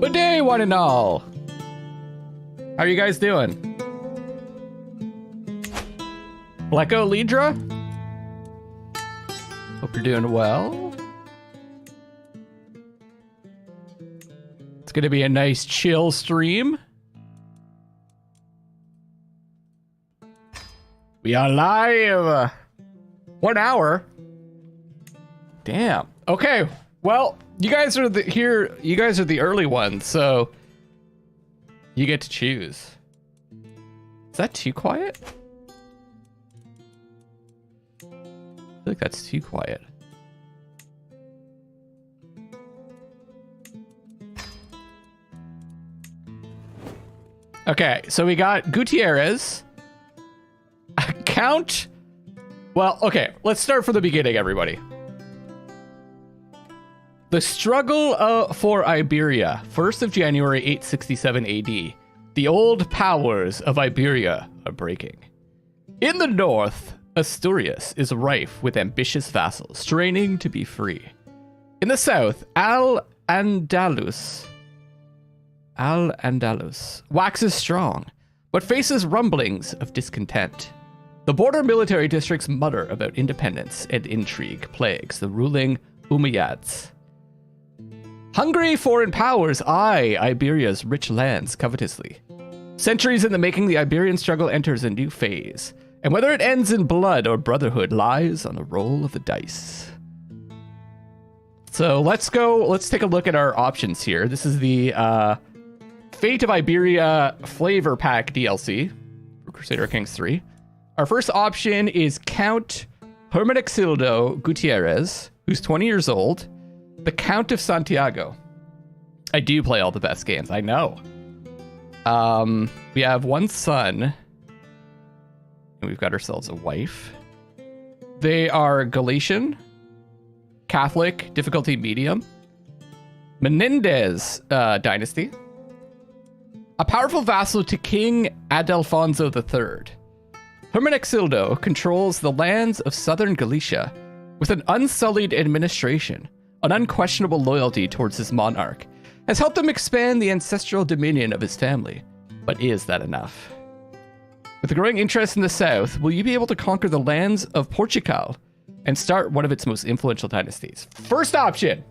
Good day, one and all. How are you guys doing? Bleko Lidra? Hope you're doing well. It's gonna be a nice chill stream. We are live. 1 hour. Damn. Okay. Well, you guys are You guys are the early ones, so you get to choose. Is that too quiet? I feel like that's too quiet. Okay, so we got Gutierrez. Count. Well, okay, let's start from the beginning, everybody. The struggle for Iberia, 1st of January 867 AD. The old powers of Iberia are breaking. In the north, Asturias is rife with ambitious vassals straining to be free. In the south, al-Andalus waxes strong, but faces rumblings of discontent. The border military districts mutter about independence, and intrigue plagues the ruling Umayyads. Hungry foreign powers eye Iberia's rich lands covetously. Centuries in the making, the Iberian struggle enters a new phase, and whether it ends in blood or brotherhood lies on the roll of the dice. So let's take a look at our options here. This is the Fate of Iberia Flavor Pack DLC for Crusader Kings III. Our first option is Count Hermenegildo Gutierrez, who's 20 years old, the Count of Santiago. I do play all the best games, I know. We have one son, and we've got ourselves a wife. They are Galatian, Catholic, difficulty medium, Menendez dynasty, a powerful vassal to King Adelfonso III. Hermenegildo controls the lands of southern Galicia with an unsullied administration. An unquestionable loyalty towards his monarch has helped him expand the ancestral dominion of his family. But is that enough? With a growing interest in the south, will you be able to conquer the lands of Portugal and start one of its most influential dynasties? First option.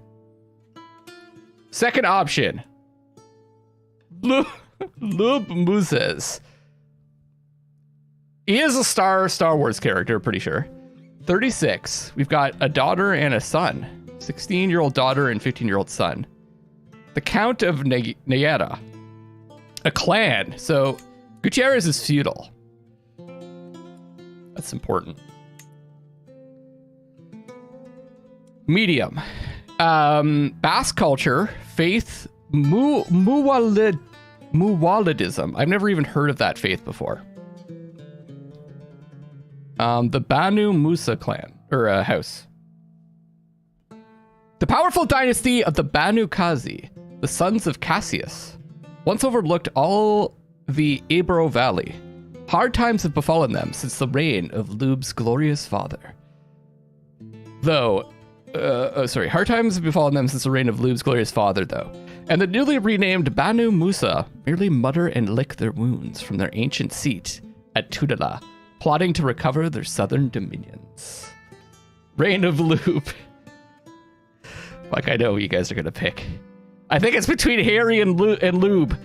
Second option. Lub Muzes. He is a Star Wars character, pretty sure. 36. We've got a daughter and a son. 16-year-old daughter and 15-year-old son. The Count of Nayara. A clan. So Gutierrez is feudal. That's important. Medium. Basque culture. Faith. Muwalidism. I've never even heard of that faith before. The Banu Musa clan. Or house. The powerful dynasty of the Banu Qazi, the sons of Cassius, once overlooked all the Ebro Valley. Hard times have befallen them since the reign of Lub's glorious father. Hard times have befallen them since the reign of Lub's glorious father, though. And the newly renamed Banu Musa merely mutter and lick their wounds from their ancient seat at Tudela, plotting to recover their southern dominions. Reign of Lub. Like, I know who you guys are gonna pick. I think it's between Harry and Lube.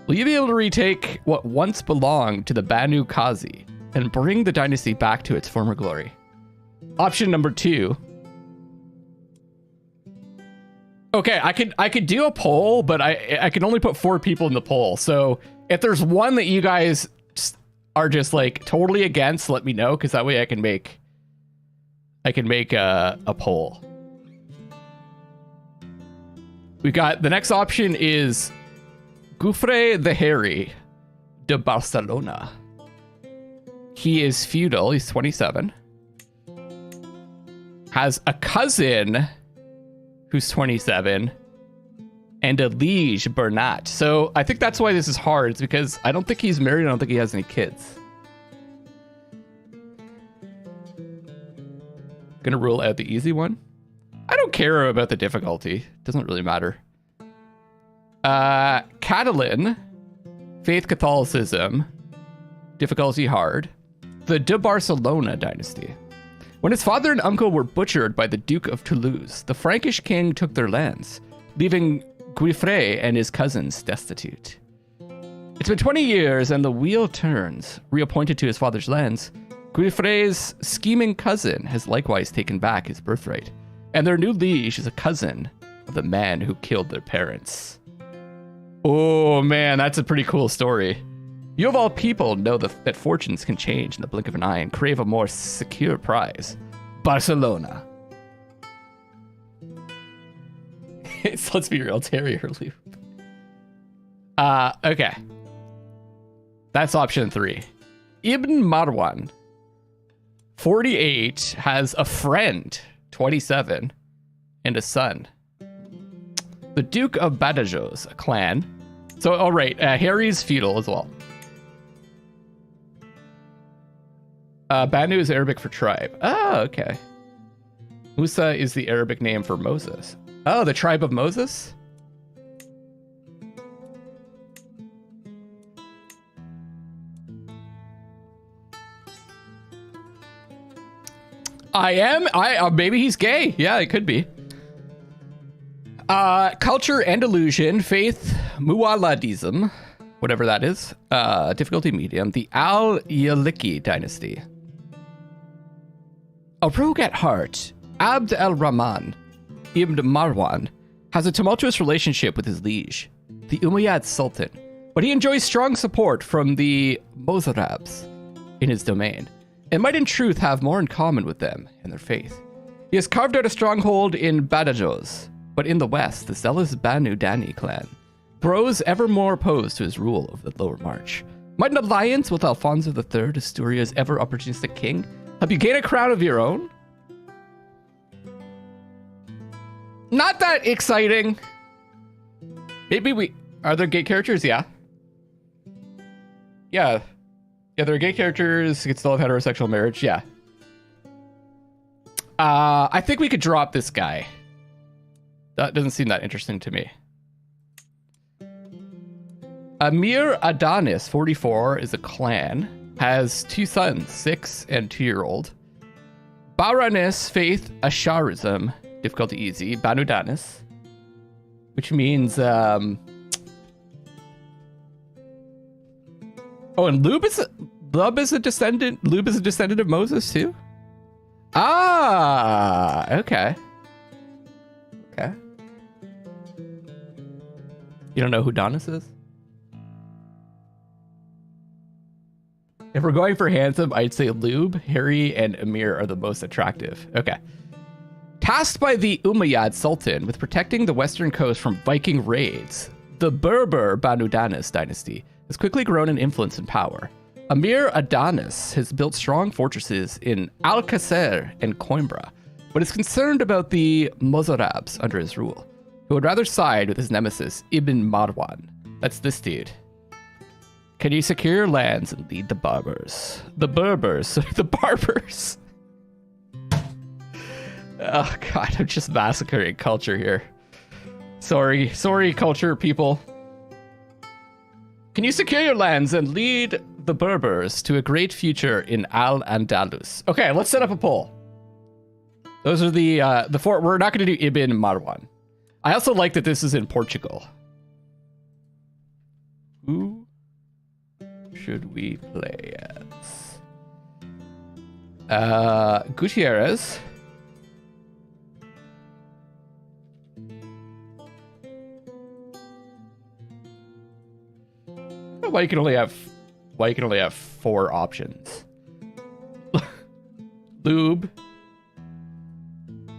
Will you be able to retake what once belonged to the Banu Qazi and bring the dynasty back to its former glory? Option number 2. Okay, I could do a poll, but I can only put 4 people in the poll. So if there's one that you guys are just like totally against, let me know, because that way I can make a poll. We got the next option is Gufre the Hairy de Barcelona. He is feudal. He's 27. Has a cousin who's 27 and a liege Bernat. So I think that's why this is hard. It's because I don't think he's married. I don't think he has any kids. Gonna rule out the easy one. I don't care about the difficulty. Doesn't really matter. Catalan, faith Catholicism, difficulty hard. The de Barcelona dynasty. When his father and uncle were butchered by the Duke of Toulouse, the Frankish king took their lands, leaving Guifrey and his cousins destitute. It's been 20 years and the wheel turns. Reappointed to his father's lands, Guifrey's scheming cousin has likewise taken back his birthright, and their new liege is a cousin of the man who killed their parents. Oh man, that's a pretty cool story. You of all people know that fortunes can change in the blink of an eye and crave a more secure prize. Barcelona. Let's be real, terrier loop. Okay. That's option 3. Ibn Marwan, 48, has a friend, 27, and a son. The Duke of Badajoz, a clan. So, all right, Harry's feudal as well. Banu is Arabic for tribe. Oh, okay. Musa is the Arabic name for Moses. Oh, the tribe of Moses? Maybe he's gay. Yeah, it could be. Culture and illusion, faith, muwaladism, whatever that is. Difficulty medium. The al-Yaliki dynasty. A rogue at heart, Abd al-Rahman Ibn Marwan has a tumultuous relationship with his liege, the Umayyad Sultan, but he enjoys strong support from the Mozarabs in his domain, and might in truth have more in common with them and their faith. He has carved out a stronghold in Badajoz, but in the west, the zealous Banu Dani clan grows ever more opposed to his rule of the Lower March. Might an alliance with Alfonso III, Asturia's ever opportunistic king, help you gain a crown of your own? Not that exciting. Maybe are there gay characters? Yeah. Yeah, there are gay characters. You could still have heterosexual marriage. Yeah. I think we could drop this guy. That doesn't seem that interesting to me. Emir Adonis, 44, is a clan. Has 2 sons, 6 and 2-year-old. Baroness Faith Asharism, difficulty easy. Banu Danis, which means oh, and Lub is a descendant. Lub is a descendant of Moses too. Ah, okay. Okay. You don't know who Donis is? If we're going for handsome, I'd say Lub, Harry, and Emir are the most attractive. Okay. Tasked by the Umayyad Sultan with protecting the western coast from Viking raids, the Berber Banu Danis dynasty has quickly grown in influence and power. Emir Adonis has built strong fortresses in Alcacer and Coimbra, but is concerned about the Mozarabs under his rule, who would rather side with his nemesis Ibn Marwan. That's this dude. Can you secure your lands and lead the Barbers? The Berbers. The Barbers. Oh, God, I'm just massacring culture here. Sorry, culture people. Can you secure your lands and lead the Berbers to a great future in al-Andalus? Okay, let's set up a poll. Those are the 4. We're not going to do Ibn Marwan. I also like that this is in Portugal. Who should we play as? Gutierrez. Why you can only have 4 options? Lube,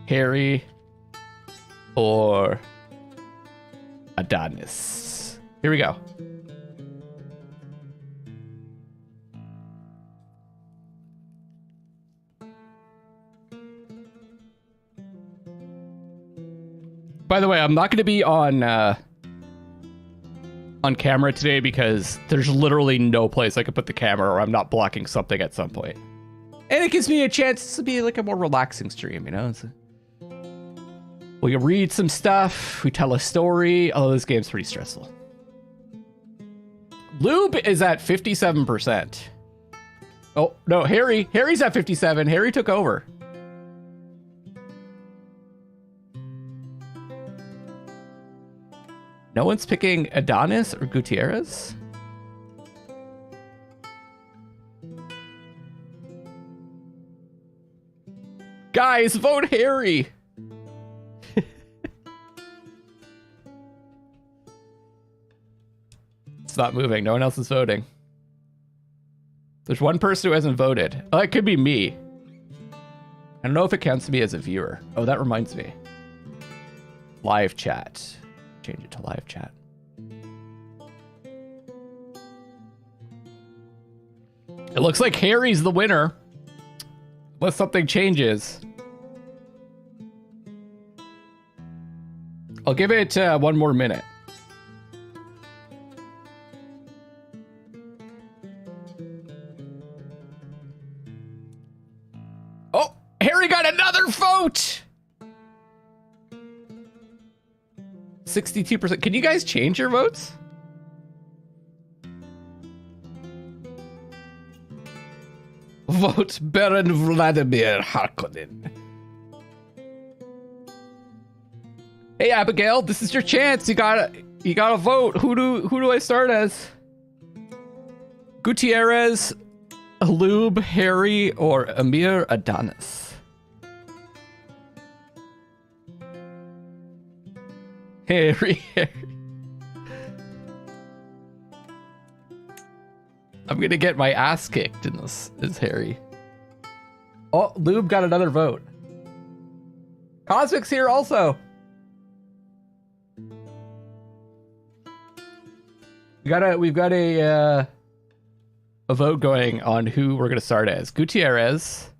Harry, or Adonis. Here we go. By the way, I'm not going to be on camera today because there's literally no place I could put the camera or I'm not blocking something at some point. And it gives me a chance to be like a more relaxing stream, you know? We read some stuff. We tell a story. Although this game's pretty stressful. Lube is at 57%. Oh, no, Harry. Harry's at 57. Harry took over. No one's picking Adonis or Gutierrez? Guys, vote Harry. It's not moving. No one else is voting. There's one person who hasn't voted. Oh, it could be me. I don't know if it counts me as a viewer. Oh, that reminds me. Live chat. Change it to live chat. It looks like Harry's the winner. Unless something changes. I'll give it 1 more minute. Oh, Harry got another vote. 62%. Can you guys change your votes? Vote Baron Vladimir Harkonnen. Hey Abigail, this is your chance. You gotta vote. Who do I start as? Gutierrez, Lube, Harry, or Emir Adonis? Harry. I'm gonna get my ass kicked in this, is Harry. Oh, Lube got another vote. Cosmic's here also. We've got a vote going on who we're gonna start as. Gutierrez,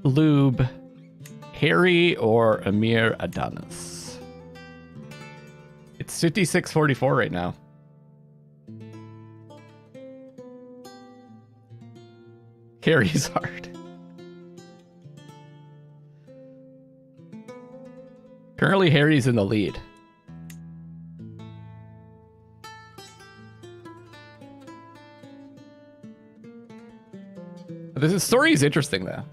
Lube, Harry, or Emir Adonis. It's 56-44 right now. Harry's hard. Currently, Harry's in the lead. This story is interesting, though.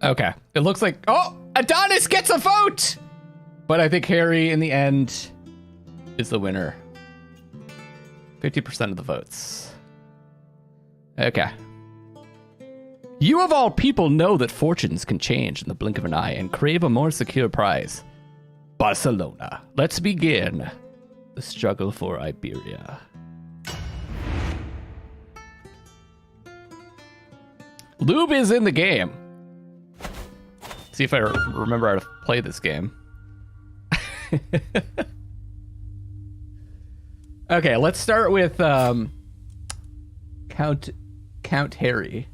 Okay, it looks like... Oh, Adonis gets a vote! But I think Harry, in the end, is the winner. 50% of the votes. Okay. You of all people know that fortunes can change in the blink of an eye and crave a more secure prize. Barcelona. Let's begin the struggle for Iberia. Lube is in the game. See if I remember how to play this game. Okay, let's start with Count Harry.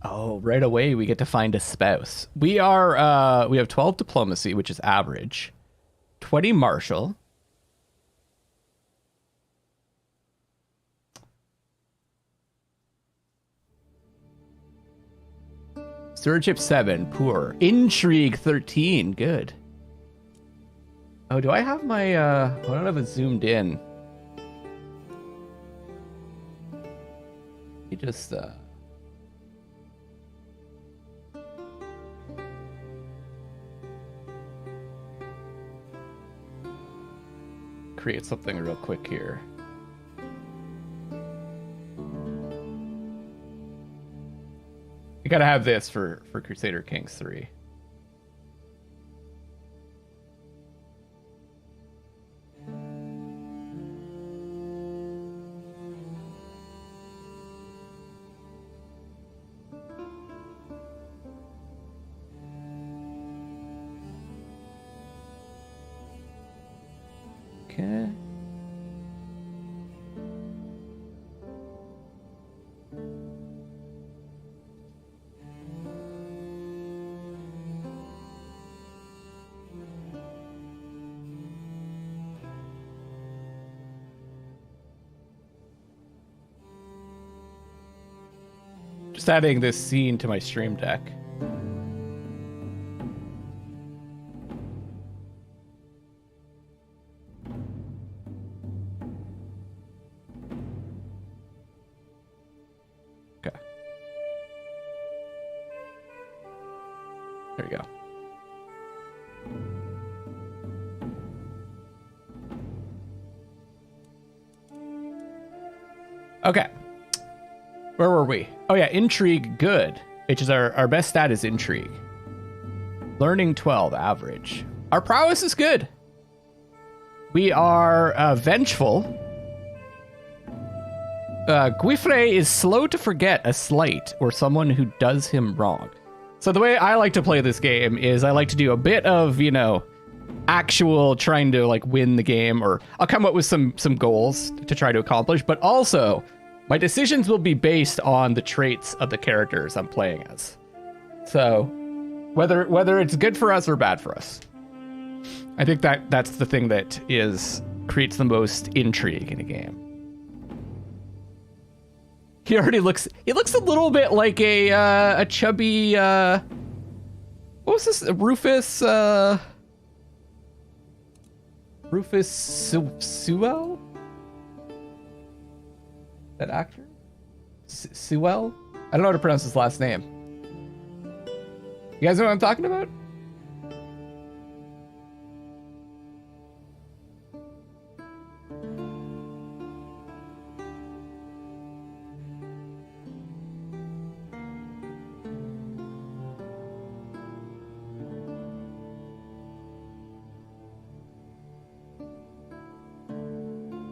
Oh, right away we get to find a spouse. We have 12 diplomacy, which is average. 20 martial. Stewardship 7, poor. Intrigue 13, good. Oh, do I have my, I don't have it zoomed in. You just, create something real quick here. You gotta have this for Crusader Kings III. Okay. Just adding this scene to my stream deck. Okay. There you go. Okay. Where were we? Oh yeah, intrigue good, which is our best stat is intrigue. Learning 12, average. Our prowess is good. We are vengeful. Guifre is slow to forget a slight or someone who does him wrong. So the way I like to play this game is I like to do a bit of, you know, actual trying to like win the game, or I'll come up with some goals to try to accomplish, but also my decisions will be based on the traits of the characters I'm playing as. So whether it's good for us or bad for us. I think that's the thing that creates the most intrigue in a game. He looks a little bit like a chubby what was this? Rufus Sewell? That actor? Sewell? I don't know how to pronounce his last name. You guys know what I'm talking about?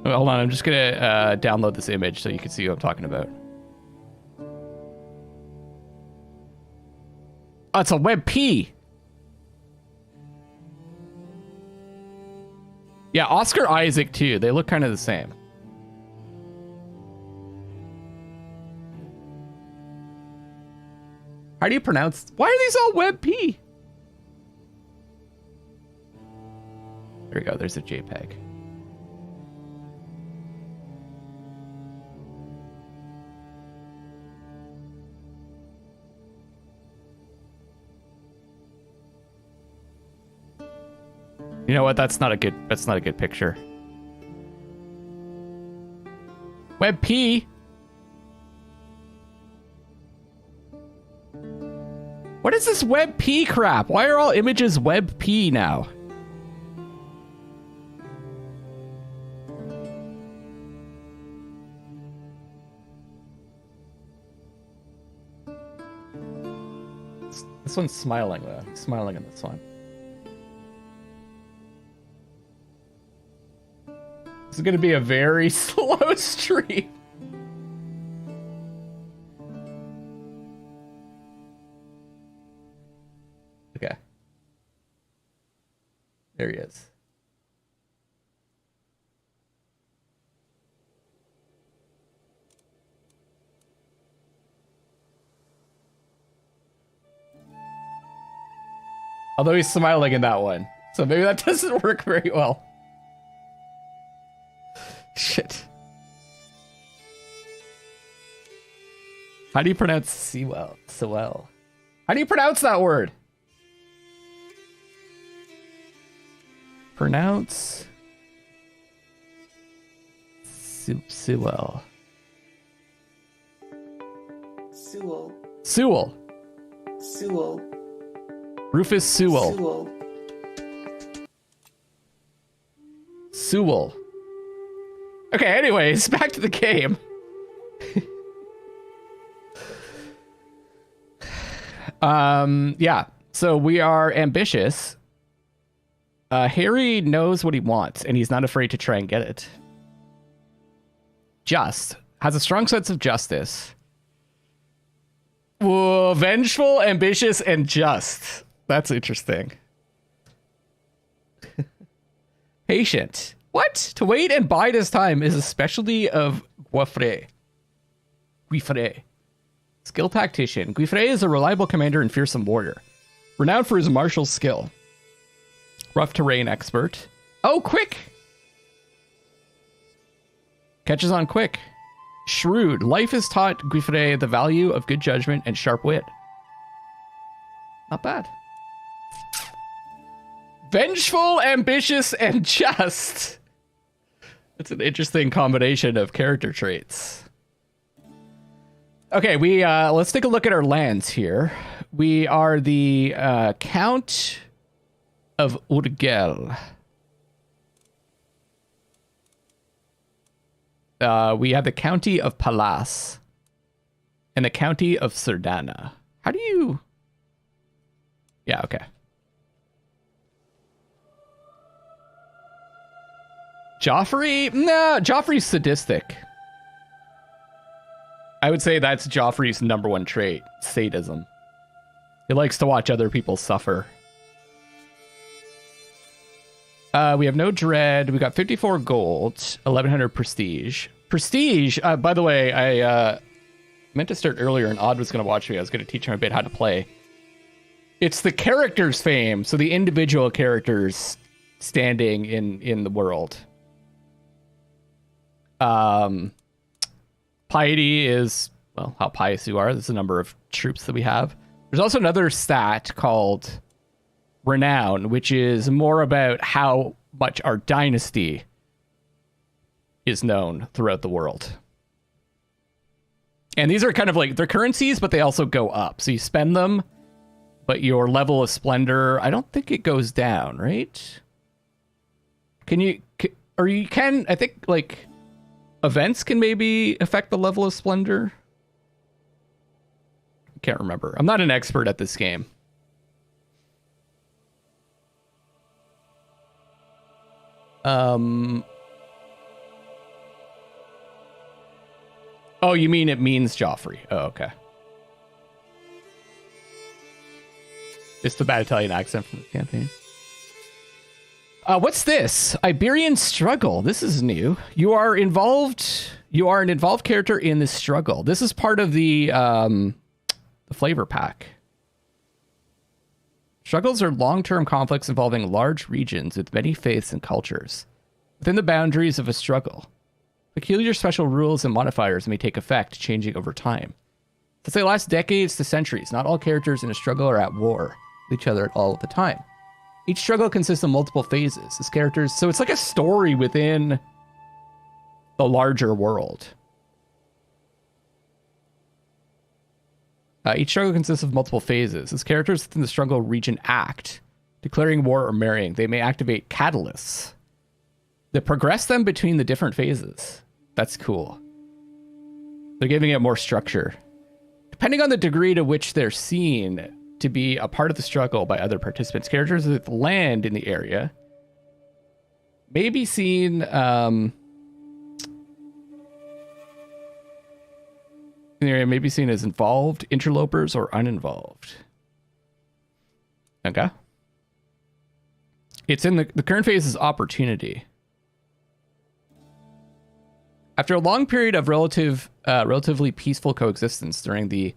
Hold on, I'm just gonna download this image so you can see what I'm talking about. Oh, it's a WebP. Yeah, Oscar Isaac too. They look kind of the same. How do you pronounce? Why are these all WebP? There we go. There's a JPEG. You know what? That's not a good picture. WebP. What is this WebP crap? Why are all images WebP now? This one's smiling though. He's smiling in this one. This is going to be a very slow stream. Okay. There he is. Although he's smiling in that one. So maybe that doesn't work very well. Shit. How do you pronounce Sewell? Sewell. How do you pronounce that word? Pronounce Sewell. Sewell. Sewell. Sewell. Rufus Sewell. Sewell. Sewell. Okay, anyways, back to the game. Yeah, so we are ambitious. Harry knows what he wants, and he's not afraid to try and get it. Just. Has a strong sense of justice. Whoa, vengeful, ambitious, and just. That's interesting. Patient. What? To wait and bide his time is a specialty of Guifre. Skill tactician. Guifre is a reliable commander and fearsome warrior. Renowned for his martial skill. Rough terrain expert. Oh, quick! Catches on quick. Shrewd. Life has taught Guifre the value of good judgment and sharp wit. Not bad. Vengeful, ambitious, and just. That's an interesting combination of character traits. Okay, let's take a look at our lands here. We are the Count of Urgel. We have the County of Palas and the County of Sardana. How do you... Yeah, okay. Joffrey? No, Joffrey's sadistic. I would say that's Joffrey's #1 trait, sadism. He likes to watch other people suffer. We have no dread. We got 54 gold, 1100 prestige. Prestige, by the way, I meant to start earlier and Odd was going to watch me. I was going to teach him a bit how to play. It's the character's fame, so the individual characters standing in the world. Piety is, well, how pious you are. There's the number of troops that we have. There's also another stat called Renown, which is more about how much our dynasty is known throughout the world. And these are kind of like, they're currencies, but they also go up. So you spend them, but your level of splendor, I don't think it goes down, right? I think, like, events can maybe affect the level of splendor. I can't remember. I'm not an expert at this game. Oh, you mean it means Joffrey? Oh, okay. It's the bad Italian accent from the campaign. What's this? Iberian struggle. This is new. You are involved. You are an involved character in this struggle. This is part of the flavor pack. Struggles are long-term conflicts involving large regions with many faiths and cultures. Within the boundaries of a struggle, peculiar special rules and modifiers may take effect, changing over time. Since they last decades to centuries, not all characters in a struggle are at war with each other at all the time. Each struggle consists of multiple phases as characters, so it's like a story within the larger world. Each struggle consists of multiple phases. As characters within the struggle region act, declaring war or marrying, they may activate catalysts that progress them between the different phases. That's cool. They're giving it more structure. Depending on the degree to which they're seen to be a part of the struggle by other participants, characters with land in the area may be seen in the area may be seen as involved, interlopers, or uninvolved. Okay. It's in the current phase is opportunity. After a long period of relatively peaceful coexistence during the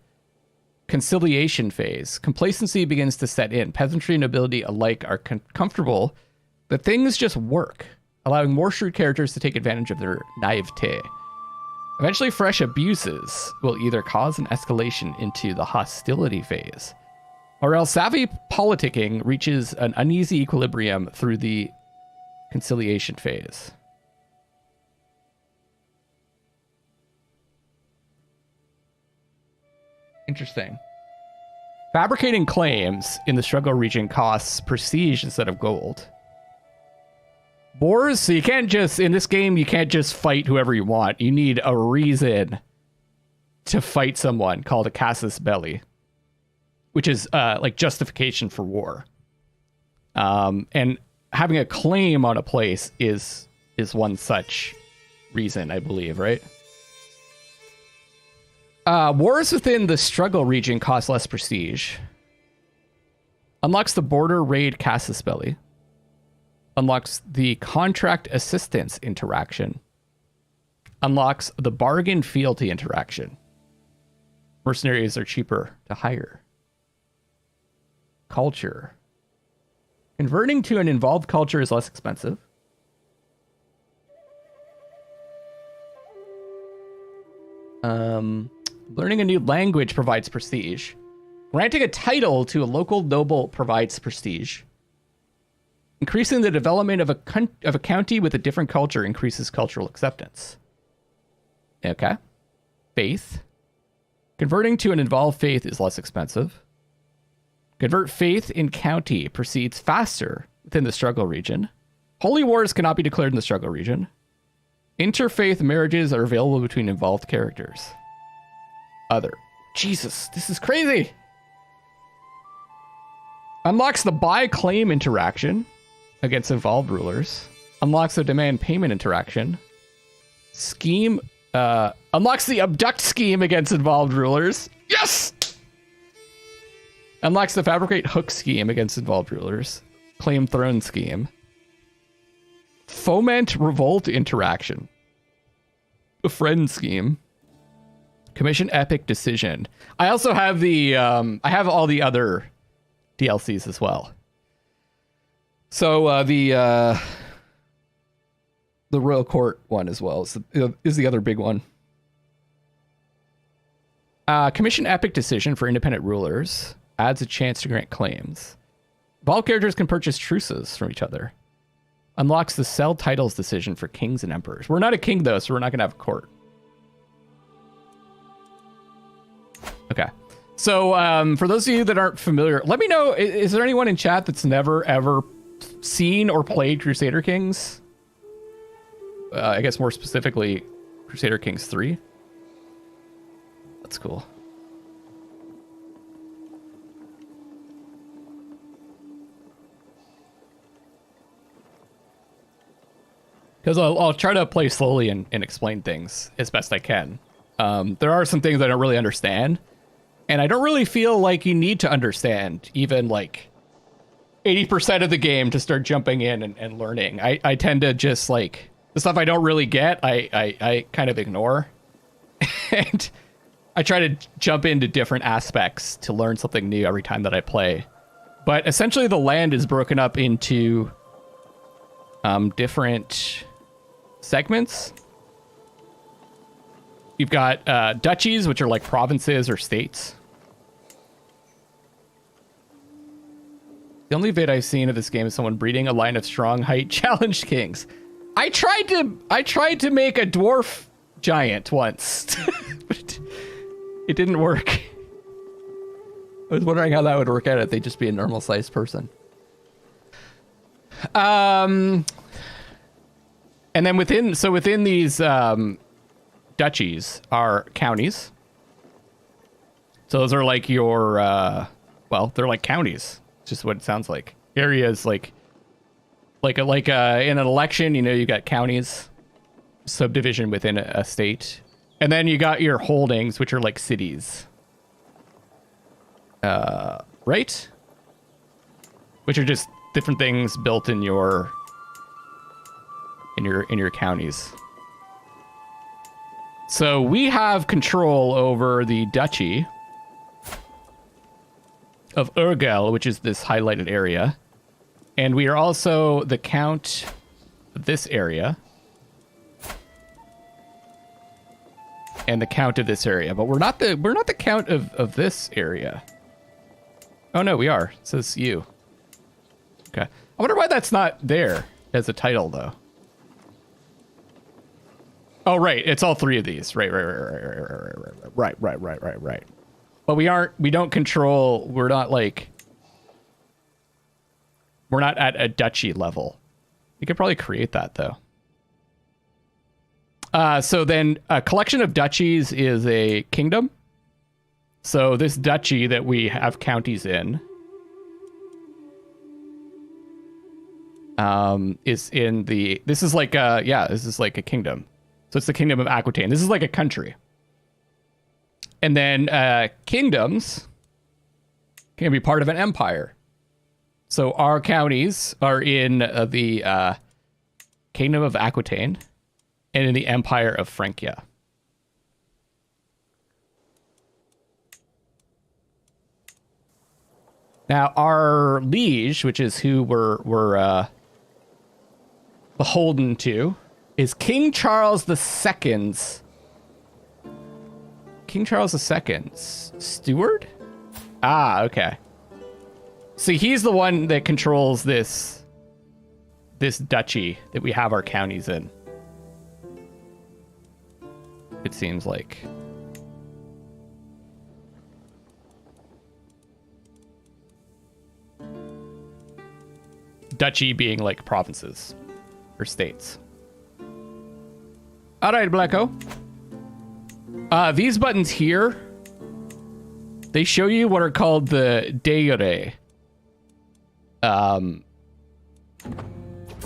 conciliation phase, complacency begins to set in. Peasantry and nobility alike are comfortable that things just work, allowing more shrewd characters to take advantage of their naivete. Eventually, fresh abuses will either cause an escalation into the hostility phase, or else savvy politicking reaches an uneasy equilibrium through the conciliation phase. Interesting. Fabricating claims in the struggle region costs prestige instead of gold. Wars, so you can't just, in this game, you can't just fight whoever you want. You need a reason to fight someone called a casus belli, which is like justification for war. And having a claim on a place is one such reason, I believe, right? Wars within the struggle region cost less prestige. Unlocks the border raid casus belli. Unlocks the contract assistance interaction. Unlocks the bargain fealty interaction. Mercenaries are cheaper to hire. Culture. Converting to an involved culture is less expensive. Learning a new language provides prestige. Granting a title to a local noble provides prestige. Increasing the development of a county with a different culture increases cultural acceptance. Okay. Faith. Converting to an involved faith is less expensive. Convert faith in county proceeds faster within the struggle region. Holy wars cannot be declared in the struggle region. Interfaith marriages are available between involved characters. Other. Jesus, this is crazy. Unlocks the buy claim interaction against involved rulers. Unlocks the demand payment interaction. Scheme. Unlocks the abduct scheme against involved rulers. Yes! Unlocks the fabricate hook scheme against involved rulers. Claim throne scheme. Foment revolt interaction. A friend scheme. Commission epic decision. I also have the I have all the other DLCs as well. So the Royal Court one as well is the other big one. Commission epic decision for independent rulers adds a chance to grant claims. All characters can purchase truces from each other. Unlocks the sell titles decision for kings and emperors. We're not a king though, so we're not gonna have a court. Okay. So for those of you that aren't familiar, let me know, is there anyone in chat that's never ever seen or played Crusader Kings? I guess more specifically, Crusader Kings III. That's cool. Because I'll try to play slowly and explain things as best I can. There are some things I don't really understand. And I don't really feel like you need to understand even like 80% of the game to start jumping in and learning. I tend to just like, the stuff I don't really get, I kind of ignore. And I try to jump into different aspects to learn something new every time that I play. But essentially the land is broken up into different segments. You've got duchies, which are like provinces or states. The only vid I've seen of this game is someone breeding a line of strong height challenged kings. I tried to make a dwarf giant once, but it didn't work. I was wondering how that would work out if they'd just be a normal sized person. And then within these duchies are counties. So those are like your well, they're like counties. It's just what it sounds like. Areas like in an election, you know, you got counties, subdivision within a state, and then you got your holdings, which are like cities. Right? Which are just different things built in your counties. So we have control over the duchy of Urgel, which is this highlighted area. And we are also the count of this area. And the count of this area. But we're not the count of this area. Oh no, we are. It says you. Okay. I wonder why that's not there as a title though. Oh, right. It's all three of these. Right. But we don't control, we're not at a duchy level. You could probably create that though. So then a collection of duchies is a kingdom. So this duchy that we have counties in is in the, this is like a kingdom. So it's the kingdom of Aquitaine. This is like a country. And then kingdoms can be part of an empire. So our counties are in the kingdom of Aquitaine and in the empire of Francia. Now our liege, which is who we're beholden to, is King Charles II's King Charles II. Steward? Ah, okay. See, he's the one that controls this duchy that we have our counties in. It seems like. Duchy being like provinces or states. All right, Blacko. These buttons here, they show you what are called the deire.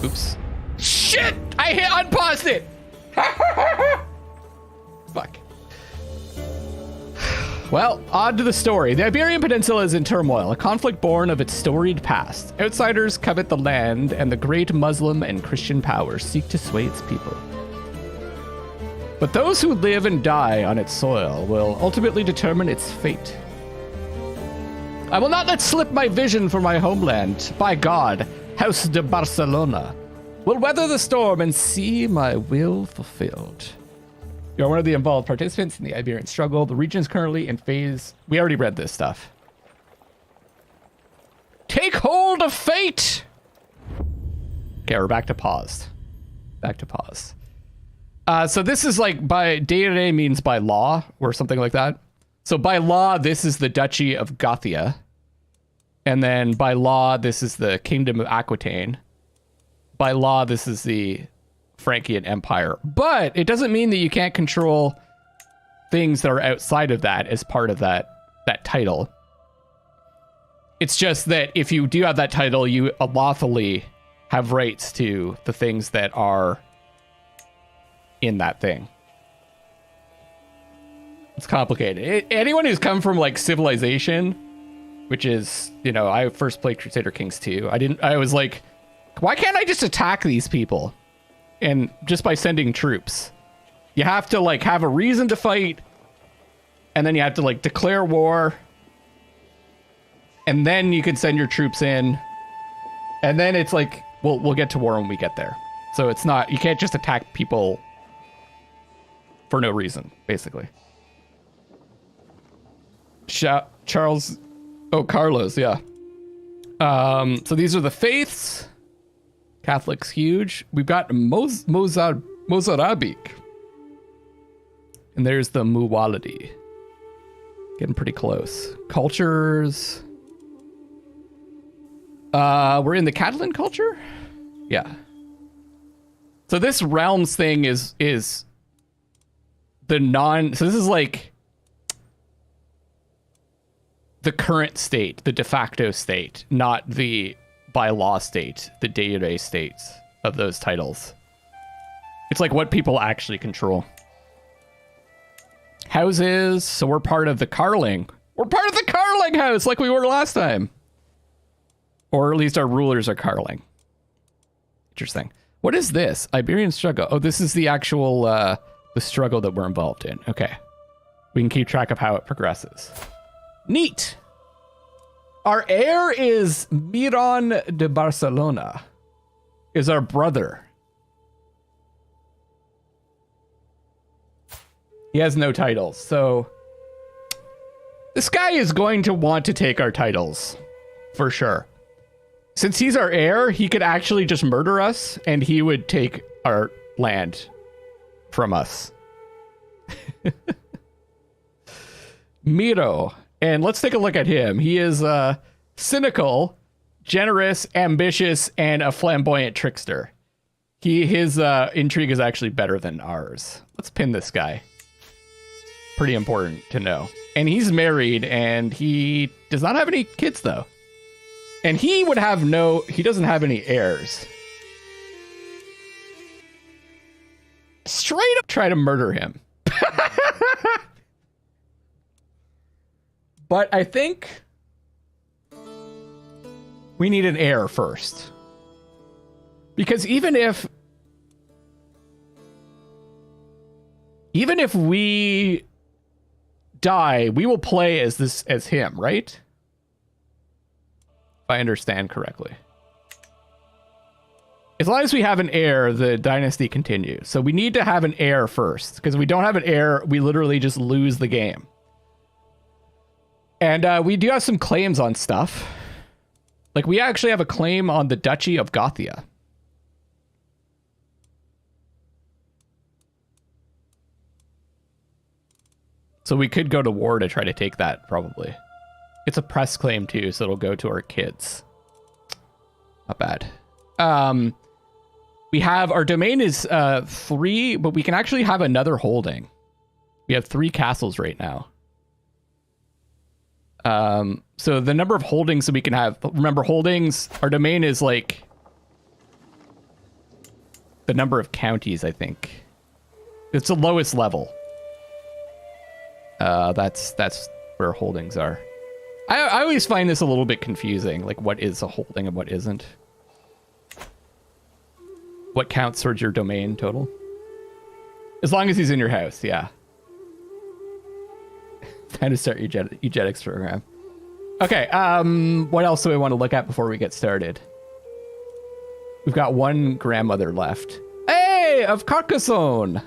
Oops. Shit! I unpaused it! Fuck. Well, on to the story. The Iberian Peninsula is in turmoil, a conflict born of its storied past. Outsiders covet the land, and the great Muslim and Christian powers seek to sway its people. But those who live and die on its soil will ultimately determine its fate. I will not let slip my vision for my homeland. By God, House de Barcelona will weather the storm and see my will fulfilled. You're one of the involved participants in the Iberian struggle. The region is currently in phase... We already read this stuff. Take hold of fate! Okay, we're back to paused. Back to pause. So this is like by... Deire means by law or something like that. So by law, this is the Duchy of Gothia. And then by law, this is the Kingdom of Aquitaine. By law, this is the Frankian Empire. But it doesn't mean that you can't control things that are outside of that as part of that title. It's just that if you do have that title, you lawfully have rights to the things that are in that thing. It's complicated. Anyone who's come from like civilization, which is, you know, I first played Crusader Kings II. I was like, why can't I just attack these people? And just by sending troops, you have to like have a reason to fight. And then you have to like declare war. And then you can send your troops in. And then it's like, we'll get to war when we get there. So it's not, you can't just attack people for no reason, basically. Carlos, yeah. So these are the faiths. Catholics huge. We've got Mozarabic. And there's the Muwaladi. Getting pretty close. Cultures. We're in the Catalan culture? Yeah. So this realms thing is the so this is like the current state, the de facto state, not the by law state, the de jure states of those titles. It's like what people actually control. Houses, so we're part of the Carling. We're part of the Carling house like we were last time. Or at least our rulers are Carling. Interesting. What is this? Iberian struggle. Oh, this is the actual the struggle that we're involved in. Okay. We can keep track of how it progresses. Neat. Our heir is Miron de Barcelona. Is our brother. He has no titles, so this guy is going to want to take our titles for sure. Since he's our heir, he could actually just murder us and he would take our land from us. Miro. And let's take a look at him. He is cynical, generous, ambitious, and a flamboyant trickster. His intrigue is actually better than ours. Let's pin this guy. Pretty important to know. And he's married, and he does not have any kids, though. And he would have he doesn't have any heirs. Straight up try to murder him. But I think we need an heir first. Because even if we die, we will play as him, right? If I understand correctly. As long as we have an heir, the dynasty continues. So we need to have an heir first, because if we don't have an heir, we literally just lose the game. And we do have some claims on stuff. Like, we actually have a claim on the Duchy of Gothia. So we could go to war to try to take that, probably. It's a press claim, too, so it'll go to our kids. Not bad. We have, our domain is 3, but we can actually have another holding. We have 3 castles right now. So the number of holdings that we can have, remember holdings, our domain is like the number of counties, I think. It's the lowest level. That's where holdings are. I always find this a little bit confusing, like what is a holding and what isn't. What counts towards your domain total? As long as he's in your house, yeah. Time to start eugenics program. Okay, what else do we want to look at before we get started? We've got one grandmother left. Hey, of Carcassonne!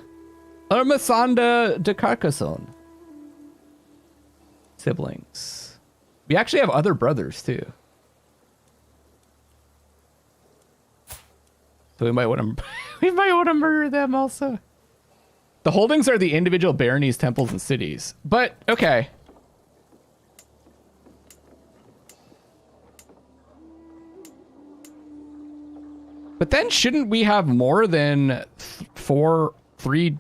Ermasanda de Carcassonne. Siblings. We actually have other brothers, too. So we might want to murder them also. The holdings are the individual baronies, temples, and cities. But, okay. But then shouldn't we have more than 3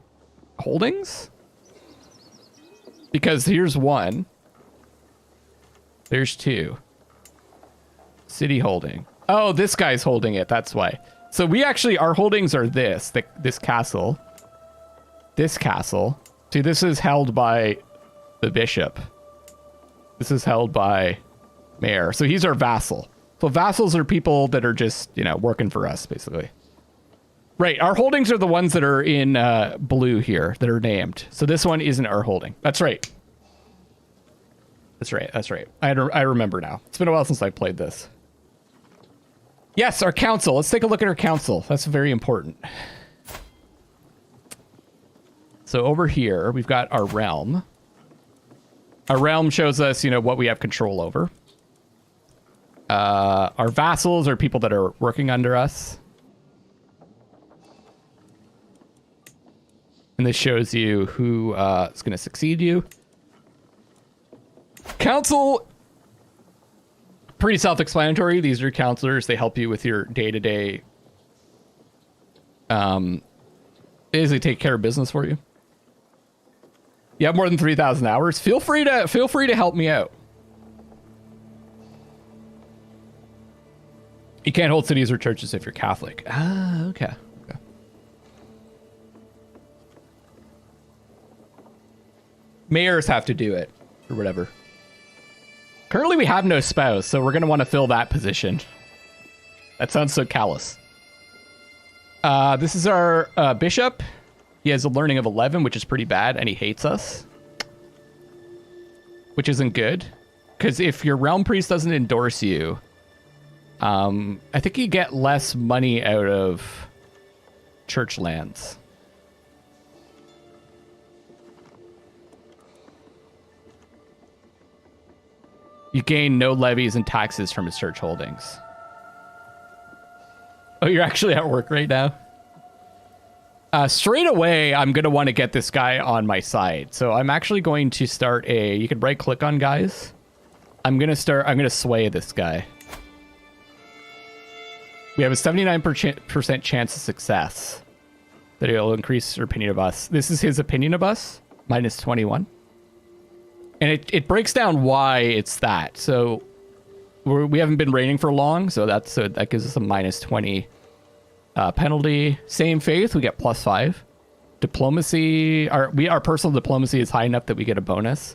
holdings? Because here's 1. There's 2. City holding. Oh, this guy's holding it. That's why. So we actually, our holdings are this castle. This castle. See, this is held by the bishop. This is held by mayor. So he's our vassal. So vassals are people that are just, you know, working for us, basically. Right. Our holdings are the ones that are in blue here that are named. So this one isn't our holding. That's right. That's right. That's right. I remember now. It's been a while since I played this. Yes, our council. Let's take a look at our council. That's very important. So over here, we've got our realm. Our realm shows us, you know, what we have control over. Our vassals are people that are working under us. And this shows you who is going to succeed you. Council, pretty self-explanatory. These are counselors. They help you with your day-to-day. Basically take care of business for you. You have more than 3,000 hours. Feel free to help me out. You can't hold cities or churches if you're Catholic. Ah, okay. Mayors have to do it, or whatever. Currently, we have no spouse, so we're going to want to fill that position. That sounds so callous. This is our bishop. He has a learning of 11, which is pretty bad, and he hates us. Which isn't good. Because if your realm priest doesn't endorse you, I think you get less money out of church lands. You gain no levies and taxes from his church holdings. Oh, you're actually at work right now? Straight away, I'm going to want to get this guy on my side. So I'm actually going to start you can right click on guys. I'm going to sway this guy. We have a 79% chance of success that he'll increase your opinion of us. This is his opinion of us, minus 21. And it breaks down why it's that. So we haven't been reigning for long, so that gives us a minus 20 penalty. Same faith, we get plus 5. Diplomacy, our personal diplomacy is high enough that we get a bonus.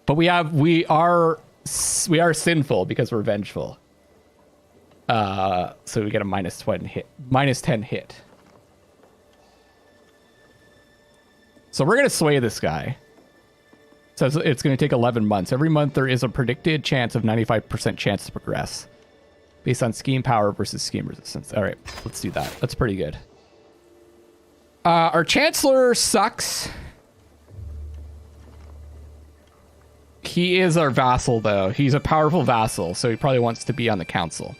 But we are sinful because we're vengeful. So we get a minus 10 hit. So we're gonna sway this guy. So it's going to take 11 months. Every month there is a predicted chance of 95% chance to progress. based on scheme power versus scheme resistance. All right, let's do that. That's pretty good. Our chancellor sucks. He is our vassal, though. He's a powerful vassal, so he probably wants to be on the council.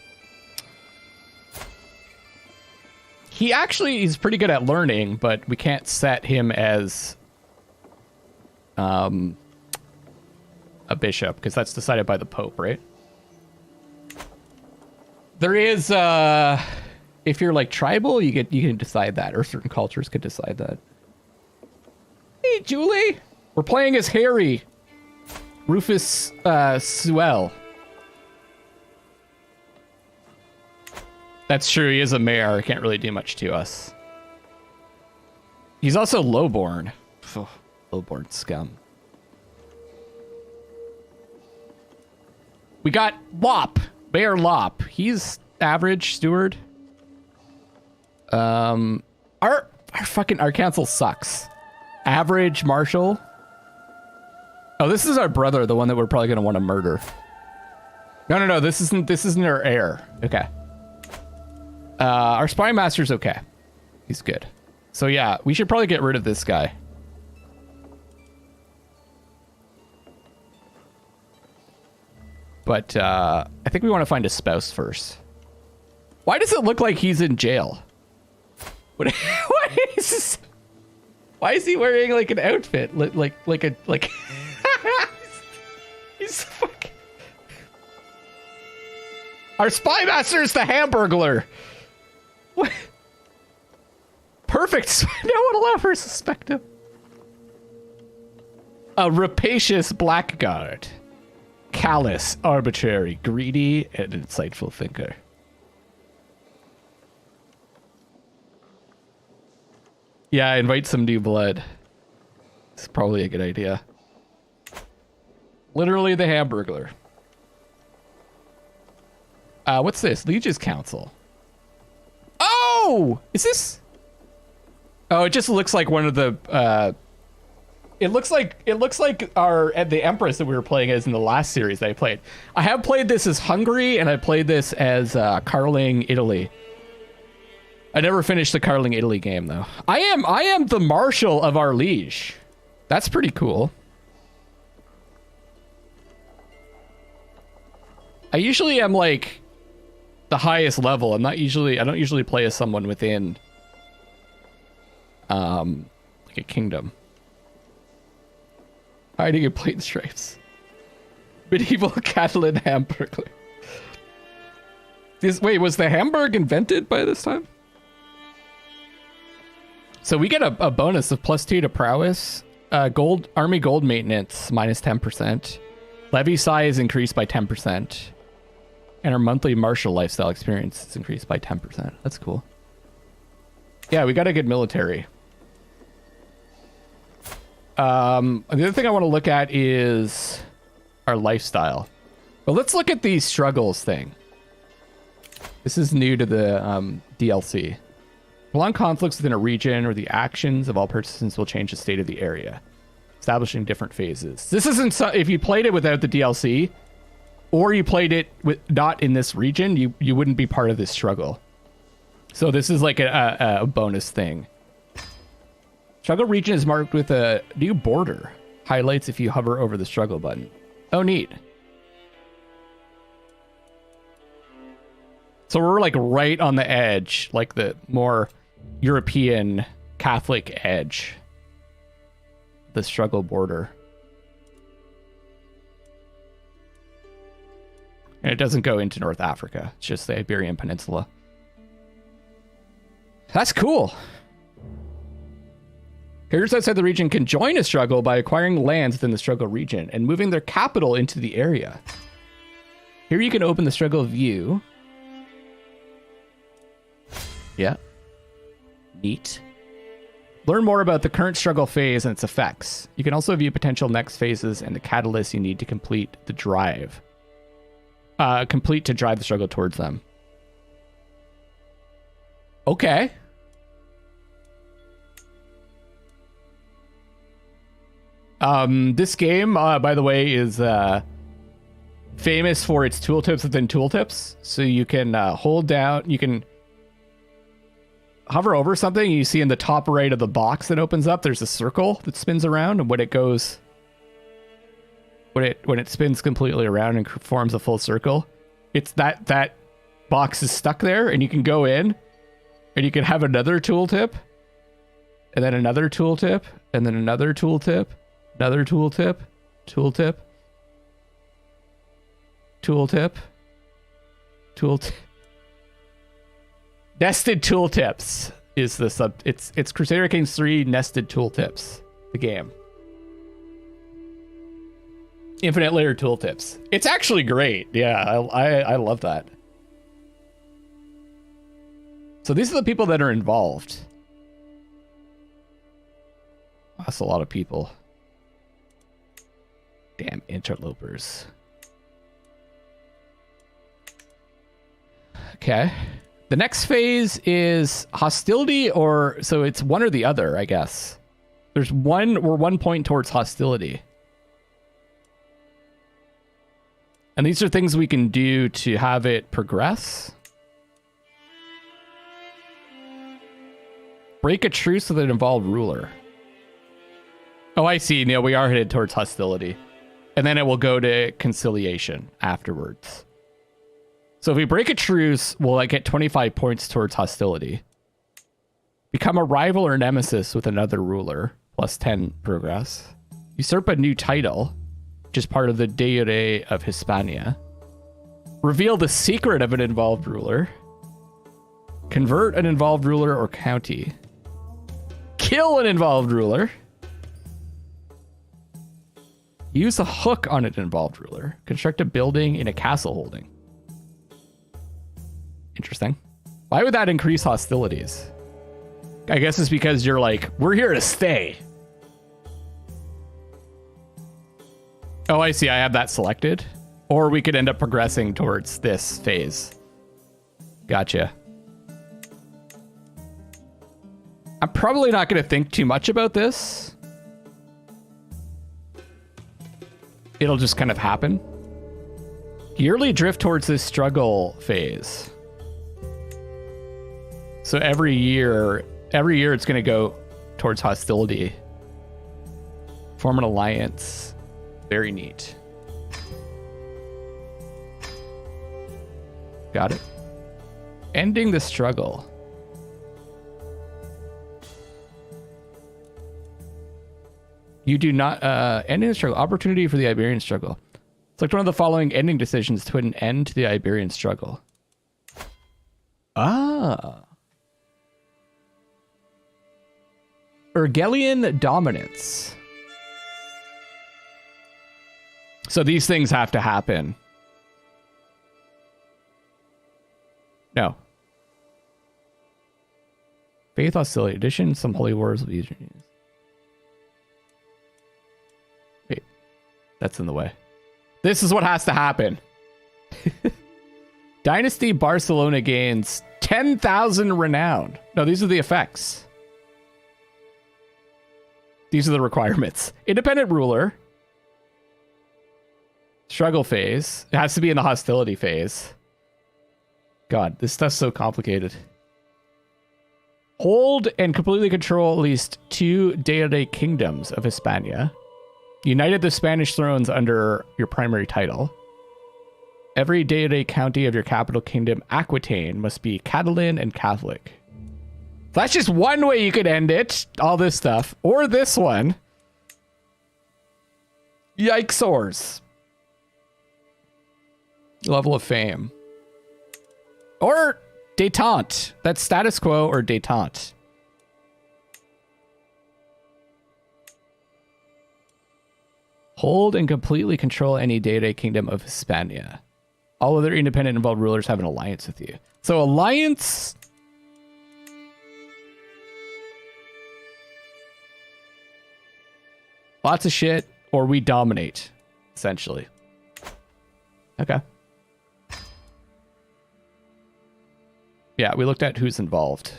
He actually is pretty good at learning, but we can't set him as a bishop, because that's decided by the Pope, right? There is, if you're like tribal, you can decide that, or certain cultures could decide that. Hey, Julie! We're playing as Harry. Rufus Sewell. That's true, he is a mayor. Can't really do much to us. He's also lowborn. Oh, lowborn scum. We got Lop. Mayor Lop. He's average steward. Our council sucks. Average marshal. Oh, this is our brother, the one that we're probably gonna want to murder. No, this isn't our heir. Okay. Our spy master's okay. He's good. So yeah, we should probably get rid of this guy. But I think we want to find a spouse first. Why does it look like he's in jail? What is this? Why is he wearing like an outfit? Like he's fucking... Our spy master is the Hamburglar. What? Perfect. No one will ever suspect him. A rapacious blackguard. Callous, arbitrary, greedy, and insightful thinker. Yeah, invite some new blood. It's probably a good idea. Literally the Hamburglar. What's this? Liege's Council. Oh! Is this... Oh, it just looks like one of the... It looks like the Empress that we were playing as in the last series that I played. I have played this as Hungary, and I played this as Carling, Italy. I never finished the Carling, Italy game, though. I am the Marshal of our liege. That's pretty cool. I usually am like the highest level. I don't usually play as someone within like a kingdom. Hiding in plain stripes. Medieval Catalan Hamburglar. Wait, was the Hamburg invented by this time? So we get a bonus of +2 to prowess. Army gold maintenance minus 10%. Levy size increased by 10%. And our monthly martial lifestyle experience is increased by 10%. That's cool. Yeah, we got a good military. The other thing I want to look at is our lifestyle. But let's look at the struggles thing. This is new to the DLC. Prolonged conflicts within a region or the actions of all participants will change the state of the area, establishing different phases. This isn't if you played it without the DLC, or you played it with not in this region, you wouldn't be part of this struggle. So this is like a bonus thing. Struggle region is marked with a new border. Highlights if you hover over the struggle button. Oh, neat. So we're like right on the edge, like the more European Catholic edge. The struggle border. And it doesn't go into North Africa. It's just the Iberian Peninsula. That's cool. Heirs outside the region can join a struggle by acquiring lands within the struggle region and moving their capital into the area. Here you can open the struggle view. Yeah. Neat. Learn more about the current struggle phase and its effects. You can also view potential next phases and the catalysts you need to complete the drive. To drive the struggle towards them. Okay. This game, by the way, is famous for its tooltips within tooltips. So you can hold down, you can hover over something, and you see in the top right of the box that opens up, there's a circle that spins around, and when it goes, when it spins completely around and forms a full circle, it's that box is stuck there, and you can go in, and you can have another tooltip, and then another tooltip, and then another tooltip, another tooltip, tooltip, tooltip, tooltip. Nested tooltips is the sub. It's Crusader Kings III nested tooltips. The game. Infinite layer tooltips. It's actually great. Yeah, I love that. So these are the people that are involved. That's a lot of people. Damn interlopers. Okay. The next phase is hostility, or so it's one or the other, I guess. We're 1 point towards hostility. And these are things we can do to have it progress. Break a truce with an involved ruler. Oh, I see. Neil, we are headed towards hostility. And then it will go to conciliation afterwards. So if we break a truce, we'll like get 25 points towards hostility. Become a rival or nemesis with another ruler, plus 10 progress. Usurp a new title, which is part of the de jure of Hispania. Reveal the secret of an involved ruler. Convert an involved ruler or county. Kill an involved ruler. Use a hook on an involved ruler. Construct a building in a castle holding. Interesting. Why would that increase hostilities? I guess it's because you're like, we're here to stay. Oh, I see. I have that selected. Or we could end up progressing towards this phase. Gotcha. I'm probably not going to think too much about this. It'll just kind of happen. Yearly drift towards this struggle phase. So every year it's going to go towards hostility. Form an alliance. Very neat. Got it. Ending the struggle. You do not ending the struggle. Opportunity for the Iberian struggle. Select one of the following ending decisions to put an end to the Iberian struggle. Ah. Urgelian dominance. So these things have to happen. No. Faith hostility. Addition. Some holy wars will be used. Wait. That's in the way. This is what has to happen. Dynasty Barcelona gains 10,000 renown. No, these are the effects. These are the requirements. Independent ruler. Struggle phase. It has to be in the hostility phase. God, this stuff's so complicated. Hold and completely control at least 2 de jure kingdoms of Hispania. United the Spanish thrones under your primary title. Every de jure county of your capital kingdom, Aquitaine, must be Catalan and Catholic. That's just one way you could end it. All this stuff. Or this one. Yikesors. Level of fame. Or détente. That's status quo or détente. Hold and completely control any de jure kingdom of Hispania. All other independent involved rulers have an alliance with you. So alliance... Lots of shit, or we dominate, essentially. Okay. Yeah, we looked at who's involved.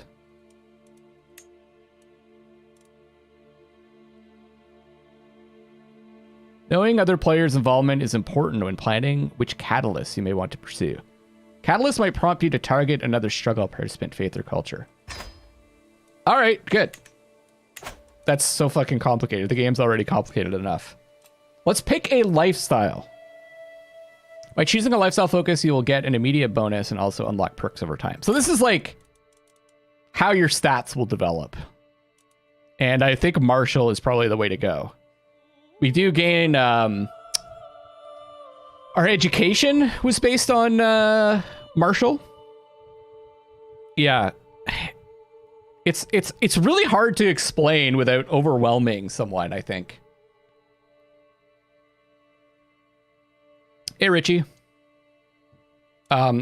Knowing other players' involvement is important when planning which catalysts you may want to pursue. Catalysts might prompt you to target another struggle participant, faith, or culture. All right, good. That's so fucking complicated. The game's already complicated enough. Let's pick a lifestyle. By choosing a lifestyle focus, you will get an immediate bonus and also unlock perks over time. So this is like how your stats will develop. And I think martial is probably the way to go. We do gain... our education was based on martial. Yeah. It's really hard to explain without overwhelming someone, I think. Hey, Richie.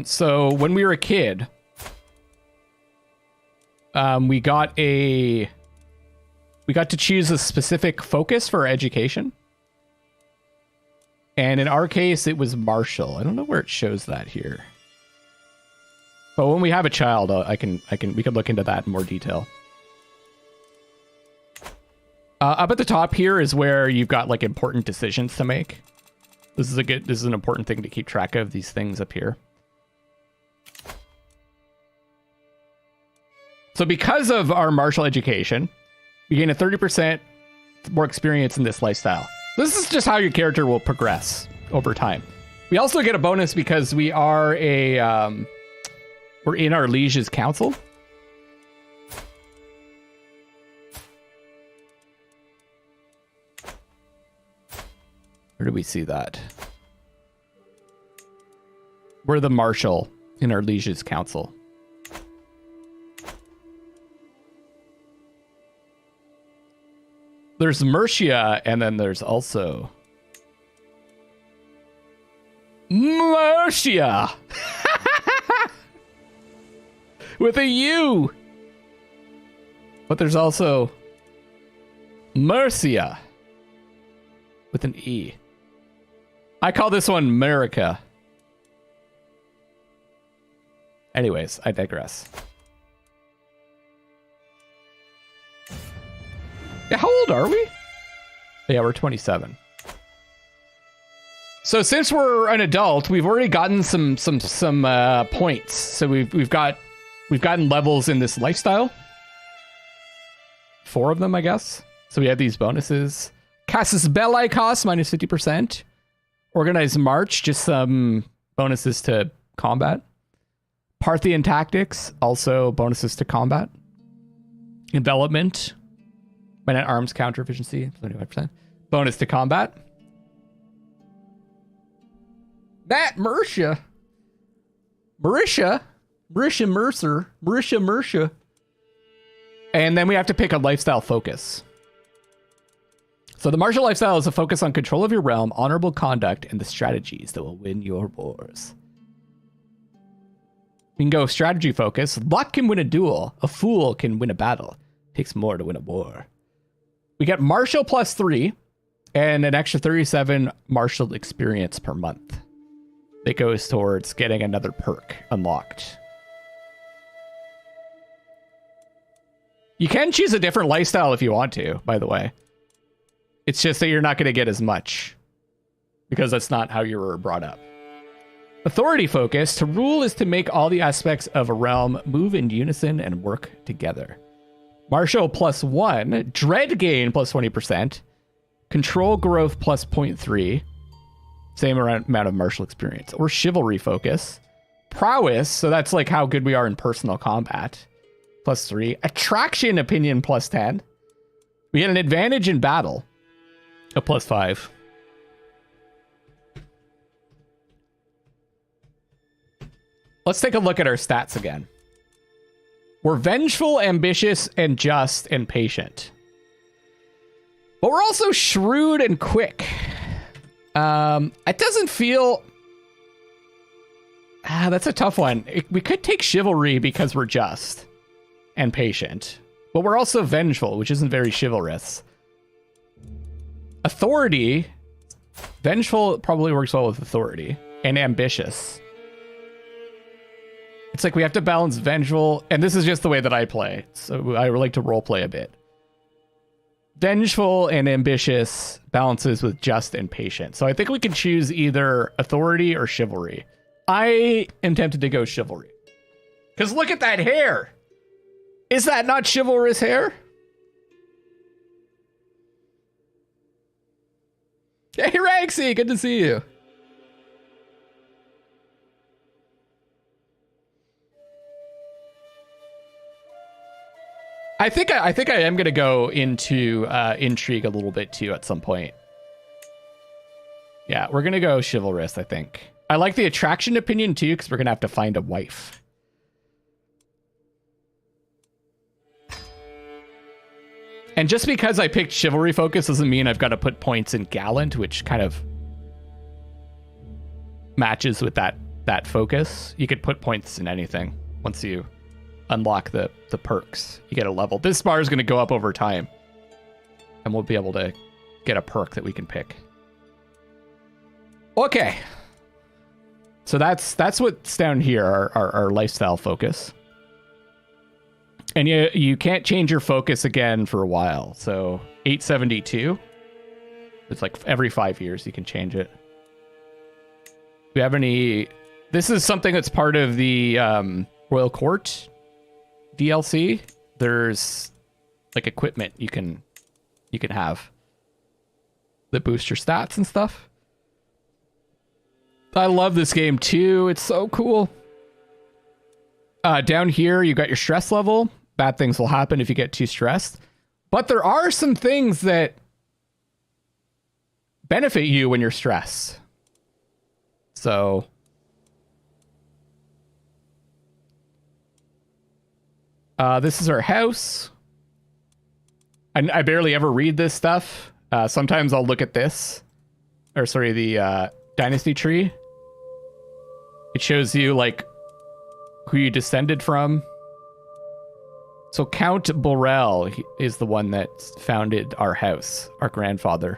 So when we were a kid, we got to choose a specific focus for our education. And in our case, it was martial. I don't know where it shows that here. But when we have a child, we can look into that in more detail. Up at the top here is where you've got like important decisions to make. This is an important thing to keep track of, these things up here. So because of our martial education, we gain a 30% more experience in this lifestyle. This is just how your character will progress over time. We also get a bonus because we are we're in our liege's council. Where do we see that? We're the marshal in our liege's council. There's Mercia, and then there's also Mercia with a U. But there's also Mercia with an E. I call this one America. Anyways, I digress. Yeah, how old are we? Yeah, we're 27. So since we're an adult, we've already gotten some points. So we've gotten levels in this lifestyle. 4 of them, I guess. So we have these bonuses. Casus Belli cost minus 50%. Organized March, just some bonuses to combat. Parthian Tactics, also bonuses to combat. Envelopment. Men at arms counter efficiency, 75%. Bonus to combat. Matt Mercia. Marisha Mercer. And then we have to pick a lifestyle focus. So the martial lifestyle is a focus on control of your realm, honorable conduct, and the strategies that will win your wars. We can go strategy focus. Luck can win a duel. A fool can win a battle. It takes more to win a war. We get martial plus 3 and an extra 37 martial experience per month. That goes towards getting another perk unlocked. You can choose a different lifestyle if you want to, by the way. It's just that you're not going to get as much because that's not how you were brought up. Authority focus. To rule is to make all the aspects of a realm move in unison and work together. Martial plus 1. Dread gain plus 20%. Control growth plus 0.3. Same amount of martial experience. Or chivalry focus. Prowess. So that's like how good we are in personal combat. Plus 3. Attraction opinion plus 10. We get an advantage in battle. A plus 5. Let's take a look at our stats again. We're vengeful, ambitious, and just, and patient. But we're also shrewd and quick. It doesn't feel... that's a tough one. We could take chivalry because we're just and patient. But we're also vengeful, which isn't very chivalrous. Authority. Vengeful probably works well with authority. And ambitious. It's like we have to balance vengeful, and this is just the way that I play, so I would like to roleplay a bit. Vengeful and ambitious balances with just and patient. So I think we can choose either authority or chivalry. I am tempted to go chivalry. Because look at that hair. Is that not chivalrous hair? Hey, Raxy, good to see you. I think I am going to go into intrigue a little bit too at some point. Yeah, we're going to go chivalrous, I think. I like the attraction opinion too, because we're going to have to find a wife. And just because I picked chivalry focus doesn't mean I've got to put points in gallant, which kind of matches with that focus. You could put points in anything once you unlock the perks. You get a level. This bar is going to go up over time, and we'll be able to get a perk that we can pick. Okay. So that's what's down here, our lifestyle focus. And you can't change your focus again for a while. So 872. It's like every 5 years you can change it. Do we have any... This is something that's part of the Royal Court DLC. There's like equipment you can have that boost your stats and stuff. I love this game too. It's so cool. Down here, you got your stress level. Bad things will happen if you get too stressed. But there are some things that benefit you when you're stressed. So this is our house. I barely ever read this stuff. Sometimes I'll look at this. Or sorry, the dynasty tree. It shows you like who you descended from. So Count Borel is the one that founded our house, our grandfather.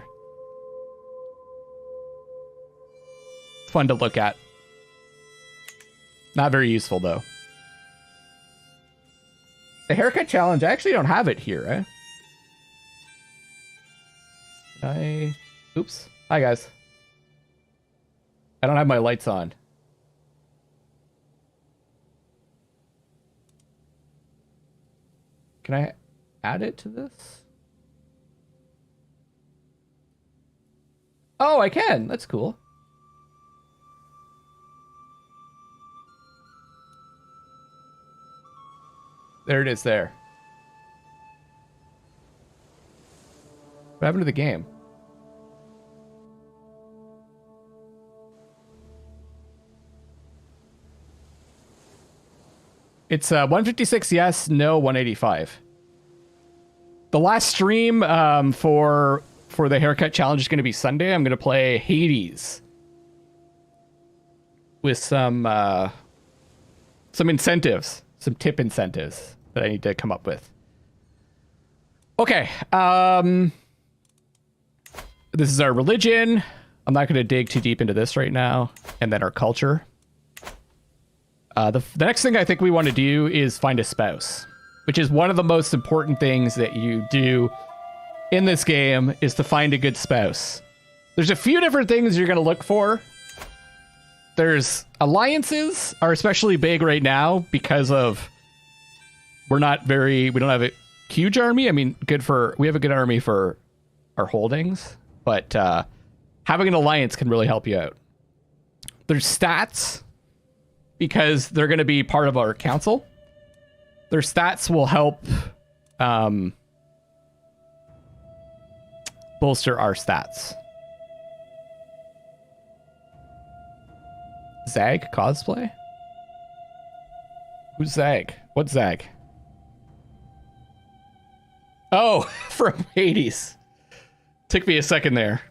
It's fun to look at. Not very useful, though. The haircut challenge, I actually don't have it here, Oops. Hi, guys. I don't have my lights on. Can I add it to this? Oh, I can. That's cool. There it is there. What happened to the game? It's 156 yes, no 185. The last stream for the haircut challenge is going to be Sunday. I'm going to play Hades with some incentives, some tip incentives that I need to come up with. Okay. This is our religion. I'm not going to dig too deep into this right now. And then our culture. The next thing I think we want to do is find a spouse, which is one of the most important things that you do in this game, is to find a good spouse. There's a few different things you're going to look for. There's alliances are especially big right now because of we don't have a huge army. I mean, we have a good army for our holdings, but having an alliance can really help you out. There's stats, because they're going to be part of our council. Their stats will help bolster our stats. Zag cosplay? Who's Zag? What's Zag? Oh, from Hades. Took me a second there.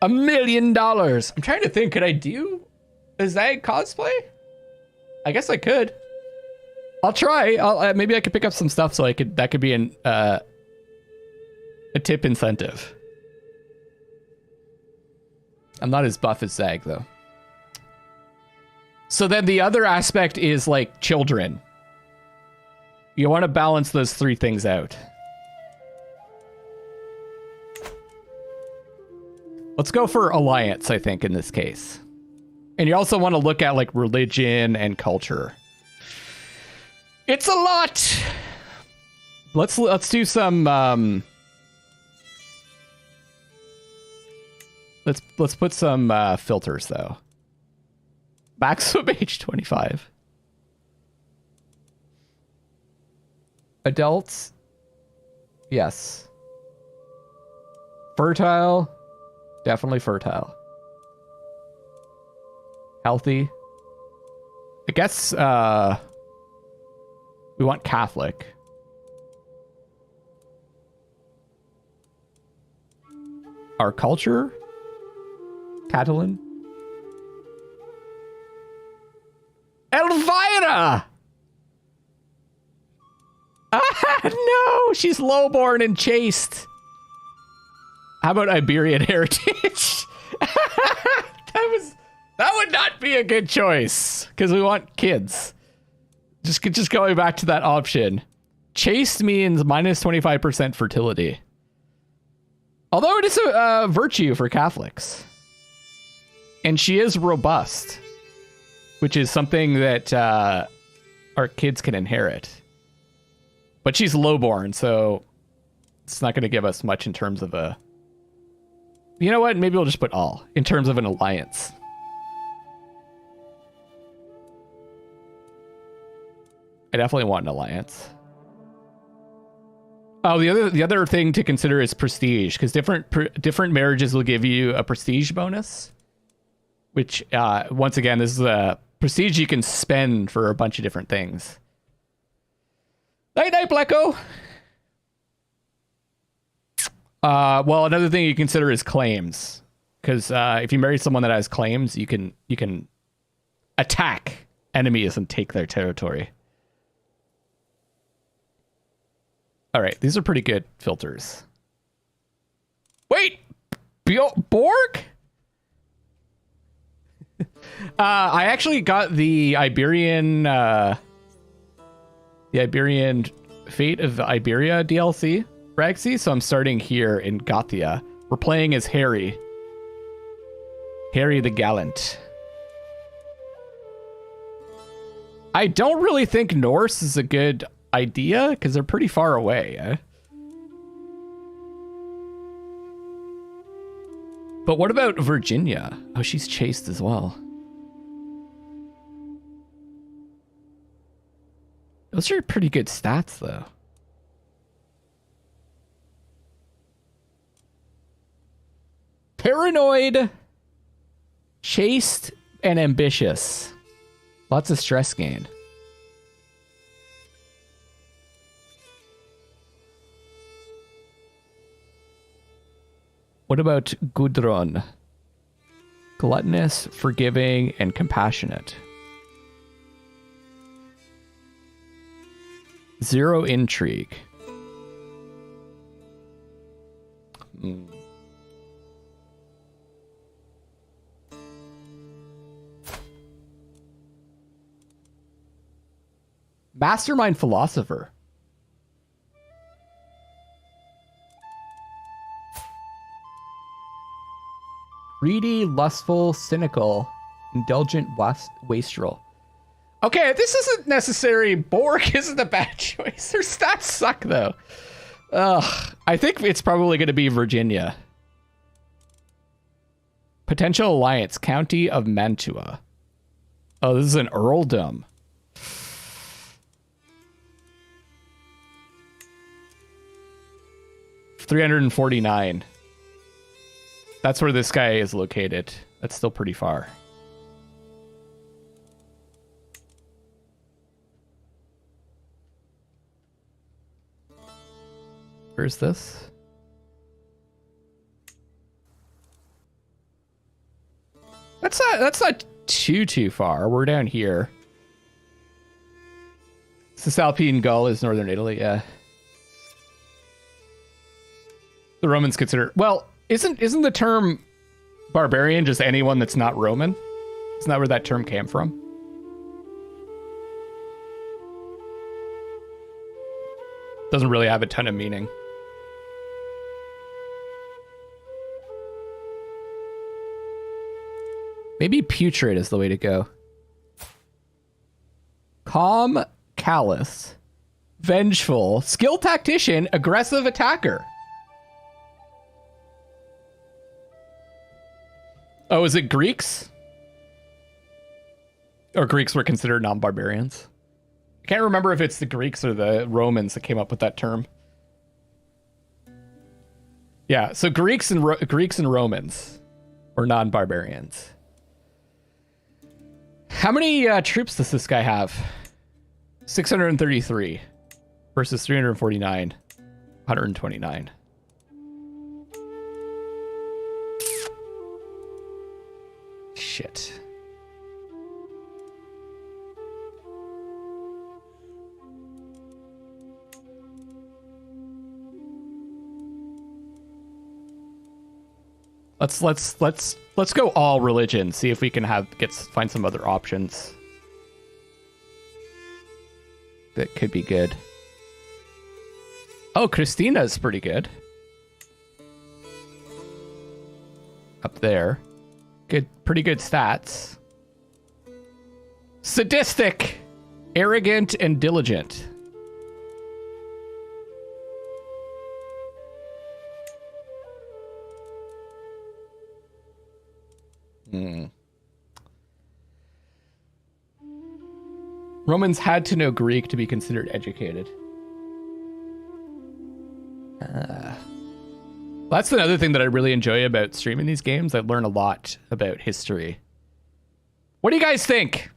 $1 million. I'm trying to think, could I do a Zag cosplay? I guess I could. I'll try. Maybe I could pick up some stuff so that could be a tip incentive. I'm not as buff as Zag though. So then the other aspect is like children. You want to balance those three things out. Let's go for alliance, I think, in this case. And you also want to look at like religion and culture. It's a lot. Let's do some let's put some filters though. Maximum age 25. Adults. Yes. Fertile. Definitely fertile. Healthy. I guess we want Catholic. Our culture? Catalan? Elvira! Ah, no! She's lowborn and chaste. How about Iberian heritage? That would not be a good choice, because we want kids. Just going back to that option. Chaste means minus 25% fertility. Although it is a virtue for Catholics. And she is robust, which is something that our kids can inherit. But she's lowborn, so it's not going to give us much in terms of a... You know what? Maybe we'll just put all in terms of an alliance. I definitely want an alliance. Oh, the other thing to consider is prestige, because different marriages will give you a prestige bonus. Which, once again, this is a prestige you can spend for a bunch of different things. Night night, Blacko. Well, another thing you consider is claims, because if you marry someone that has claims, you can attack enemies and take their territory. All right, these are pretty good filters. Wait, Borg? I actually got the Iberian Fate of Iberia DLC, Ragsy, so I'm starting here in Gothia. We're playing as Harry the Gallant. I don't really think Norse is a good idea, because they're pretty far away. But what about Virginia? Oh, she's chaste as well. Those are pretty good stats, though. Paranoid, chaste, and ambitious. Lots of stress gain. What about Gudrun? Gluttonous, forgiving, and compassionate. 0 intrigue. Mastermind philosopher. Greedy, lustful, cynical, indulgent, wastrel. Okay, this isn't necessary. Borg isn't a bad choice. Their stats suck, though. Ugh. I think it's probably going to be Virginia. Potential alliance, County of Mantua. Oh, this is an earldom. $349. That's where this guy is located. That's still pretty far. Where's this? That's not too far. We're down here. Cisalpine Gaul is northern Italy, yeah. The Romans consider... Well, isn't the term barbarian just anyone that's not Roman? Isn't that where that term came from? Doesn't really have a ton of meaning. Maybe putrid is the way to go. Calm, callous, vengeful, skilled tactician, aggressive attacker. Oh, is it Greeks? Or Greeks were considered non-barbarians? I can't remember if it's the Greeks or the Romans that came up with that term. Yeah, so Greeks and Romans were non-barbarians. How many troops does this guy have? 633 versus 349, 129. Shit. Let's go all religion. See if we can find some other options that could be good. Oh, Christina's pretty good. Up there. Pretty good stats. Sadistic, arrogant, and diligent. Romans had to know Greek to be considered educated. That's another thing that I really enjoy about streaming these games. I learn a lot about history. What do you guys think?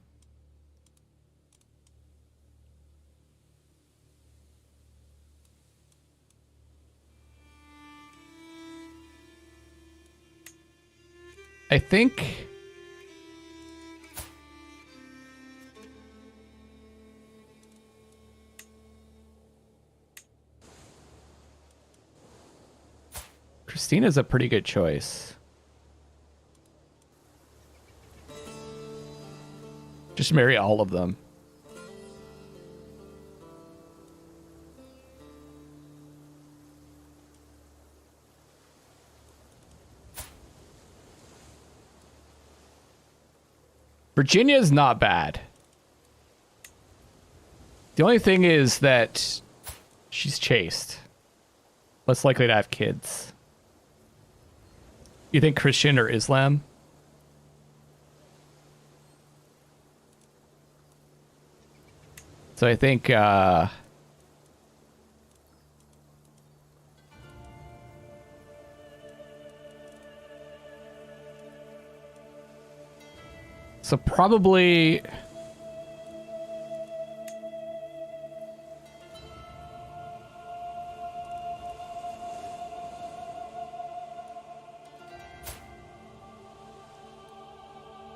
I think Christina's a pretty good choice. Just marry all of them. Virginia's not bad. The only thing is that she's chaste. Less likely to have kids. You think Christian or Islam? So I think so probably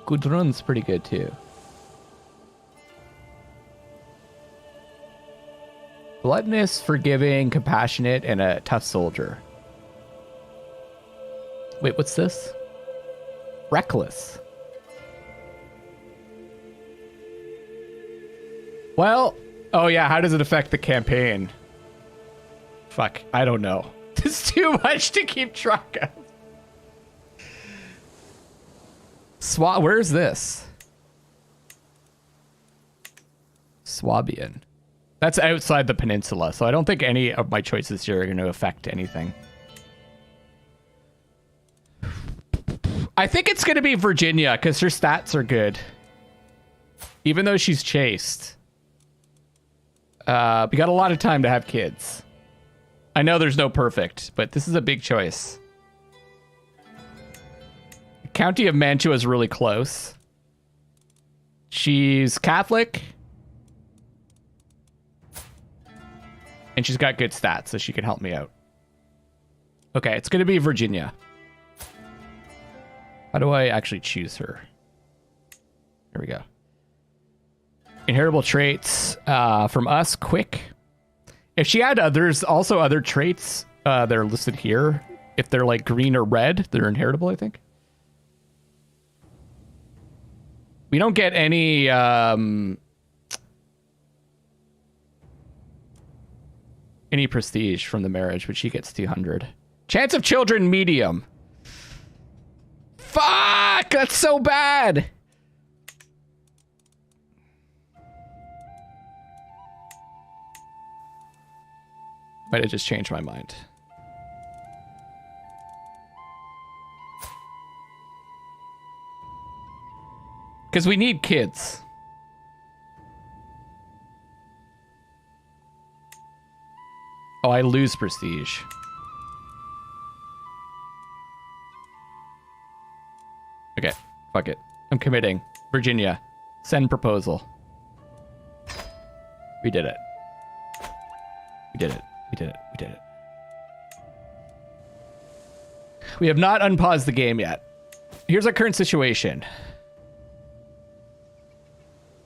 Gudrun's pretty good too. Gluttonous, forgiving, compassionate, and a tough soldier. Wait, what's this? Reckless. Well, oh yeah, how does it affect the campaign? Fuck, I don't know. It's too much to keep track of. Where's this? Swabian. That's outside the peninsula, so I don't think any of my choices here are going to affect anything. I think it's going to be Virginia, because her stats are good. Even though she's chaste. We got a lot of time to have kids. I know there's no perfect, but this is a big choice. County of Mantua is really close. She's Catholic. And she's got good stats, so she can help me out. Okay, it's going to be Virginia. How do I actually choose her? Here we go. Inheritable traits from us, quick. If she had also other traits that are listed here. If they're like green or red, they're inheritable, I think. We don't get any prestige from the marriage, but she gets 200. Chance of children, medium. Fuck! Fuck, that's so bad. Might have just changed my mind. Because we need kids. Oh, I lose prestige. Okay, fuck it. I'm committing. Virginia, send proposal. We did it. We did it. We did it. We did it. We have not unpaused the game yet. Here's our current situation.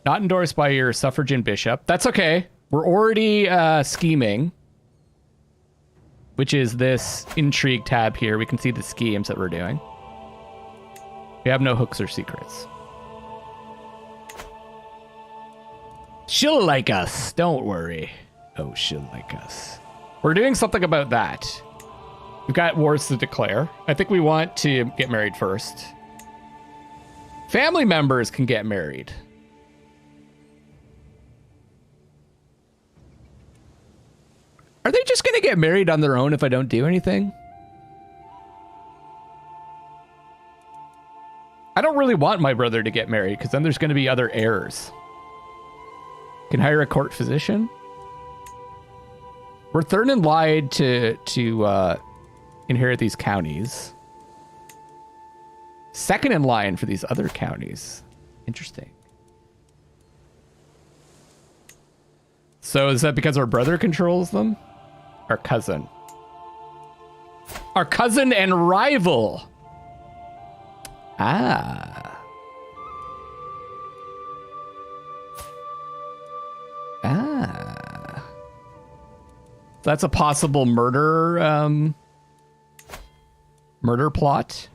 Not endorsed by your suffragan bishop. That's okay. We're already scheming, which is this intrigue tab here. We can see the schemes that we're doing. We have no hooks or secrets. She'll like us. Don't worry. Oh, she'll like us. We're doing something about that. We've got wars to declare. I think we want to get married first. Family members can get married. Are they just going to get married on their own if I don't do anything? I don't really want my brother to get married because then there's going to be other heirs. Can hire a court physician. We're third in line to inherit these counties. Second in line for these other counties. Interesting. So is that because our brother controls them? Our cousin. Our cousin and rival. Ah. Ah. That's a possible murder plot.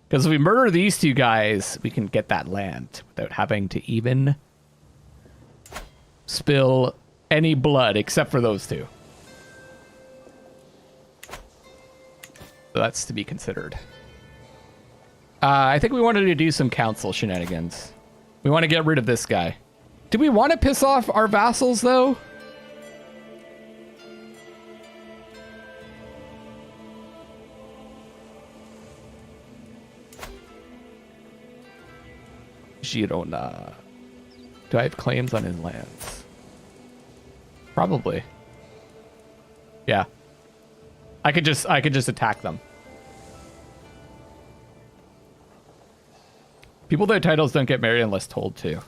Because if we murder these two guys, we can get that land without having to even spill any blood except for those two. So that's to be considered. I think we wanted to do some council shenanigans. We want to get rid of this guy. Do we want to piss off our vassals, though? Girona. Do I have claims on his lands? Probably. Yeah. I could just attack them. People with titles don't get married unless told to.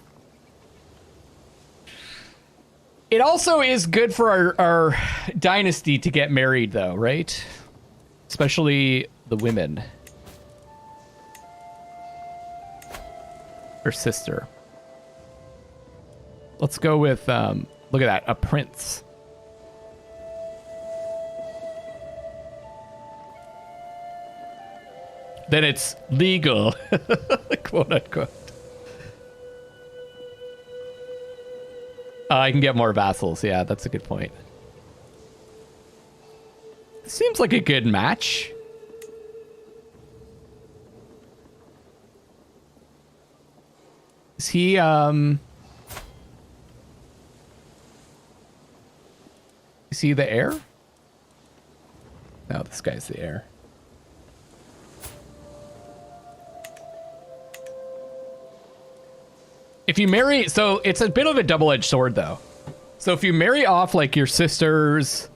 It also is good for our dynasty to get married, though, right? Especially the women. Her sister. Let's go with, look at that, a prince. Then it's legal, quote unquote. I can get more vassals. Yeah, that's a good point. Seems like a good match. Is he, is he the heir? No, this guy's the heir. If you marry, so it's a bit of a double-edged sword, though. So if you marry off, like, your sisters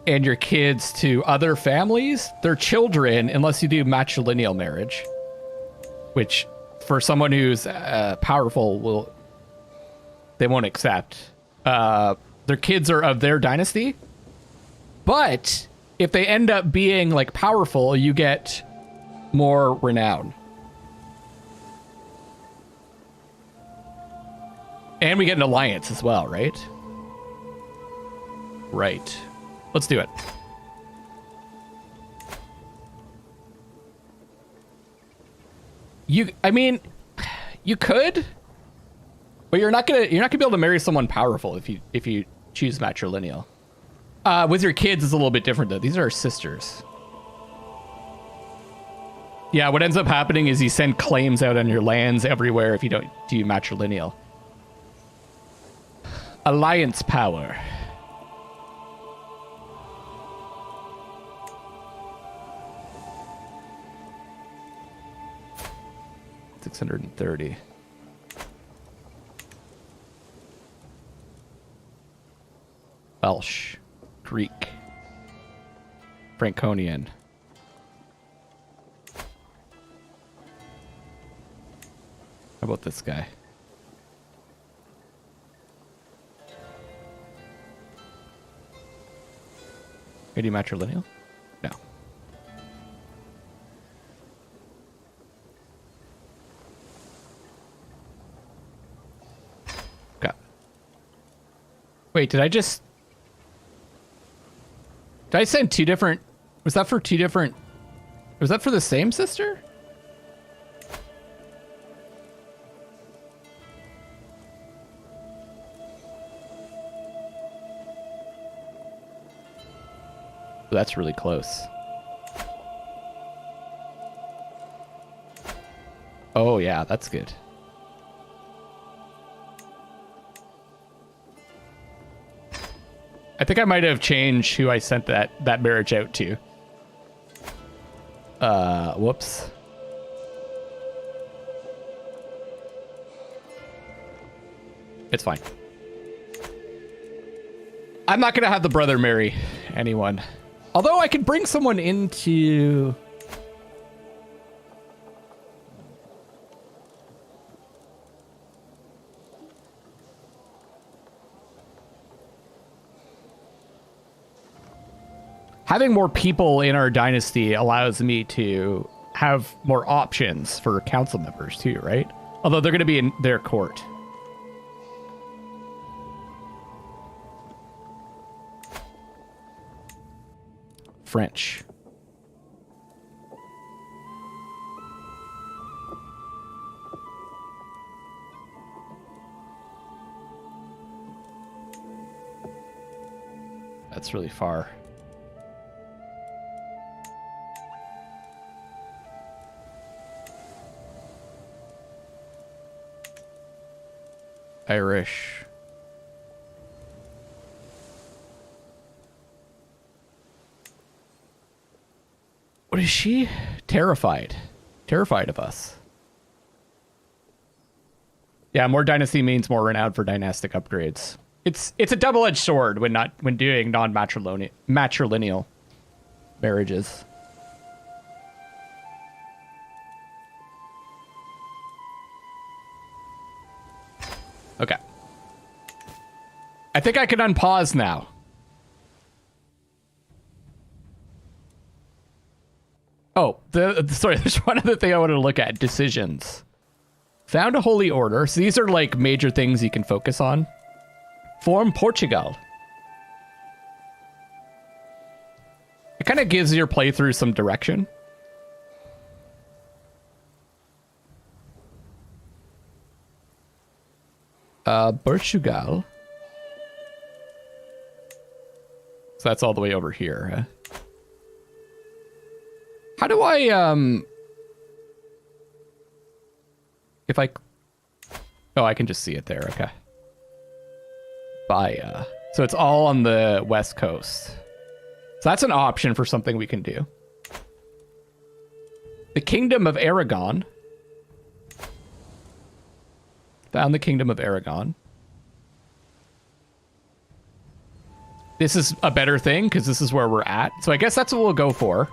and your kids to other families, their children, unless you do matrilineal marriage, which for someone who's powerful, they won't accept. Their kids are of their dynasty. But if they end up being, like, powerful, you get more renown. And we get an alliance as well, right? Right. Let's do it. I mean, you could, but you're not gonna be able to marry someone powerful if you choose matrilineal. With your kids, it's a little bit different though. These are our sisters. Yeah, what ends up happening is you send claims out on your lands everywhere if you don't do matrilineal. Alliance power. $630. Welsh, Greek, Franconian. How about this guy? Maybe matrilineal? No. Okay. Wait, did I send two different... Was that for two different... Was that for the same sister? That's really close. Oh yeah, that's good. I think I might have changed who I sent that marriage out to. Whoops. It's fine. I'm not gonna have the brother marry anyone. Although I could bring someone into... Having more people in our dynasty allows me to have more options for council members too, right? Although they're going to be in their court. French. That's really far. Irish. What is she? Terrified. Terrified of us. Yeah, more dynasty means more renowned for dynastic upgrades. It's a double-edged sword when doing matrilineal marriages. Okay. I think I can unpause now. Oh, sorry, there's one other thing I wanted to look at. Decisions. Found a holy order. So these are like major things you can focus on. Form Portugal. It kind of gives your playthrough some direction. Portugal. So that's all the way over here, huh? How do I, if I, oh, I can just see it there, okay. Baya. So it's all on the west coast. So that's an option for something we can do. The Kingdom of Aragon. Found the Kingdom of Aragon. This is a better thing because this is where we're at. So I guess that's what we'll go for.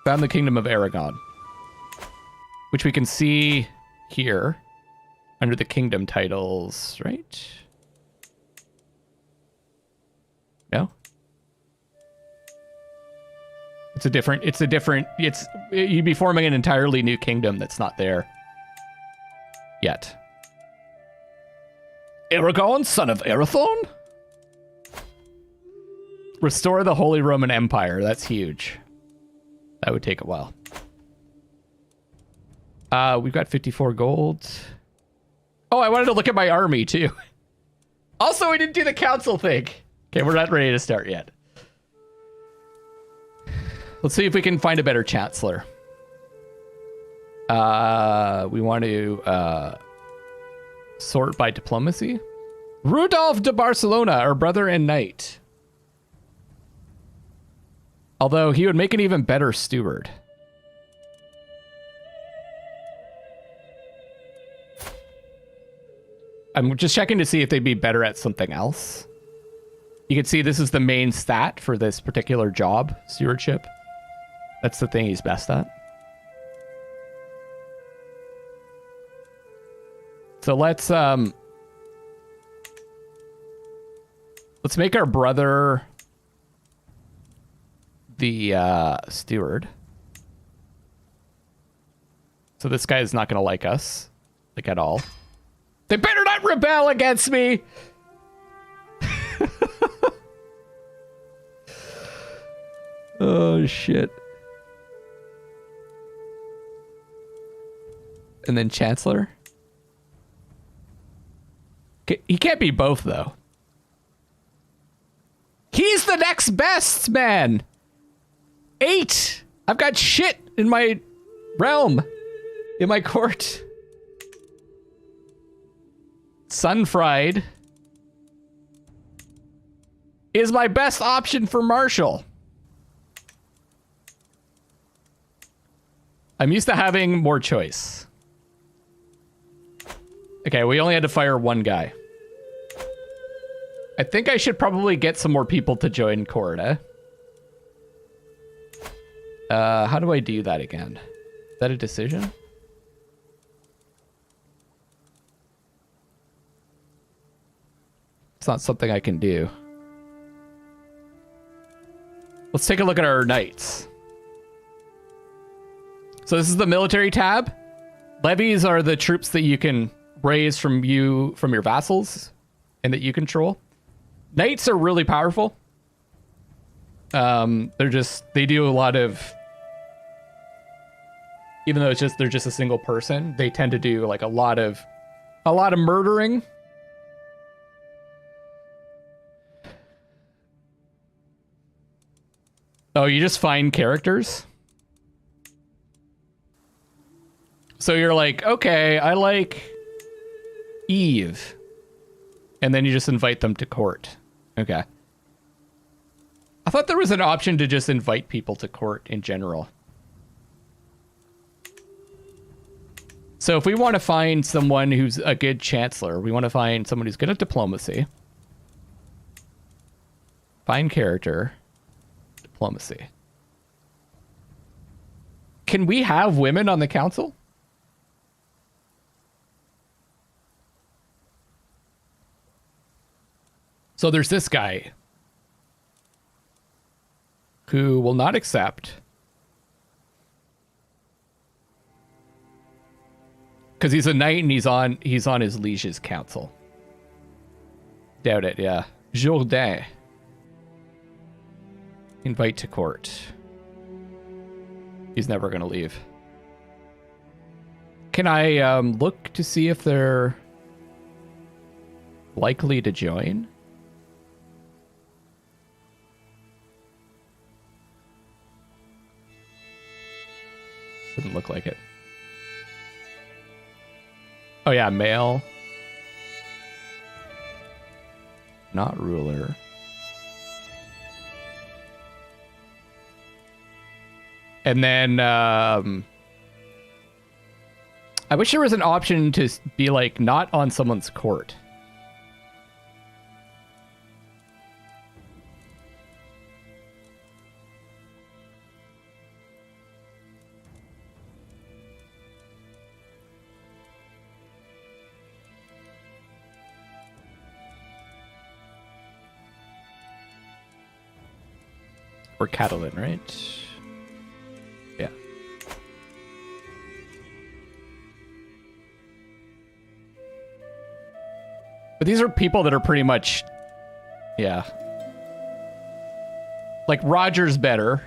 Found the Kingdom of Aragon, which we can see here under the kingdom titles, right? No? You'd be forming an entirely new kingdom that's not there yet. Aragon, son of Arathon? Restore the Holy Roman Empire. That's huge. That would take a while. We've got 54 gold. Oh, I wanted to look at my army too. Also, we didn't do the council thing. Okay, we're not ready to start yet. Let's see if we can find a better chancellor. We want to sort by diplomacy. Rudolf de Barcelona, our brother and knight. Although he would make an even better steward. I'm just checking to see if they'd be better at something else. You can see this is the main stat for this particular job, stewardship. That's the thing he's best at. So let's make our brother the steward. So this guy is not going to like us, like at all. They better not rebel against me. Oh, shit. And then Chancellor. He can't be both, though. He's the next best, man. 8. I've got shit in my realm. In my court. Sunfried is my best option for Marshal. I'm used to having more choice. Okay, we only had to fire one guy. I think I should probably get some more people to join court, eh? How do I do that again? Is that a decision? It's not something I can do. Let's take a look at our knights. So this is the military tab. Levies are the troops that you can raise from your vassals and that you control. Knights are really powerful. They do a lot of, even though they're just a single person, they tend to do like a lot of murdering. Oh, you just find characters? So you're like, okay, I like Eve. And then you just invite them to court. Okay. I thought there was an option to just invite people to court in general. So if we want to find someone who's a good chancellor, we want to find someone who's good at diplomacy. Find character. Diplomacy. Can we have women on the council? So there's this guy who will not accept because he's a knight and he's on his liege's council. Doubt it, yeah. Jourdain. Invite to court. He's never gonna leave. Can I look to see if they're likely to join? Doesn't look like it. Oh yeah, male. Not ruler. And then, I wish there was an option to be like not on someone's court. Or Catalan, right? Yeah. But these are people that are pretty much, yeah. Like Roger's better.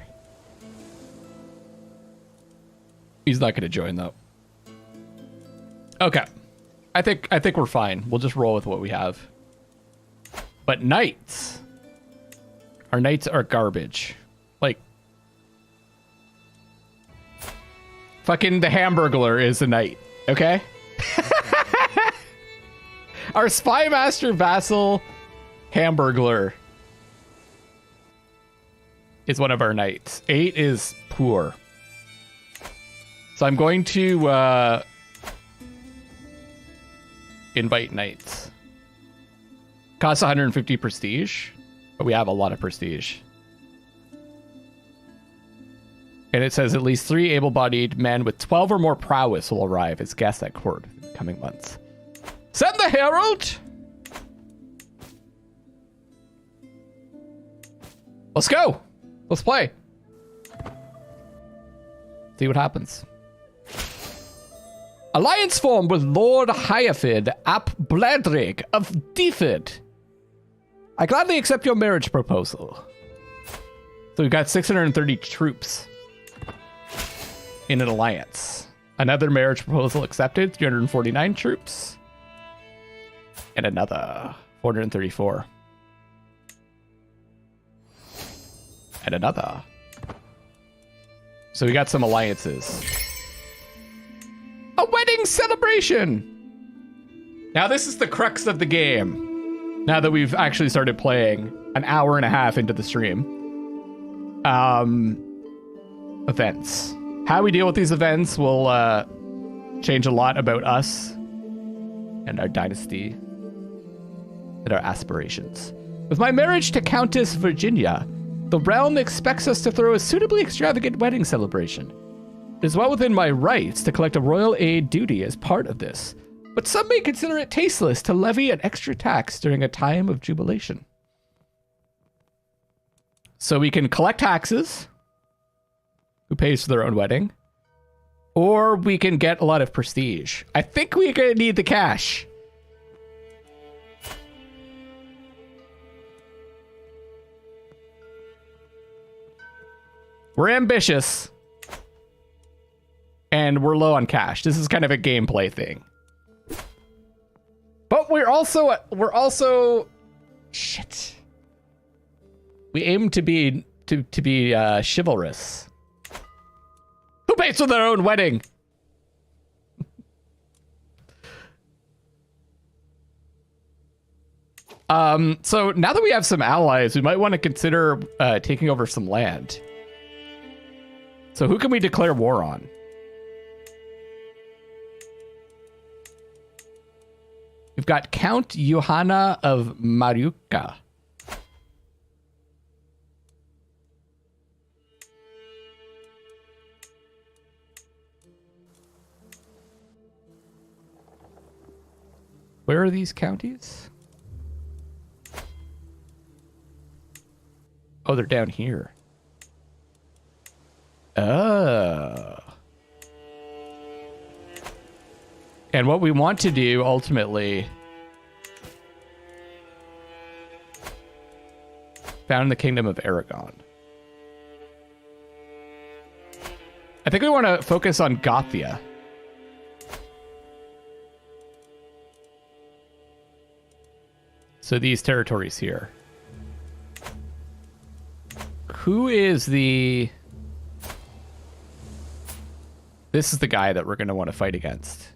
He's not going to join though. Okay. I think we're fine. We'll just roll with what we have. But knights. Our knights are garbage. Like, Fucking the Hamburglar is a knight, okay? Our spy master vassal Hamburglar is one of our knights. 8 is poor. So I'm going to invite knights. Costs 150 prestige, but we have a lot of prestige. And it says at least 3 able-bodied men with 12 or more prowess will arrive as guests at court in the coming months. Send the herald! Let's go! Let's play. See what happens. Alliance formed with Lord Hyafid ap Bladrig of Defid. I gladly accept your marriage proposal. So we've got 630 troops in an alliance. Another marriage proposal accepted, 349 troops. And another 434. And another. So we got some alliances. A wedding celebration! Now this is the crux of the game. Now that we've actually started playing an hour and a half into the stream. Events. How we deal with these events will change a lot about us and our dynasty and our aspirations. With my marriage to Countess Virginia, the realm expects us to throw a suitably extravagant wedding celebration. It is well within my rights to collect a royal aid duty as part of this, but some may consider it tasteless to levy an extra tax during a time of jubilation. So we can collect taxes. Who pays for their own wedding? Or we can get a lot of prestige. I think we're gonna need the cash. We're ambitious. And we're low on cash. This is kind of a gameplay thing. But we're also shit. We aim to be chivalrous. Who pays for their own wedding? So now that we have some allies, we might want to consider taking over some land. So who can we declare war on? We've got Count Johanna of Mariuka. Where are these counties? Oh, they're down here. Oh. And what we want to do ultimately, found the Kingdom of Aragon. I think we want to focus on Gothia. So these territories here. Who is the... This is the guy that we're going to want to fight against.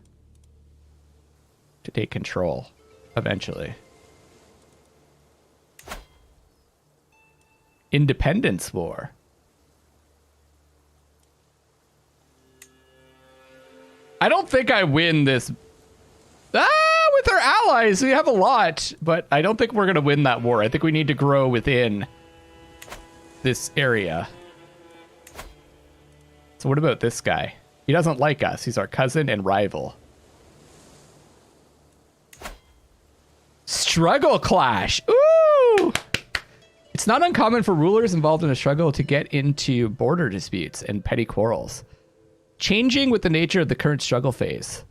To take control, eventually. Independence War. I don't think I win this. With our allies, we have a lot, but I don't think we're going to win that war. I think we need to grow within this area. So what about this guy? He doesn't like us. He's our cousin and rival. Struggle clash. Ooh! It's not uncommon for rulers involved in a struggle to get into border disputes and petty quarrels, changing with the nature of the current struggle phase.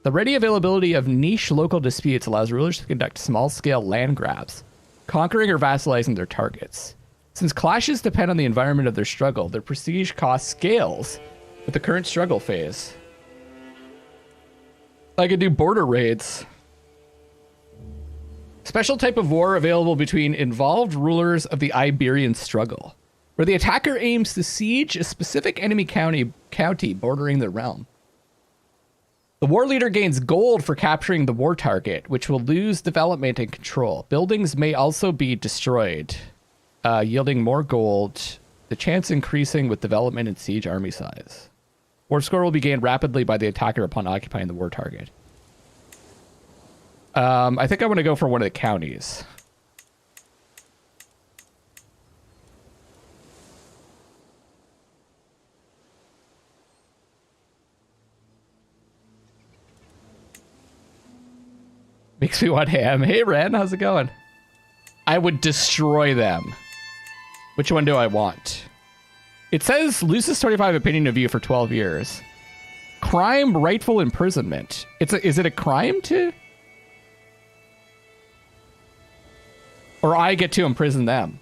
The ready availability of niche local disputes allows rulers to conduct small-scale land grabs, conquering or vassalizing their targets. Since clashes depend on the environment of their struggle, their prestige cost scales with the current struggle phase. I could do border raids. Special type of war available between involved rulers of the Iberian struggle. where the attacker aims to siege a specific enemy county bordering the realm. The war leader gains gold for capturing the war target, which will lose development and control. Buildings may also be destroyed, yielding more gold, the chance increasing with development and siege army size. War score will be gained rapidly by the attacker upon occupying the war target. I think I want to go for one of the counties. Makes me want ham. Hey, Ren, how's it going? I would destroy them. Which one do I want? It says loses 25 opinion of you for 12 years. Crime, rightful imprisonment. Is it a crime to? Or I get to imprison them?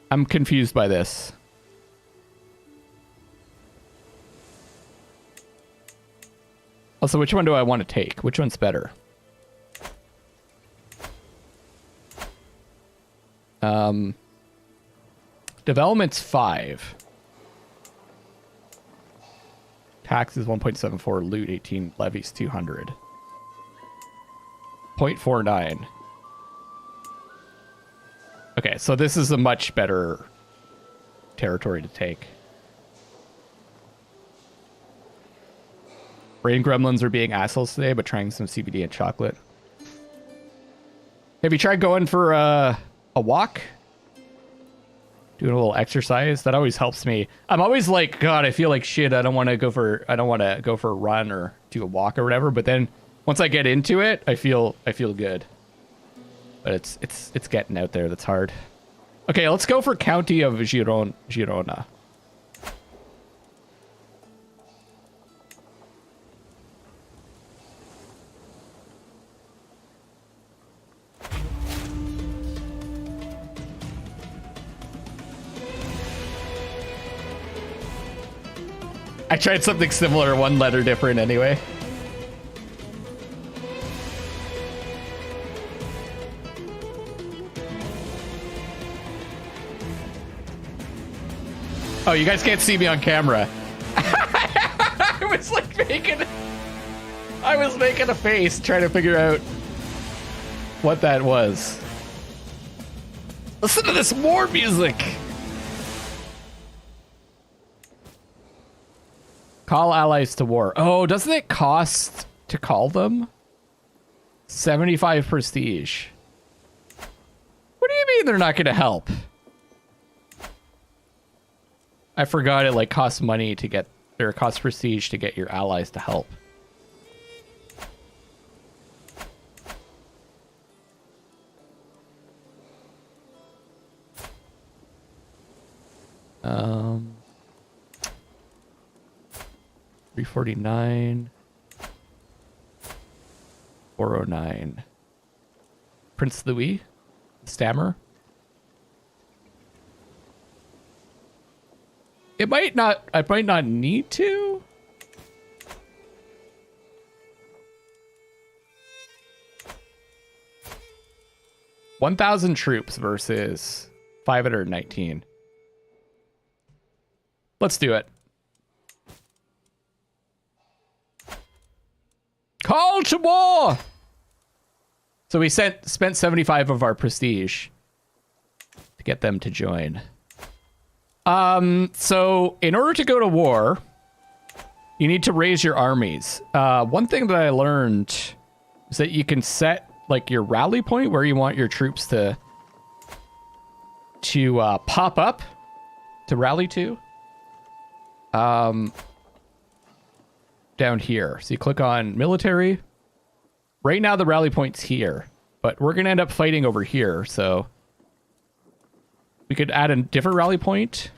I'm confused by this. Also, which one do I want to take? Which one's better? Development's 5. Tax is 1.74, loot 18, levies 200. 0.49. Okay, so this is a much better territory to take. Brain gremlins are being assholes today, but trying some CBD and chocolate. Have you tried going for a walk? Doing a little exercise? That always helps me. I'm always like, God, I feel like shit. I don't want to go for a run or do a walk or whatever. But then once I get into it, I feel good. But it's getting out there. That's hard. Okay, let's go for County of Girona. I tried something similar, one letter different anyway. Oh, you guys can't see me on camera. I was making a face trying to figure out what that was. Listen to this war music. Call allies to war. Oh, doesn't it cost to call them? 75 prestige. What do you mean they're not going to help? I forgot it like costs money to get, or costs prestige to get your allies to help. Um... 349. 409. Prince Louis? Stammer? I might not need to. $1,000 troops versus 519. Let's do it. Call to war! So we spent 75 of our prestige to get them to join. So in order to go to war, you need to raise your armies. One thing that I learned is that you can set like your rally point where you want your troops to pop up to rally to. Down here. So you click on military. Right now the rally point's here, but we're going to end up fighting over here. So we could add a different rally point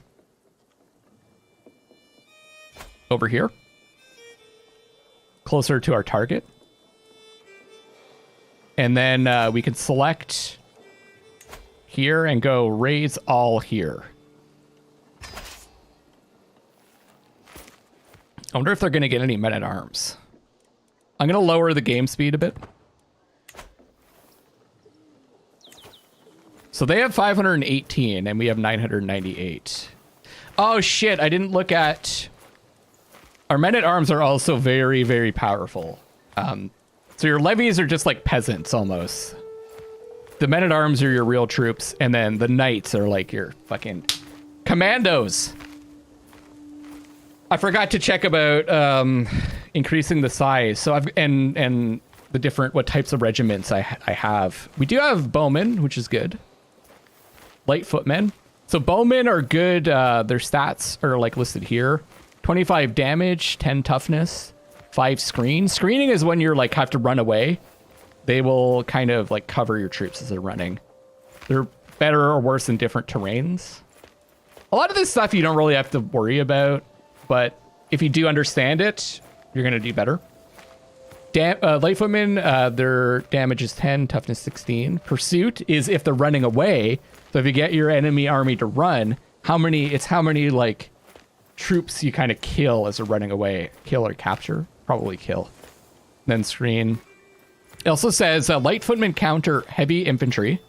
over here, closer to our target. And then we can select here and go raise all here. I wonder if they're going to get any men-at-arms. I'm going to lower the game speed a bit. So they have 518 and we have 998. Oh shit, I didn't look at... Our men-at-arms are also very, very powerful. So your levies are just like peasants almost. The men-at-arms are your real troops, and then the knights are like your fucking commandos. I forgot to check about increasing the size. So and the different what types of regiments I have. We do have bowmen, which is good. Light footmen. So bowmen are good. Their stats are like listed here. 25 damage, 10 toughness, 5 screen. Screening is when you're like have to run away. They will kind of like cover your troops as they're running. They're better or worse in different terrains. A lot of this stuff you don't really have to worry about, but if you do understand it, you're going to do better. Light footmen, their damage is 10, toughness 16. Pursuit is if they're running away. So if you get your enemy army to run, how many like troops you kind of kill as they're running away. Kill or capture? Probably kill. Then screen. It also says light footmen counter heavy infantry.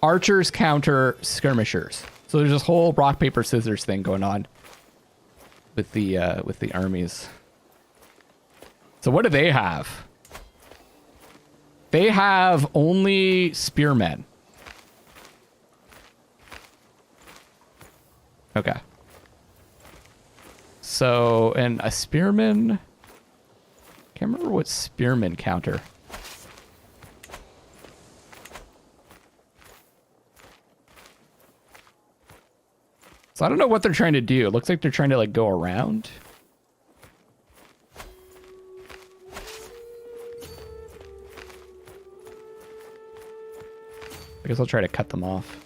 Archers counter skirmishers. So there's this whole rock, paper, scissors thing going on with the armies. So what do they have? They have only spearmen. Okay. So, and a spearman... Can't remember what spearmen counter. So I don't know what they're trying to do. It looks like they're trying to like go around. I guess I'll try to cut them off.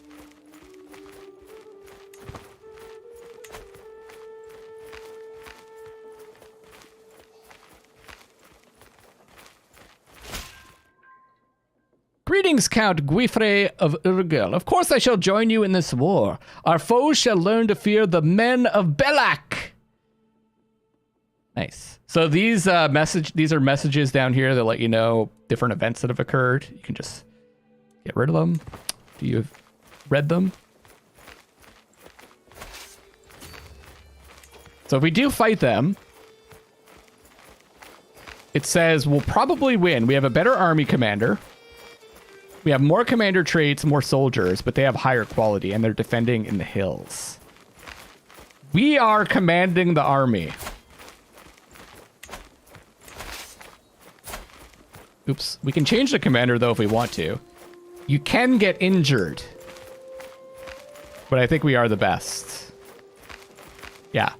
Greetings, Count Guifre of Urgel. Of course I shall join you in this war. Our foes shall learn to fear the men of Belak. Nice. So these are messages down here that let you know different events that have occurred. You can just get rid of them. Do you have read them? So if we do fight them, it says we'll probably win. We have a better army commander. We have more commander traits, more soldiers, but they have higher quality, and they're defending in the hills. We are commanding the army. Oops. We can change the commander, though, if we want to. You can get injured. But I think we are the best. Yeah.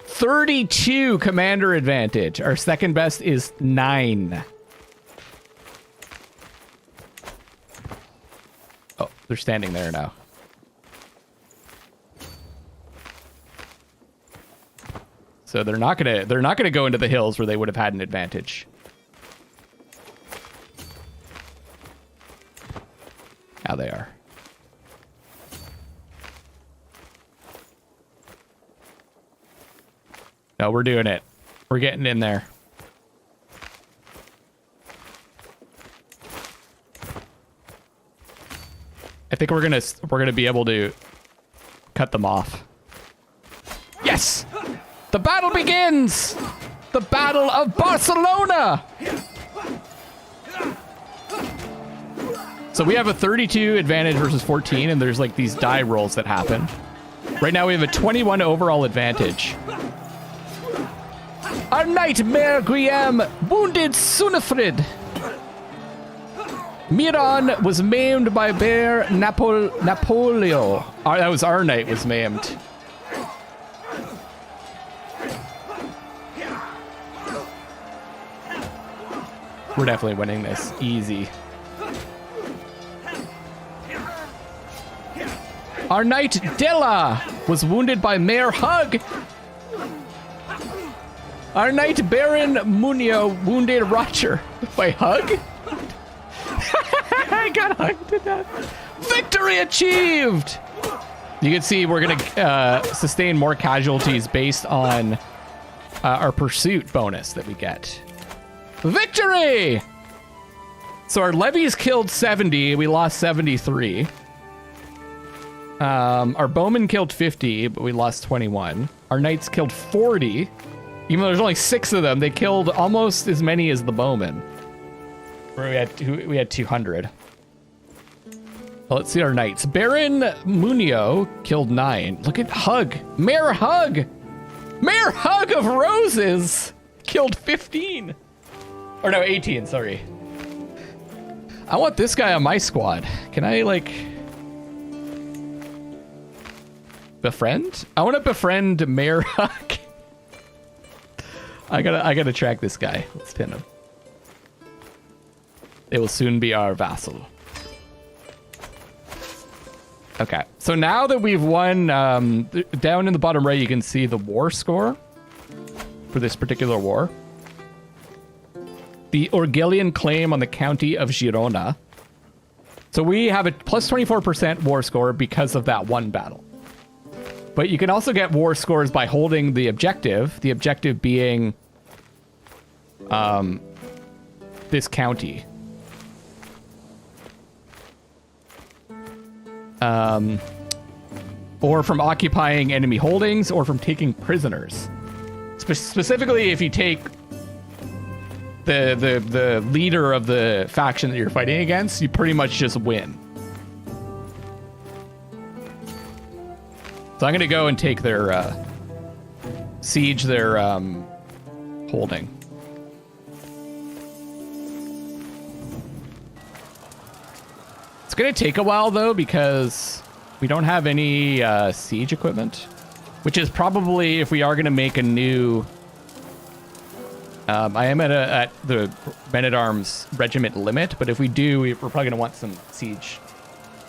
32 commander advantage. Our second best is 9. Oh, they're standing there now. So they're not gonna go into the hills where they would have had an advantage. Now they are. No, we're doing it. We're getting in there. I think we're gonna be able to cut them off. Yes! The battle begins! The Battle of Barcelona! So we have a 32 advantage versus 14, and there's like these die rolls that happen. Right now we have a 21 overall advantage. Our knight Mayor Guillaume wounded Sunifred. Miran was maimed by Bear Napoleon. That was our knight was maimed. We're definitely winning this. Easy. Our knight Della was wounded by Mayor Hug. Our knight Baron Munio wounded Roger by Hug. I got hugged to death. Victory achieved! You can see we're going to sustain more casualties based on our pursuit bonus that we get. Victory! So our levies killed 70. We lost 73. Our bowmen killed 50, but we lost 21. Our knights killed 40. Even though there's only 6 of them, they killed almost as many as the bowmen. Where we had 200. Well, let's see our knights. Baron Munio killed 9. Look at Hug. Mayor Hug! Mayor Hug of Roses killed 15. Or no, 18, sorry. I want this guy on my squad. Can I, like... befriend? I want to befriend Mayor Hug. I gotta track this guy. Let's pin him. They will soon be our vassal. Okay, so now that we've won, down in the bottom right, you can see the war score for this particular war. The Orgelian claim on the county of Girona. So we have a plus 24% war score because of that one battle. But you can also get war scores by holding the objective being this county. Or from occupying enemy holdings, or from taking prisoners. Specifically, if you take the leader of the faction that you're fighting against, you pretty much just win. So I'm gonna go and take their siege their holding. It's gonna take a while though, because we don't have any siege equipment, which is probably, if we are gonna make a new, I am at the men-at-arms regiment limit, but if we do, we're probably gonna want some siege.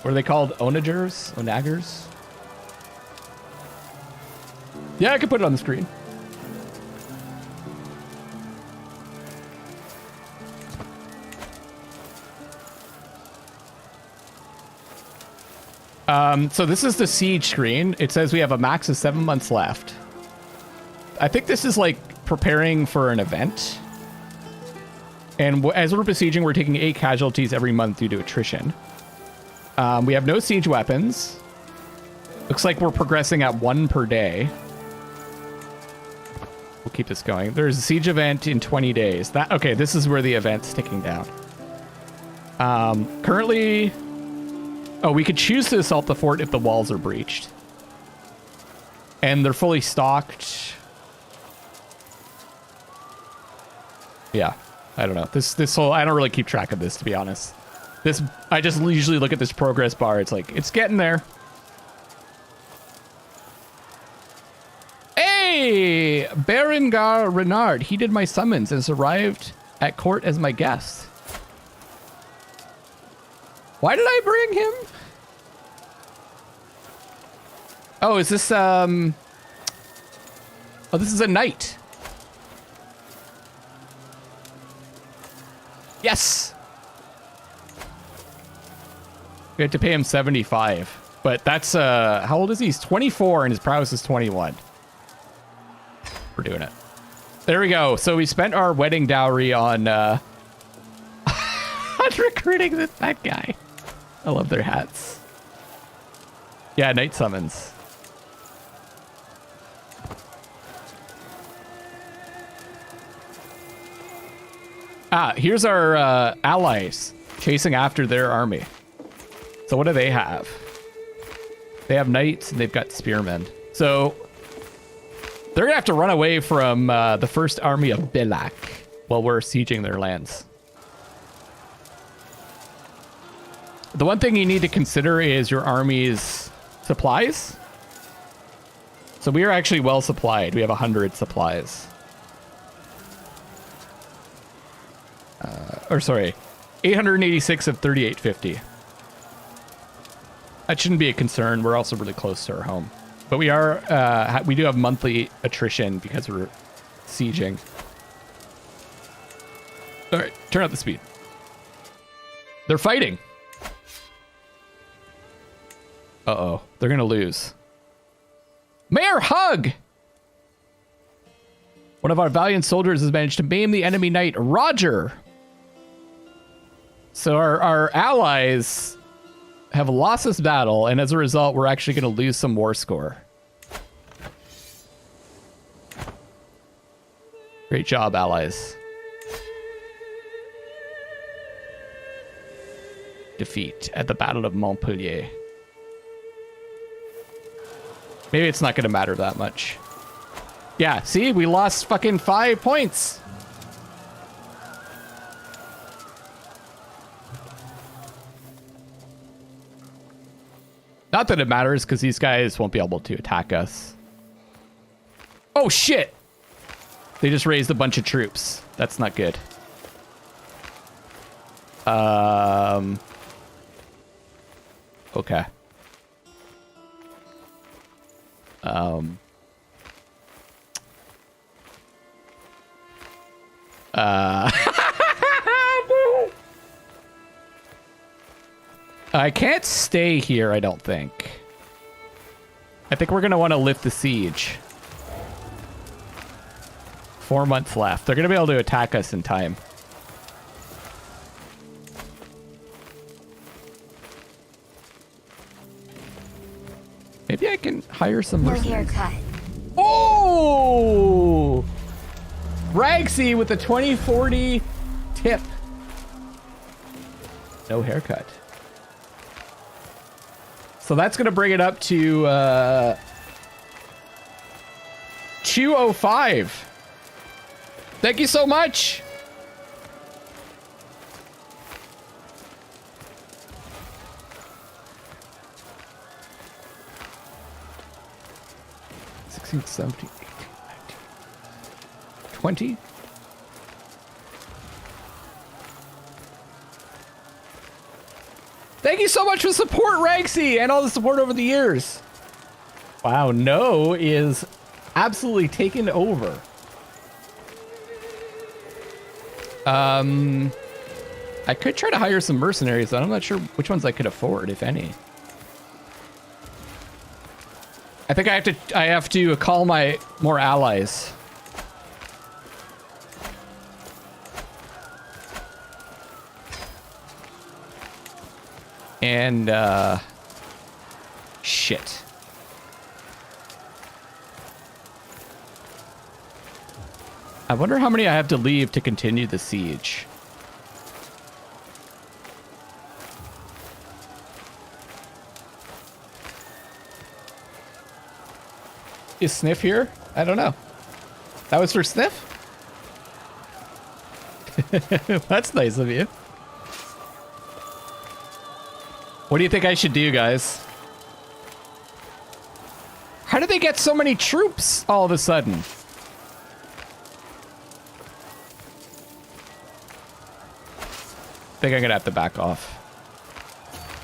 What are they called? Onagers? Yeah, I can put it on the screen. So this is the siege screen. It says we have a max of 7 months left. I think this is like preparing for an event. And as we're besieging, we're taking 8 casualties every month due to attrition. We have no siege weapons. Looks like we're progressing at 1 per day. We'll keep this going. There's a siege event in 20 days. Okay, this is where the event's ticking down. Currently... Oh, we could choose to assault the fort if the walls are breached. And they're fully stocked. Yeah, I don't know. This whole... I don't really keep track of this, to be honest. I just usually look at this progress bar. It's like, it's getting there. Hey! Berengar Renard. He did my summons and has arrived at court as my guest. Why did I bring him? Oh, is this, Oh, this is a knight. Yes! We had to pay him 75. But that's, how old is he? He's 24 and his prowess is 21. We're doing it. There we go. So we spent our wedding dowry on, on recruiting that guy. I love their hats. Yeah, knight summons. Here's our allies chasing after their army. So what do they have? They have knights and they've got spearmen. So they're gonna have to run away from the first army of Bilac while we're sieging their lands. The one thing you need to consider is your army's supplies. So we are actually well supplied. We have 100 supplies. Or sorry, 886 of 3850. That shouldn't be a concern. We're also really close to our home. But we are, we do have monthly attrition because we're sieging. All right, turn up the speed. They're fighting. Uh-oh, they're gonna lose. Mayor Hug! One of our valiant soldiers has managed to maim the enemy knight, Roger. So our allies have lost this battle, and as a result, we're actually going to lose some war score. Great job, allies. Defeat at the Battle of Montpellier. Maybe it's not going to matter that much. Yeah, see? We lost fucking 5 points. Not that it matters, because these guys won't be able to attack us. Oh, shit! They just raised a bunch of troops. That's not good. Okay. I can't stay here, I don't think. I think we're going to want to lift the siege. 4 months left. They're going to be able to attack us in time. Maybe I can hire some mercenaries. haircut. Oh! Ragsy with the 2040 tip. No haircut. So that's going to bring it up to 205. Thank you so much. $16, $17, $18, $19, $20. Thank you so much for the support, Ragsy, and all the support over the years. Wow, No is absolutely taken over. I could try to hire some mercenaries, but I'm not sure which ones I could afford, if any. I think I have to call my more allies. And shit. I wonder how many I have to leave to continue the siege. Is Sniff here? I don't know. That was for Sniff? That's nice of you. What do you think I should do, guys? How did they get so many troops all of a sudden? I think I'm gonna have to back off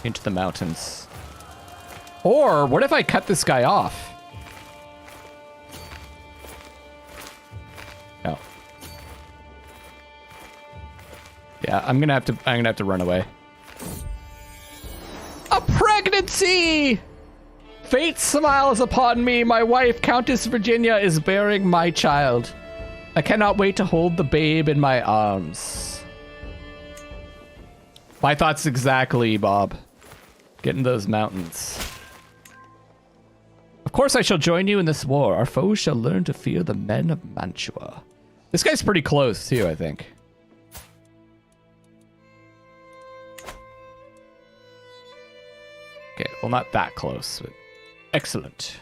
into the mountains. Or what if I cut this guy off? No. Yeah, I'm gonna have to run away. A pregnancy! Fate smiles upon me. My wife, Countess Virginia, is bearing my child. I cannot wait to hold the babe in my arms. My thoughts exactly, Bob. Get in those mountains. Of course I shall join you in this war. Our foes shall learn to fear the men of Mantua. This guy's pretty close, too, I think. Okay, well, not that close, but excellent.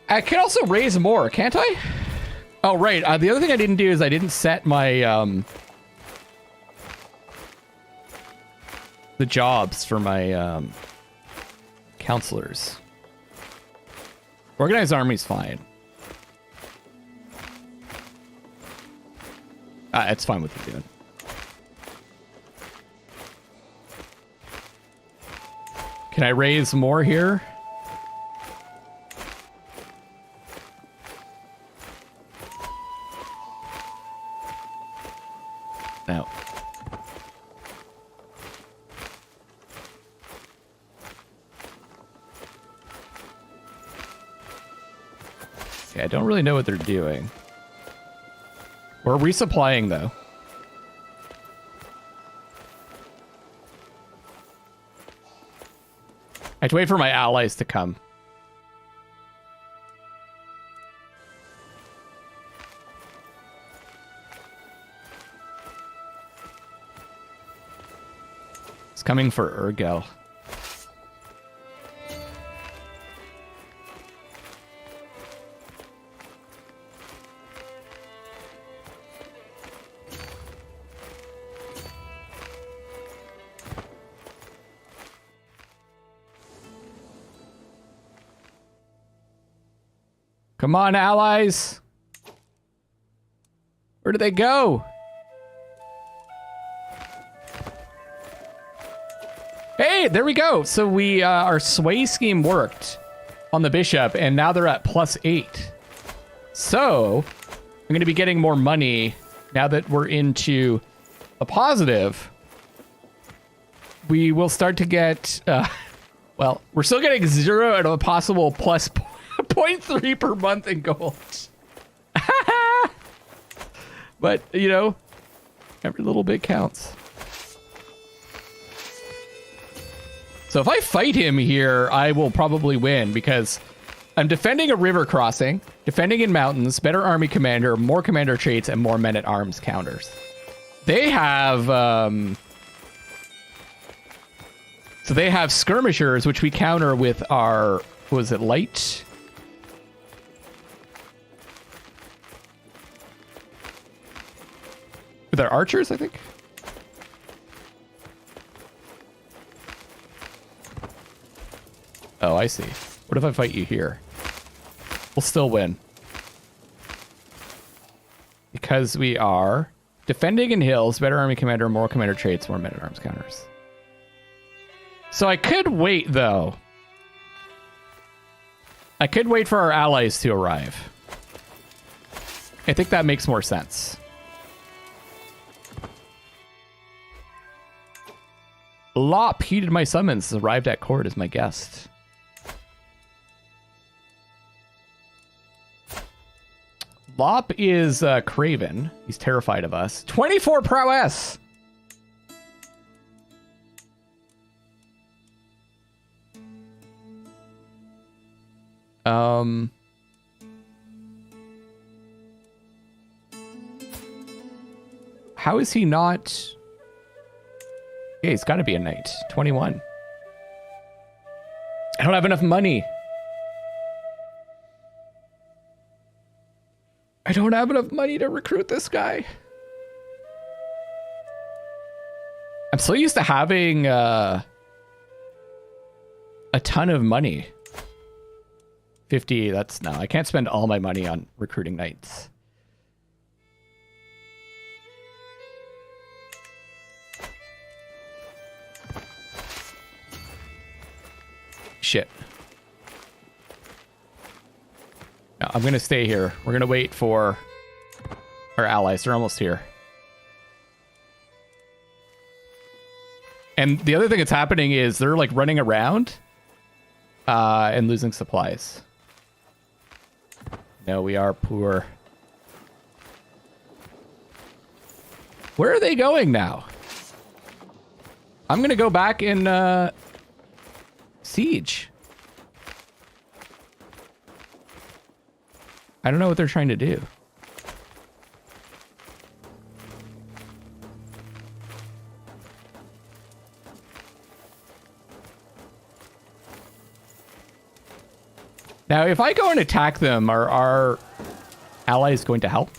I can also raise more, can't I? Oh, right. The other thing I didn't do is I didn't set my, the jobs for my, counselors. Organized army's fine. It's fine with me doing. Can I raise more here? No. Okay, I don't really know what they're doing. We're resupplying, though. I have to wait for my allies to come. It's coming for Urgel. Come on, allies. Where do they go? Hey, there we go. So we our sway scheme worked on the bishop, and now they're at +8. So I'm going to be getting more money now that we're into a positive. We will start to get, well, we're still getting 0 and a possible plus 0.3 per month in gold. But, you know, every little bit counts. So if I fight him here, I will probably win because I'm defending a river crossing, defending in mountains, better army commander, more commander traits, and more men-at-arms counters. They have, so they have skirmishers, which we counter with our, was it light? With our archers, I think. Oh, I see. What if I fight you here? We'll still win. Because we are defending in hills, better army commander, more commander traits, more men-at-arms counters. So I could wait, though. I could wait for our allies to arrive. I think that makes more sense. Lop heeded my summons, arrived at court as my guest. Lop is Craven. He's terrified of us. 24 prowess! How is he not... Yeah, he's got to be a knight. 21. I don't have enough money. I don't have enough money to recruit this guy. I'm so used to having a ton of money. 50, that's no. I can't spend all my money on recruiting knights. Shit. No, I'm going to stay here. We're going to wait for our allies. They're almost here. And the other thing that's happening is they're like running around and losing supplies. No, we are poor. Where are they going now? I'm going to go back and siege. I don't know what they're trying to do. Now, if I go and attack them, are our allies going to help?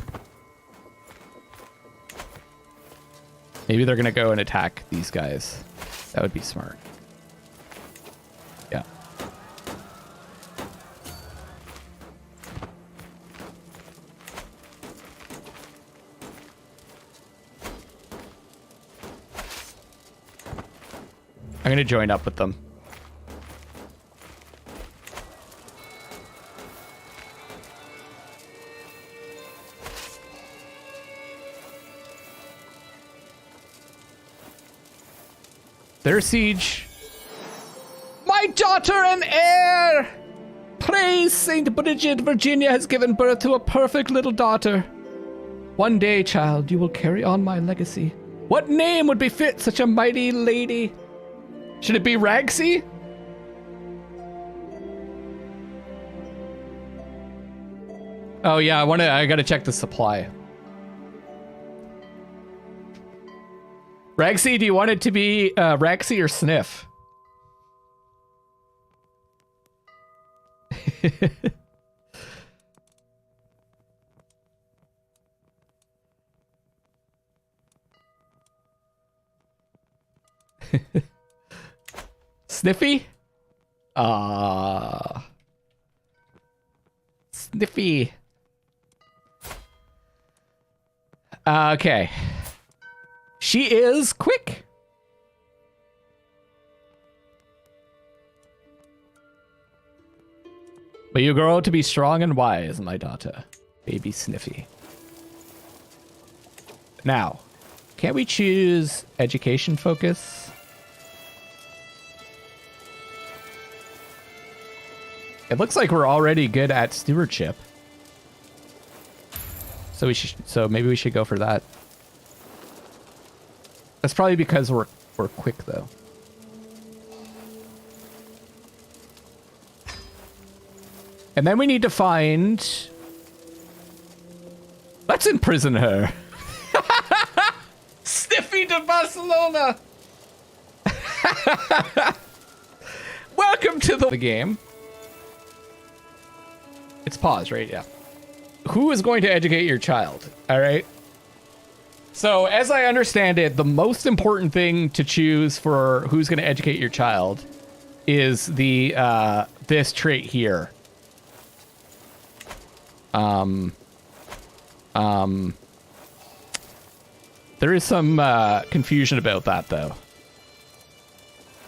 Maybe they're going to go and attack these guys. That would be smart. Yeah. I'm going to join up with them. Their siege. My daughter and heir! Praise Saint Bridget, Virginia has given birth to a perfect little daughter. One day, child, you will carry on my legacy. What name would befit such a mighty lady? Should it be Ragsy? Oh yeah, I gotta check the supply. Ragsy, do you want it to be Ragsy or Sniff? Sniffy? Sniffy. Okay. She is quick. But you grow to be strong and wise, my daughter. Baby Sniffy. Now, can't we choose education focus? It looks like we're already good at stewardship. So maybe we should go for that. That's probably because we're quick though. And then we need to find... Let's imprison her. Sniffy to Barcelona. Welcome to the game. It's paused, right? Yeah. Who is going to educate your child? All right. So as I understand it, the most important thing to choose for who's going to educate your child is the this trait here. There is some confusion about that though.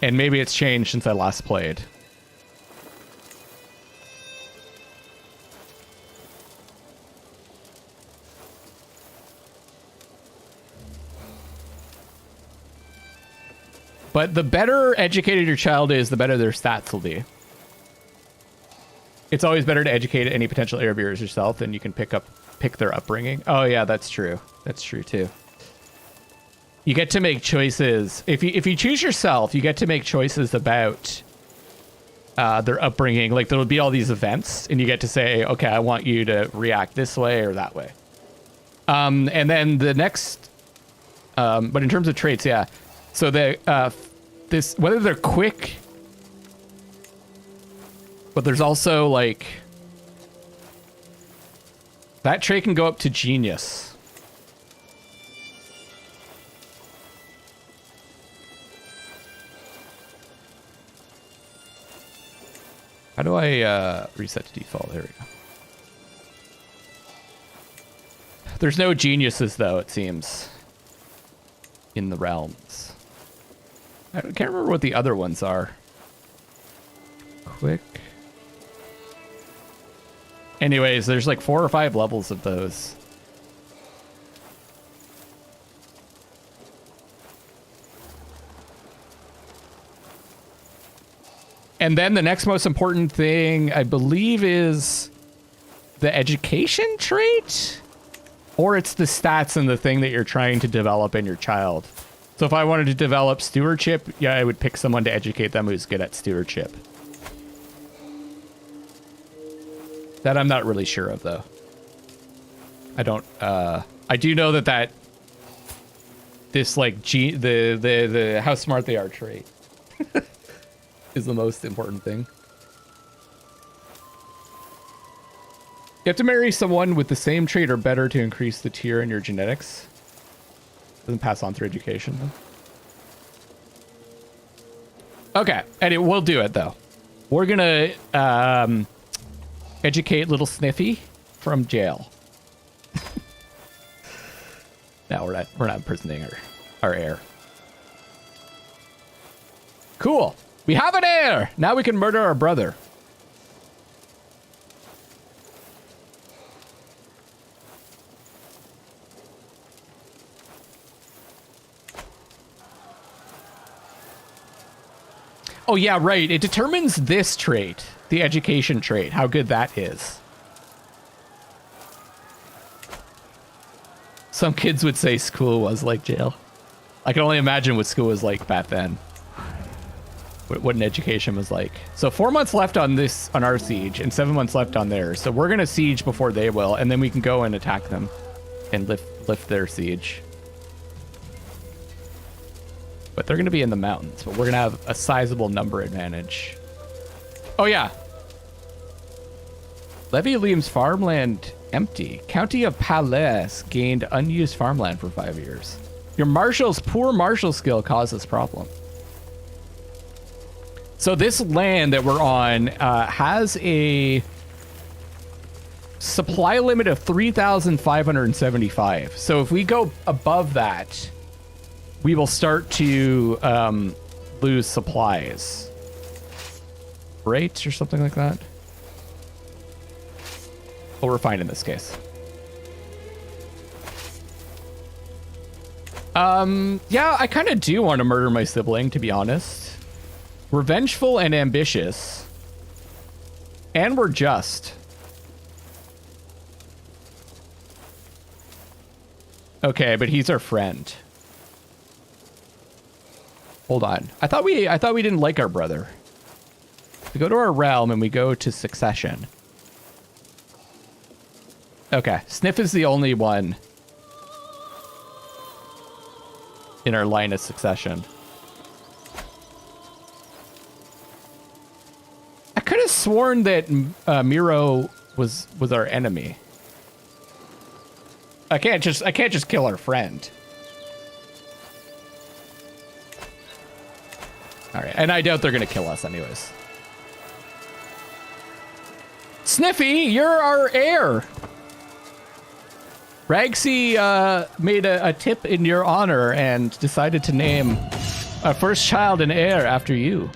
And maybe it's changed since I last played. But the better educated your child is, the better their stats will be. It's always better to educate any potential heir bearers yourself, and you can pick their upbringing. Oh yeah, that's true. That's true too. You get to make choices. If you choose yourself, you get to make choices about their upbringing. Like there'll be all these events, and you get to say, okay, I want you to react this way or that way. And then the next, but in terms of traits, yeah. So this, whether they're quick, but there's also like, that trait can go up to genius. How do I reset to default? There we go. There's no geniuses though, it seems, in the realms. I can't remember what the other ones are. Quick. Anyways, there's like 4 or 5 levels of those. And then the next most important thing, I believe, is the education trait? Or it's the stats and the thing that you're trying to develop in your child. So if I wanted to develop stewardship, yeah, I would pick someone to educate them who's good at stewardship. That I'm not really sure of, though. I don't, I do know that this, like, the how smart they are trait is the most important thing. You have to marry someone with the same trait or better to increase the tier in your genetics. Doesn't pass on through education, though. Okay, and we'll do it, though. We're gonna educate little Sniffy from jail. No, we're not imprisoning our heir. Cool. We have an heir. Now we can murder our brother. Oh, yeah, right. It determines this trait, the education trait, how good that is. Some kids would say school was like jail. I can only imagine what school was like back then. what an education was like. So 4 months left on our siege and 7 months left on theirs. So we're gonna siege before they will, and then we can go and attack them and lift their siege. But they're gonna be in the mountains, but we're gonna have a sizable number advantage. Oh yeah. Levy leaves farmland empty. County of Palais gained unused farmland for 5 years. Your marshal's poor martial skill caused this problem. So this land that we're on has a supply limit of 3,575. So if we go above that, we will start to lose supplies. Right? Or something like that. Well, we're fine in this case. Yeah, I kind of do want to murder my sibling, to be honest. We're vengeful and ambitious. And we're just. Okay, but he's our friend. Hold on. I thought we didn't like our brother. We go to our realm and we go to succession. Okay, Sniff is the only one in our line of succession. I could have sworn that Miro was our enemy. I can't just kill our friend. All right, and I doubt they're gonna kill us anyways. Sniffy, you're our heir. Ragsy made a tip in your honor and decided to name our first child an heir after you.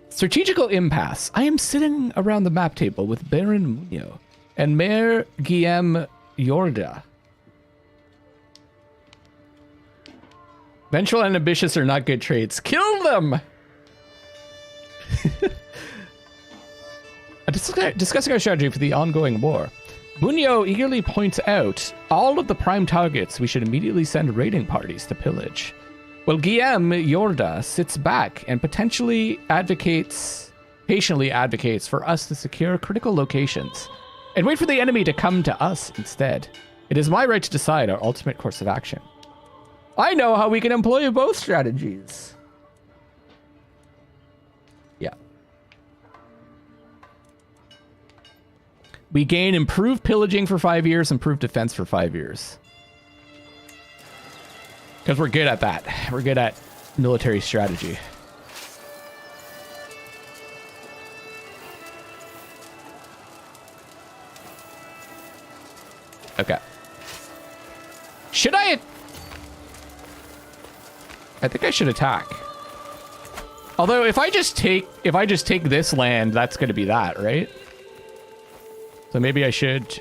Strategical impasse. I am sitting around the map table with Baron Munio and Mayor Guillaume Yorda. Vengeful and ambitious are not good traits. Kill them! Discussing our strategy for the ongoing war. Munio eagerly points out all of the prime targets we should immediately send raiding parties to pillage. While Guillaume Yorda sits back and patiently advocates for us to secure critical locations and wait for the enemy to come to us instead. It is my right to decide our ultimate course of action. I know how we can employ both strategies. Yeah. We gain improved pillaging for 5 years, improved defense for 5 years. Because we're good at that. We're good at military strategy. Okay. Should I think I should attack. Although if I just take this land, that's going to be that, right? So maybe I should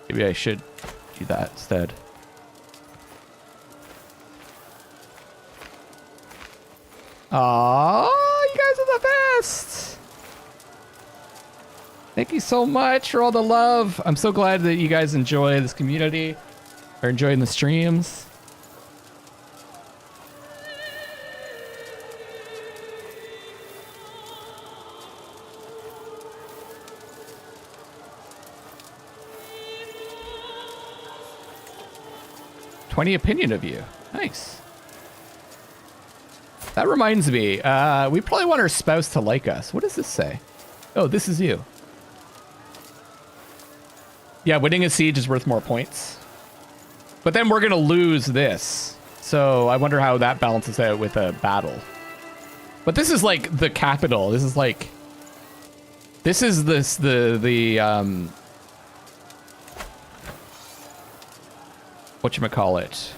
do that instead. Aww, you guys are the best. Thank you so much for all the love. I'm so glad that you guys enjoy this community. Are enjoying the streams. "20 opinion of you." Nice. That reminds me, we probably want our spouse to like us. What does this say? Oh, this is you. Yeah, winning a siege is worth more points. But then we're going to lose this. So I wonder how that balances out with a battle. But this is like the capital. This is like... This is whatchamacallit?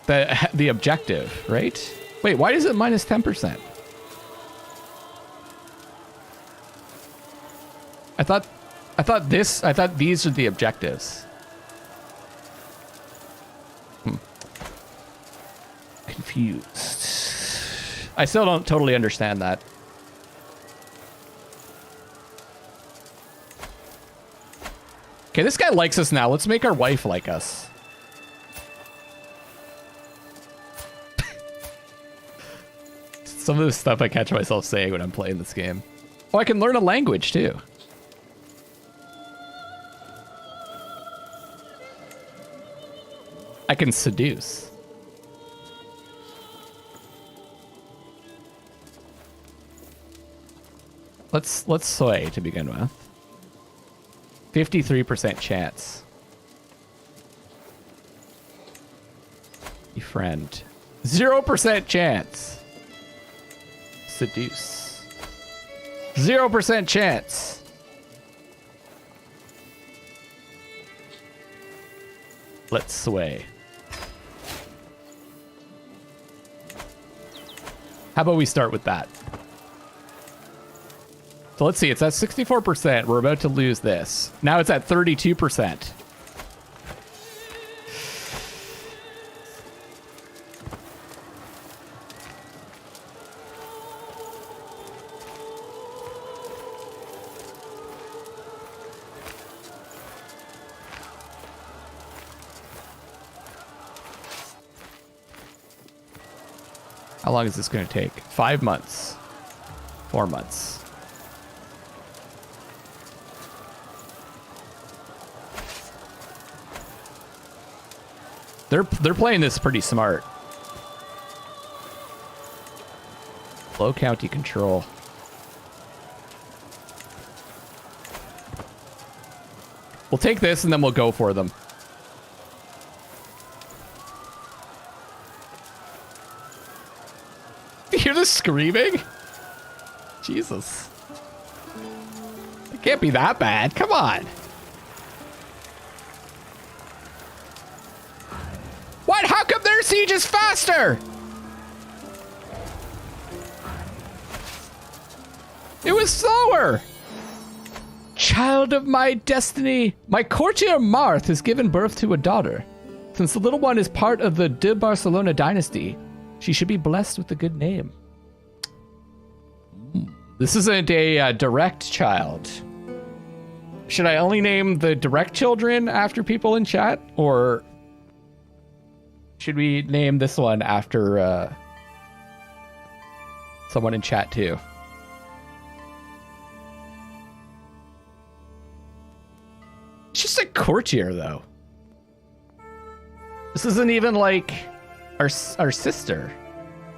The objective, right? Wait, why is it minus 10%? I thought these are the objectives. Confused. I still don't totally understand that. Okay, this guy likes us now. Let's make our wife like us. Some of the stuff I catch myself saying when I'm playing this game. Oh, I can learn a language too. I can seduce. Let's sway to begin with. 53% chance. Befriend. 0% chance. Seduce. 0% chance. Let's sway. How about we start with that? So let's see, it's at 64%. We're about to lose this. Now it's at 32%. How long is this going to take? 5 months. 4 months. They're playing this pretty smart. Low county control. We'll take this and then we'll go for them. You hear this screaming? Jesus. It can't be that bad. Come on. What? How come their siege is faster? It was slower. Child of my destiny. My courtier Marth has given birth to a daughter. Since the little one is part of the de Barcelona dynasty, she should be blessed with a good name. This isn't a direct child. Should I only name the direct children after people in chat? Or should we name this one after someone in chat too? It's just a courtier though. This isn't even like our sister.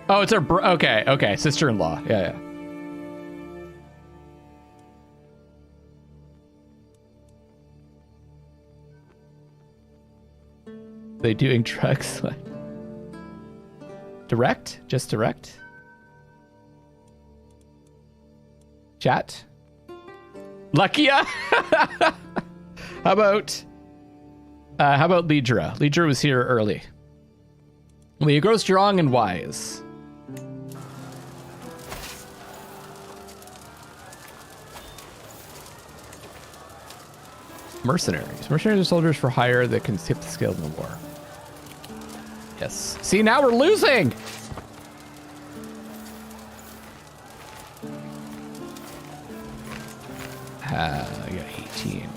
Oh, it's our okay, sister-in-law. Yeah. They doing drugs? Direct? Just direct? Chat? Luckia? How about Lidra? Lidra was here early. Will you grow strong and wise? Mercenaries. Mercenaries are soldiers for hire that can skip the scales in the war. Yes. See, now we're losing! I got 18.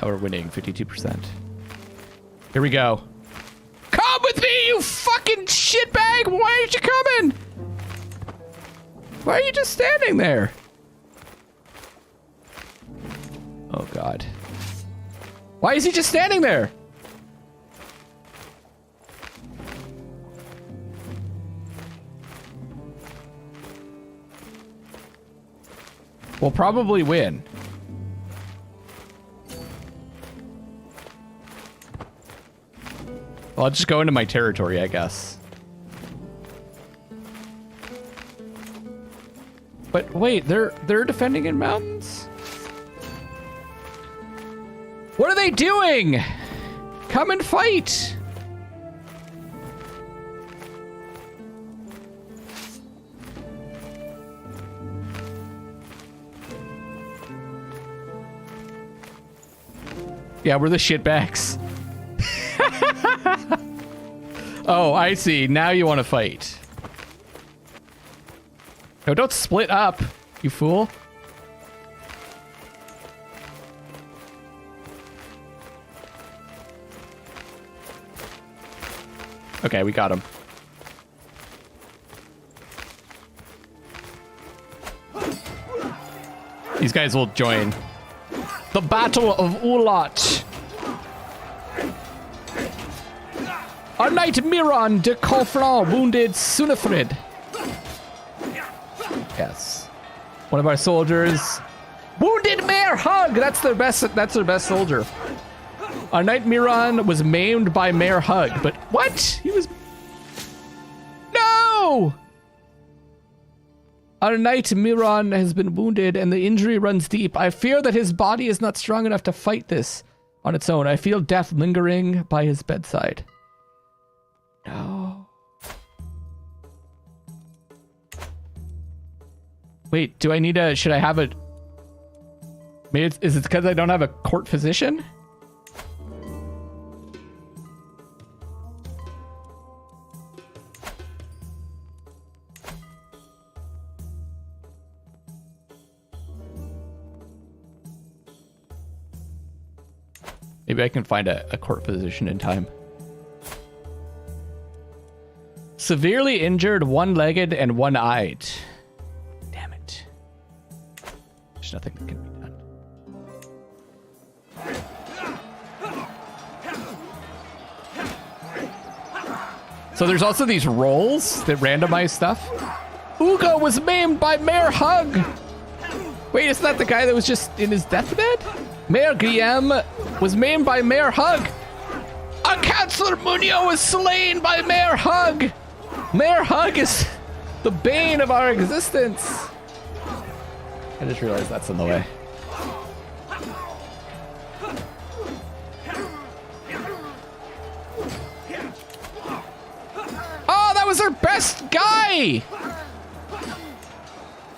Now we're winning 52%. Here we go. Come with me, you fucking shitbag! Why aren't you coming? Why are you just standing there? Oh, God. Why is he just standing there? We'll probably win. Well, I'll just go into my territory, I guess. But wait, they're defending in mountains? What are they doing? Come and fight! Yeah, we're the shitbags. Oh, I see. Now you want to fight. No, don't split up, you fool. Okay, we got him. These guys will join. The Battle of Ulat. Our knight Miran de Conflans wounded Sunifred. Yes. One of our soldiers wounded Mayor Hug. That's their best soldier. Our knight Miran was maimed by Mayor Hug, but what? He was... No! Our knight Miran has been wounded and the injury runs deep. I fear that his body is not strong enough to fight this on its own. I feel death lingering by his bedside. No. Wait, do I need a... Should I have a... Maybe is it because I don't have a court physician? Maybe I can find a court physician in time. Severely injured, one-legged, and one-eyed. Damn it. There's nothing that can be done. So there's also these rolls that randomize stuff. Ugo was maimed by Mayor Hug. Wait, isn't that the guy that was just in his deathbed? Mayor Guillaume was maimed by Mayor Hug. Our Councillor Munio was slain by Mayor Hug. Mayor Hug is the bane of our existence. I just realized that's in the way. Oh, that was our best guy.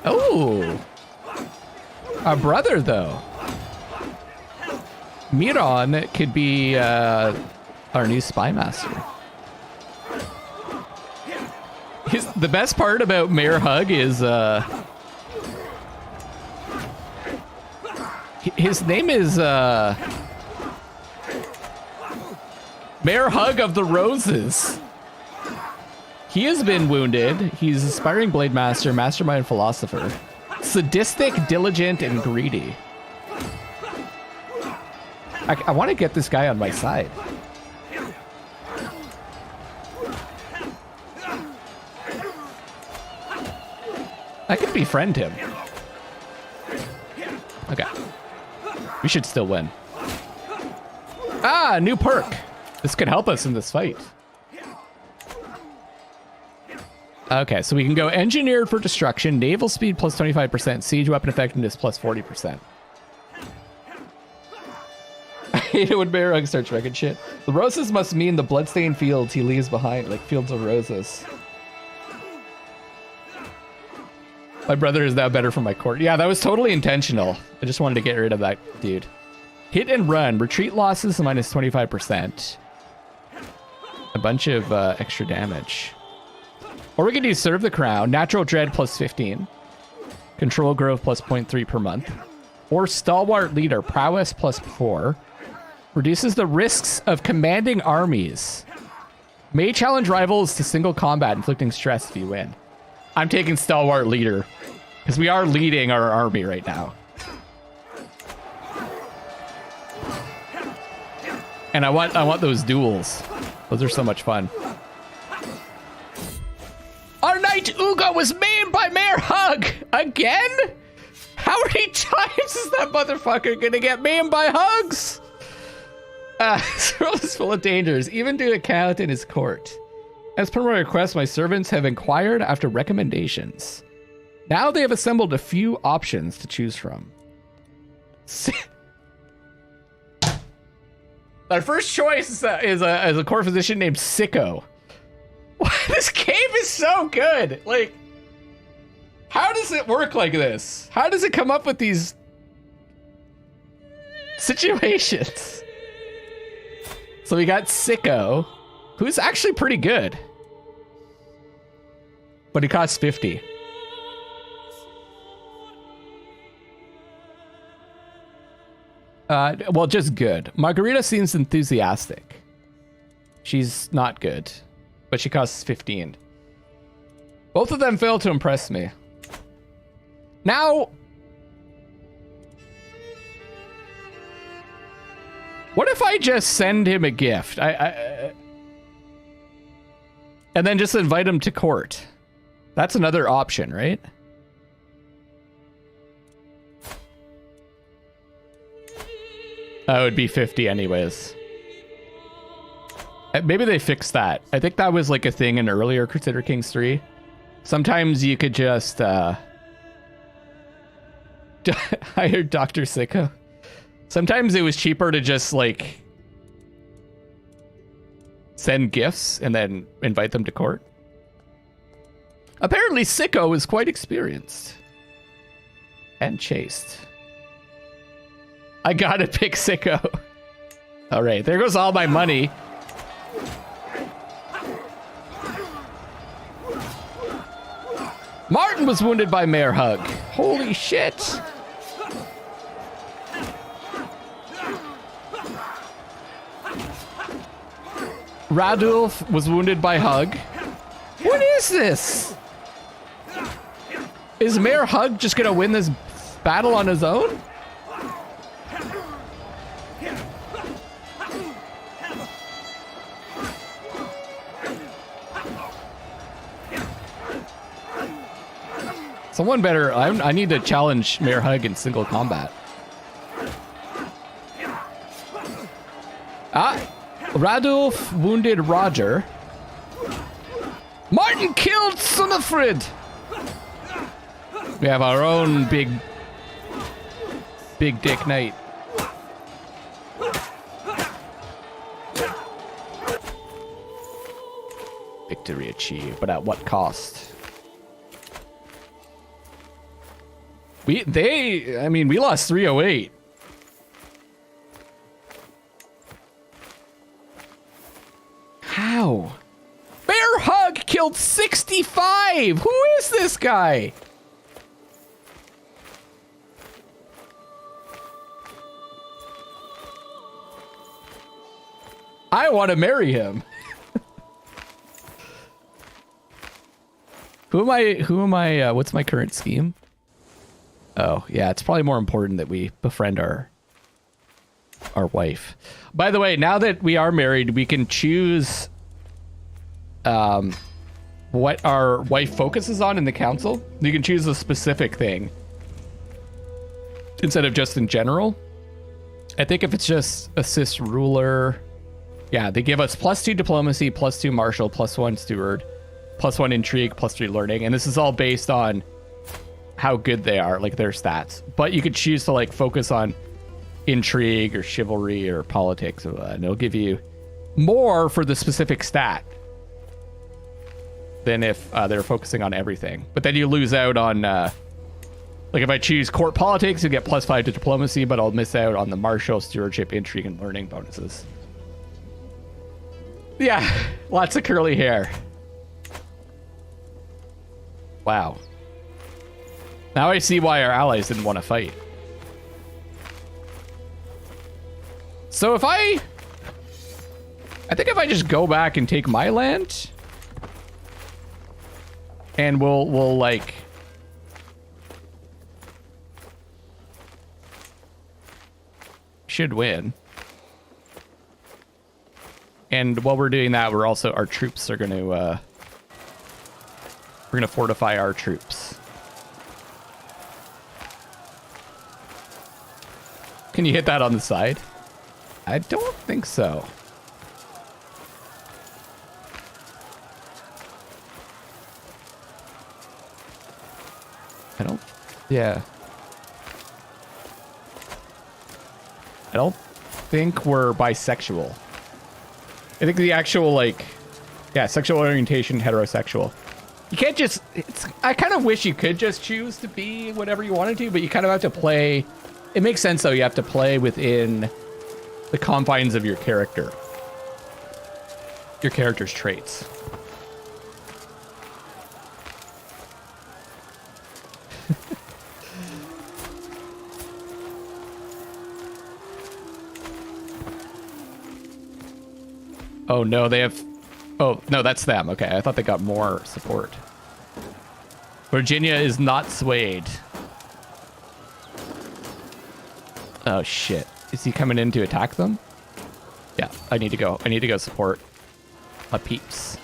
Oh. Our brother, though. Miran could be our new spy master. The best part about Mayor Hug is his name is Mayor Hug of the Roses. He has been wounded. He's aspiring blade master, mastermind philosopher, sadistic, diligent, and greedy. I want to get this guy on my side. I could befriend him. Okay. We should still win. Ah, new perk. This could help us in this fight. Okay, so we can go engineered for destruction, naval speed plus 25%, siege weapon effectiveness plus 40%. I hate it when Mayor Hug starts wrecking shit. The roses must mean the bloodstained fields he leaves behind, like fields of roses. My brother is now better for my court. Yeah, that was totally intentional. I just wanted to get rid of that dude. Hit and run. Retreat losses minus 25%. A bunch of extra damage. Or we could do Serve the Crown. Natural Dread plus 15. Control Growth plus 0.3 per month. Or Stalwart Leader. Prowess plus 4. Reduces the risks of commanding armies. May challenge rivals to single combat, inflicting stress if you win. I'm taking Stalwart Leader, because we are leading our army right now. And I want those duels. Those are so much fun. Our knight Ugo was maimed by Mayor Hug! Again? How many times is that motherfucker gonna get maimed by hugs? This world is full of dangers, even to a count in his court. As per my request, my servants have inquired after recommendations. Now they have assembled a few options to choose from. Our first choice is a court physician named Sicko. This game is so good. Like, how does it work like this? How does it come up with these situations? So we got Sicko, who's actually pretty good. But he costs 50. Well, just good. Margarita seems enthusiastic. She's not good. but she costs 15. Both of them fail to impress me. Now, what if I just send him a gift? And then just invite him to court. That's another option, right? That would be 50 anyways. Maybe they fixed that. I think that was like a thing in earlier Crusader Kings 3. Sometimes you could just hire Dr. Sicko. Sometimes it was cheaper to just like send gifts and then invite them to court. Apparently Sicko is quite experienced and chaste. I gotta pick Sicko. All right, there goes all my money. Martin was wounded by Mare Hug. Holy shit. Radulf was wounded by Hug. What is this? Is Mare Hug just gonna win this battle on his own? Someone better, I need to challenge Mare Hug in single combat. Radulf wounded Roger. Martin killed Sunifred. We have our own big dick knight. Victory achieved, but at what cost? We lost 308. How? Bear Hug killed 65! Who is this guy? I want to marry him. Who am I, what's my current scheme? Oh, yeah, it's probably more important that we befriend our wife. By the way, now that we are married, we can choose what our wife focuses on in the council. You can choose a specific thing instead of just in general. I think if it's just assist ruler, yeah, they give us +2 diplomacy, +2 martial, +1 steward, +1 intrigue, +3 learning, and this is all based on how good they are, like their stats. But you could choose to like focus on intrigue or chivalry or politics, and it'll give you more for the specific stat than if they're focusing on everything. But then you lose out on like if I choose court politics, you get +5 to diplomacy, but I'll miss out on the martial, stewardship, intrigue, and learning bonuses. Yeah, lots of curly hair. Wow. Now I see why our allies didn't want to fight. So if I think if I just go back and take my land, and we'll like should win. And while we're doing that, we're also our troops are gonna we're gonna fortify our troops. Can you hit that on the side? I don't think so. Yeah. I don't think we're bisexual. I think the actual, like, yeah, sexual orientation, heterosexual. You can't just, I kind of wish you could just choose to be whatever you wanted to, but you kind of have to play. It makes sense, though. You have to play within the confines of your character. Your character's traits. Oh no, they have Oh, no, that's them. Okay, I thought they got more support. Virginia is not swayed. Oh, shit. Is he coming in to attack them? Yeah, I need to go. I need to go support my peeps.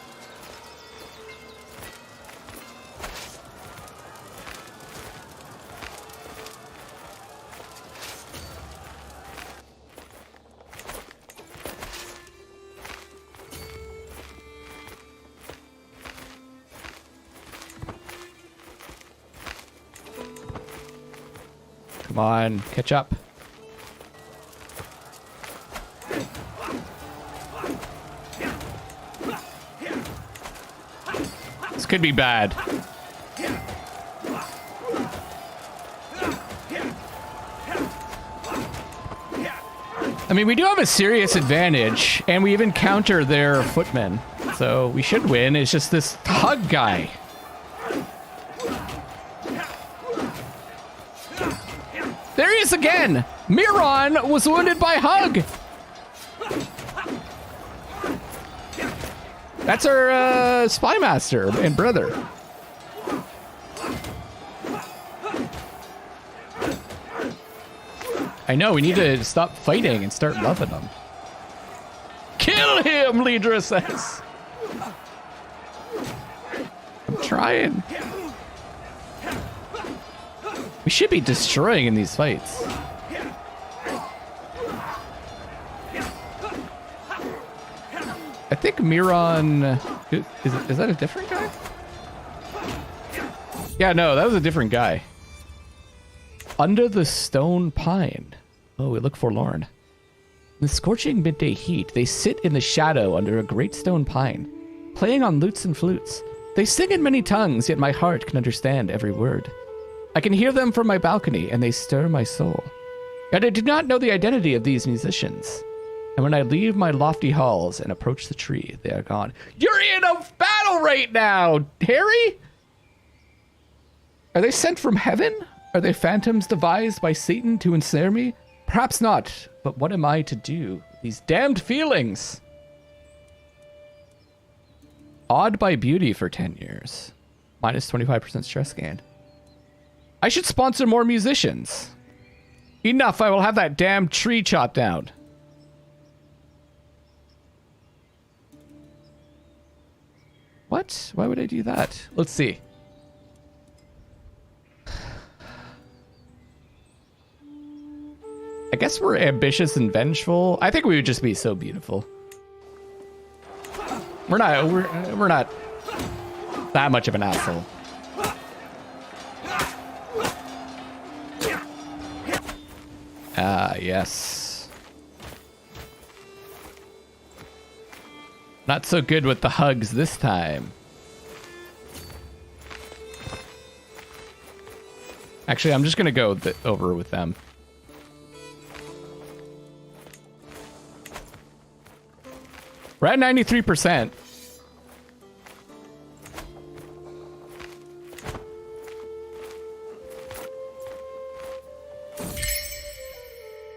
Come on, catch up. This could be bad. I mean, we do have a serious advantage, and we even counter their footmen. So we should win. It's just this hug guy. There he is again! Miron was wounded by Hug! That's our spy master and brother. I know, we need to stop fighting and start loving them. Kill him, Lidra says. I'm trying. We should be destroying in these fights. I think Miron... Is that a different guy? Yeah, no, that was a different guy. Under the stone pine. Oh, we look forlorn. In the scorching midday heat, they sit in the shadow under a great stone pine, playing on lutes and flutes. They sing in many tongues, yet my heart can understand every word. I can hear them from my balcony, and they stir my soul. Yet I do not know the identity of these musicians. And when I leave my lofty halls and approach the tree, they are gone. You're in a battle right now, Harry! Are they sent from heaven? Are they phantoms devised by Satan to ensnare me? Perhaps not, but what am I to do? These damned feelings! Awed by beauty for 10 years. Minus 25% stress gain. I should sponsor more musicians. Enough, I will have that damn tree chopped down. What? Why would I do that? Let's see. I guess we're ambitious and vengeful. I think we would just be so beautiful. We're not that much of an asshole. Ah, yes. Not so good with the hugs this time. Actually, I'm just gonna go over with them. We're at 93%.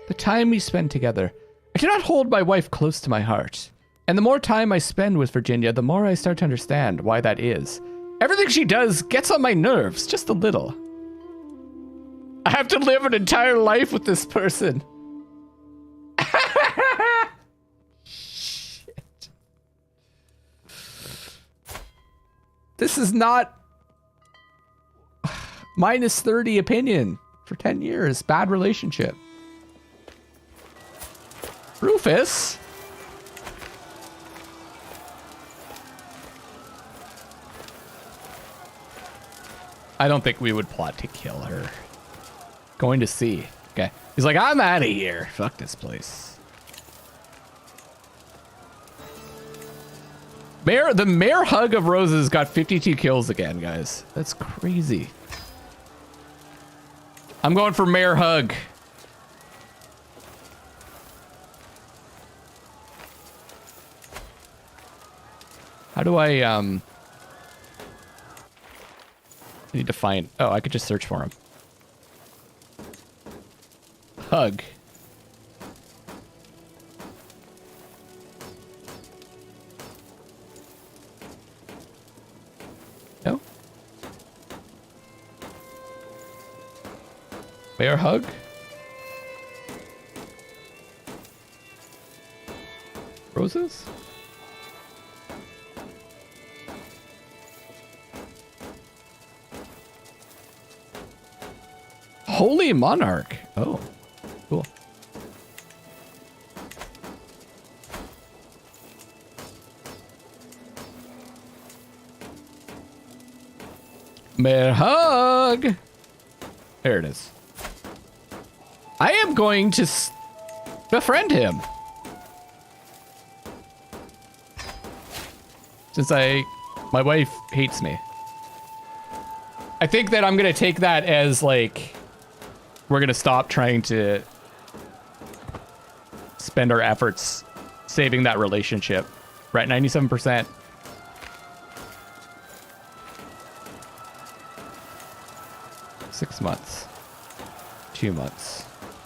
The time we spend together. I do not hold my wife close to my heart. And the more time I spend with Virginia, the more I start to understand why that is. Everything she does gets on my nerves, just a little. I have to live an entire life with this person. Shit. This is not minus 30 opinion for 10 years. Bad relationship. Rufus? I don't think we would plot to kill her. Going to see. Okay. He's like, I'm out of here. Fuck this place. The Mayor Hug of Roses got 52 kills again, guys. That's crazy. I'm going for Mayor Hug. How do I need to find... Oh, I could just search for him. Hug. Bear hug. Roses? Holy Monarch. Oh, cool. Bear hug. There it is. I am going to befriend him. Since my wife hates me. I think that I'm going to take that as like, we're going to stop trying to spend our efforts saving that relationship. We're at 97%. Six months. 2 months.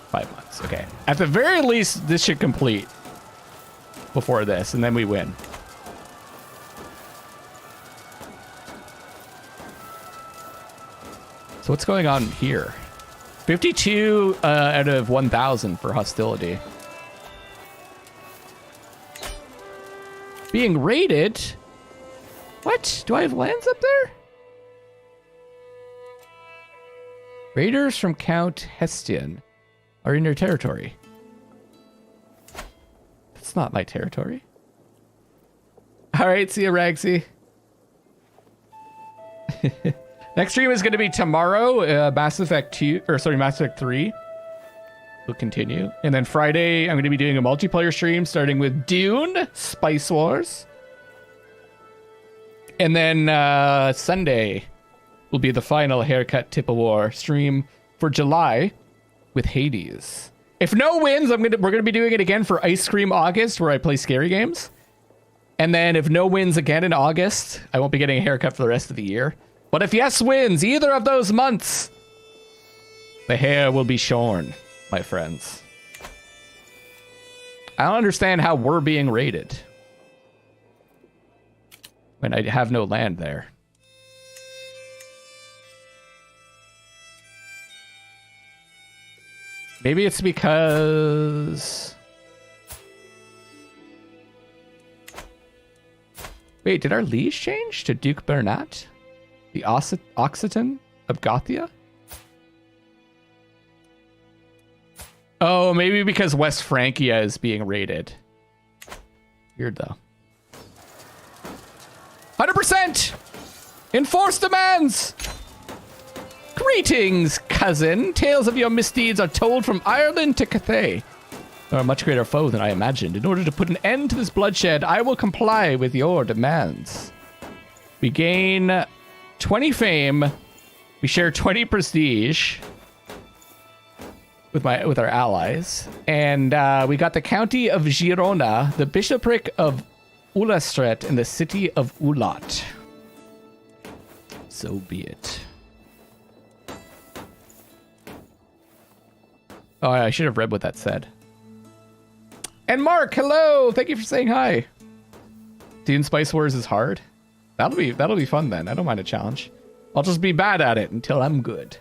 5 months. Okay. At the very least, this should complete before this, and then we win. So what's going on here? 52 out of 1,000 for hostility. Being raided? What? Do I have lands up there? Raiders from Count Hestian are in your territory. That's not my territory. All right, see you, Ragsy. Next stream is going to be tomorrow, Mass Effect 2, or sorry, Mass Effect 3. We'll continue. And then Friday, I'm going to be doing a multiplayer stream starting with Dune, Spice Wars. And then Sunday will be the final Haircut Tip of War stream for July with Hades. If no wins, we're going to be doing it again for Ice Cream August, where I play scary games. And then if no wins again in August, I won't be getting a haircut for the rest of the year. But if yes wins either of those months, the hair will be shorn, my friends. I don't understand how we're being raided when I have no land there. Maybe it's because... Wait, did our liege change to Duke Bernat? The Occitan of Gothia? Oh, maybe because West Francia is being raided. Weird, though. 100%! Enforced demands! Greetings, cousin. Tales of your misdeeds are told from Ireland to Cathay. You're a much greater foe than I imagined. In order to put an end to this bloodshed, I will comply with your demands. We gain 20 fame. We share 20 prestige with our allies. And we got the county of Girona, the bishopric of Ulastret, and the city of Ulat. So be it. Oh, I should have read what that said. And Mark, hello! Thank you for saying hi. Dune Spice Wars is hard. That'll be fun then. I don't mind a challenge. I'll just be bad at it until I'm good.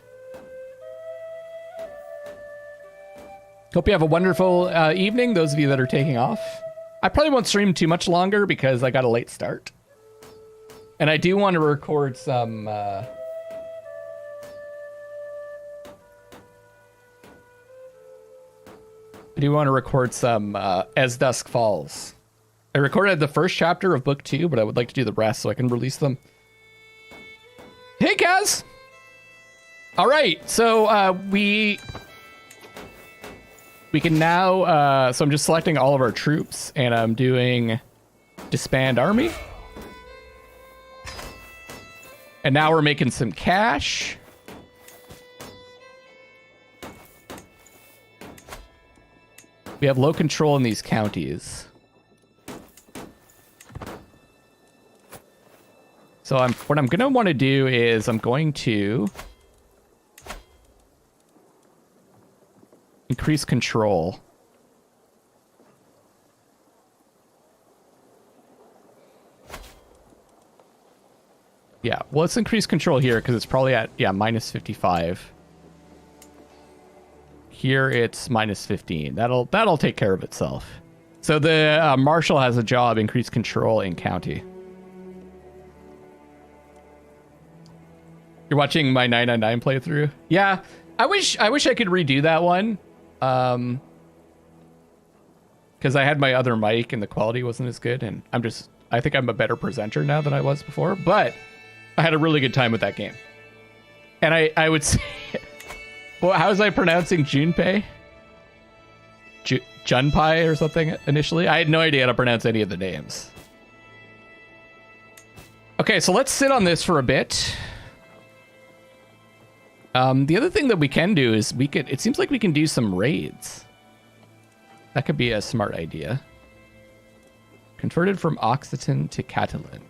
Hope you have a wonderful evening, those of you that are taking off. I probably won't stream too much longer because I got a late start. And I do want to record some... I do want to record some As Dusk Falls. I recorded the first chapter of book 2, but I would like to do the rest so I can release them. Hey, Kaz! All right, so we can now... so I'm just selecting all of our troops, and I'm doing Disband Army. And now we're making some cash. We have low control in these counties. So what I'm going to want to do is I'm going to increase control. Yeah, well, let's increase control here because it's probably at, yeah, minus 55. Here it's minus 15. That'll take care of itself. So the marshal has a job, increase control in county. You're watching my 999 playthrough? Yeah, I wish I could redo that one. Because I had my other mic and the quality wasn't as good, and I think I'm a better presenter now than I was before, but I had a really good time with that game. And I would say, well, how was I pronouncing Junpei? Junpei or something initially? I had no idea how to pronounce any of the names. Okay, so let's sit on this for a bit. The other thing that we can do is it seems like we can do some raids. That could be a smart idea. Converted from Occitan to Catalan.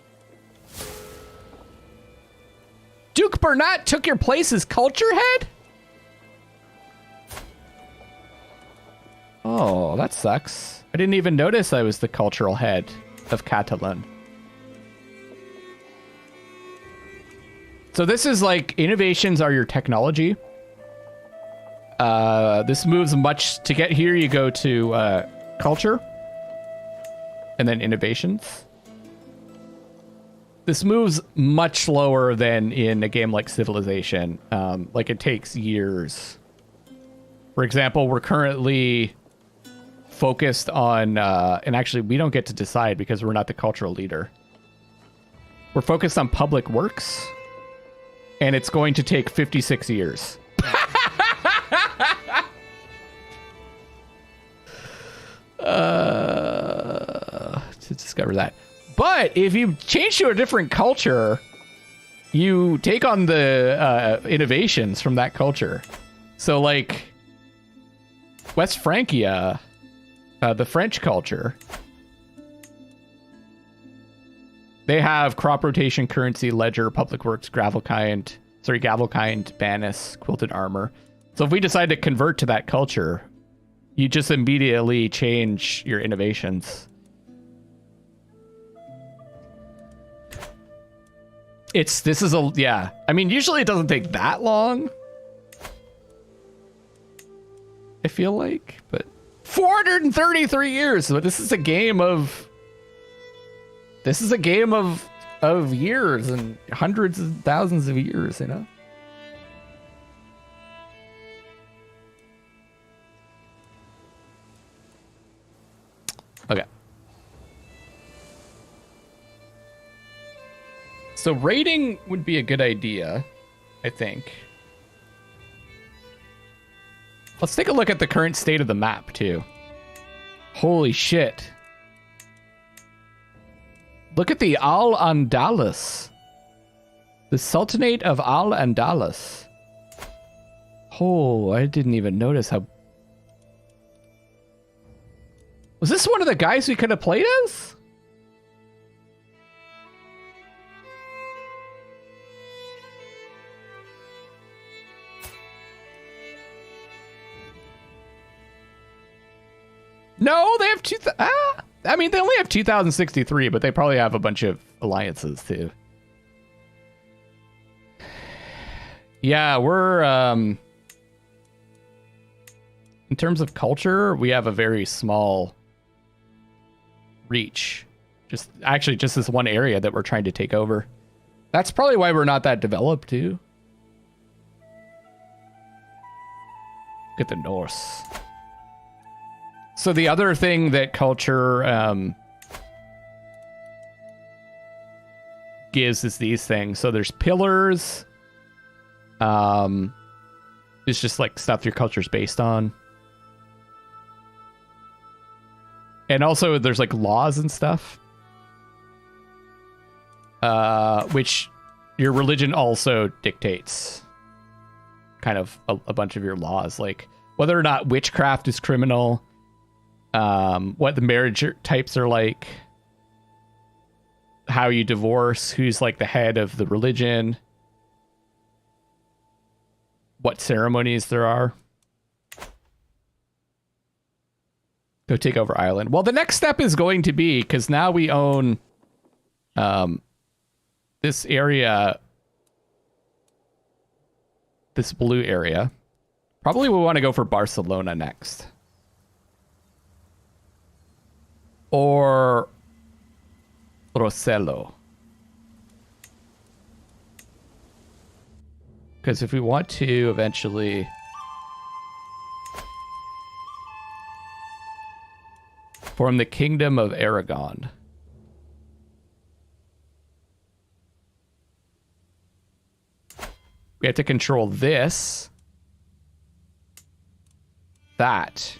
Duke Bernat took your place as culture head? Oh, that sucks. I didn't even notice I was the cultural head of Catalan. So this is like, innovations are your technology. This moves much, to get here you go to culture. And then innovations. This moves much slower than in a game like Civilization. Like it takes years. For example, we're currently focused on, and actually we don't get to decide because we're not the cultural leader. We're focused on public works. And it's going to take 56 years. To discover that. But if you change to a different culture, you take on the innovations from that culture. So like West Francia, the French culture, they have crop rotation, currency, ledger, public works, gavelkind, Banis, quilted armor. So if we decide to convert to that culture, you just immediately change your innovations. Yeah. I mean, usually it doesn't take that long. I feel like, but 433 years. So this is a game of years and hundreds of thousands of years, you know? Okay. So raiding would be a good idea, I think. Let's take a look at the current state of the map, too. Holy shit. Look at the al-Andalus. The Sultanate of al-Andalus. Oh, I didn't even notice how... Was this one of the guys we could have played as? No, they have I mean, they only have 2063, but they probably have a bunch of alliances too. Yeah, we're in terms of culture, we have a very small reach. Just this one area that we're trying to take over. That's probably why we're not that developed too. Look at the Norse. So the other thing that culture gives is these things. So there's pillars. It's just like stuff your culture's based on. And also there's like laws and stuff. Which your religion also dictates kind of a bunch of your laws. Like whether or not witchcraft is criminal. What the marriage types are like, how you divorce, who's like the head of the religion, what ceremonies there are. Go take over Ireland. Well, the next step is going to be, because now we own this area, this blue area. Probably we want to go for Barcelona next. Or Rosello. Because if we want to eventually form the Kingdom of Aragon. We have to control this. That.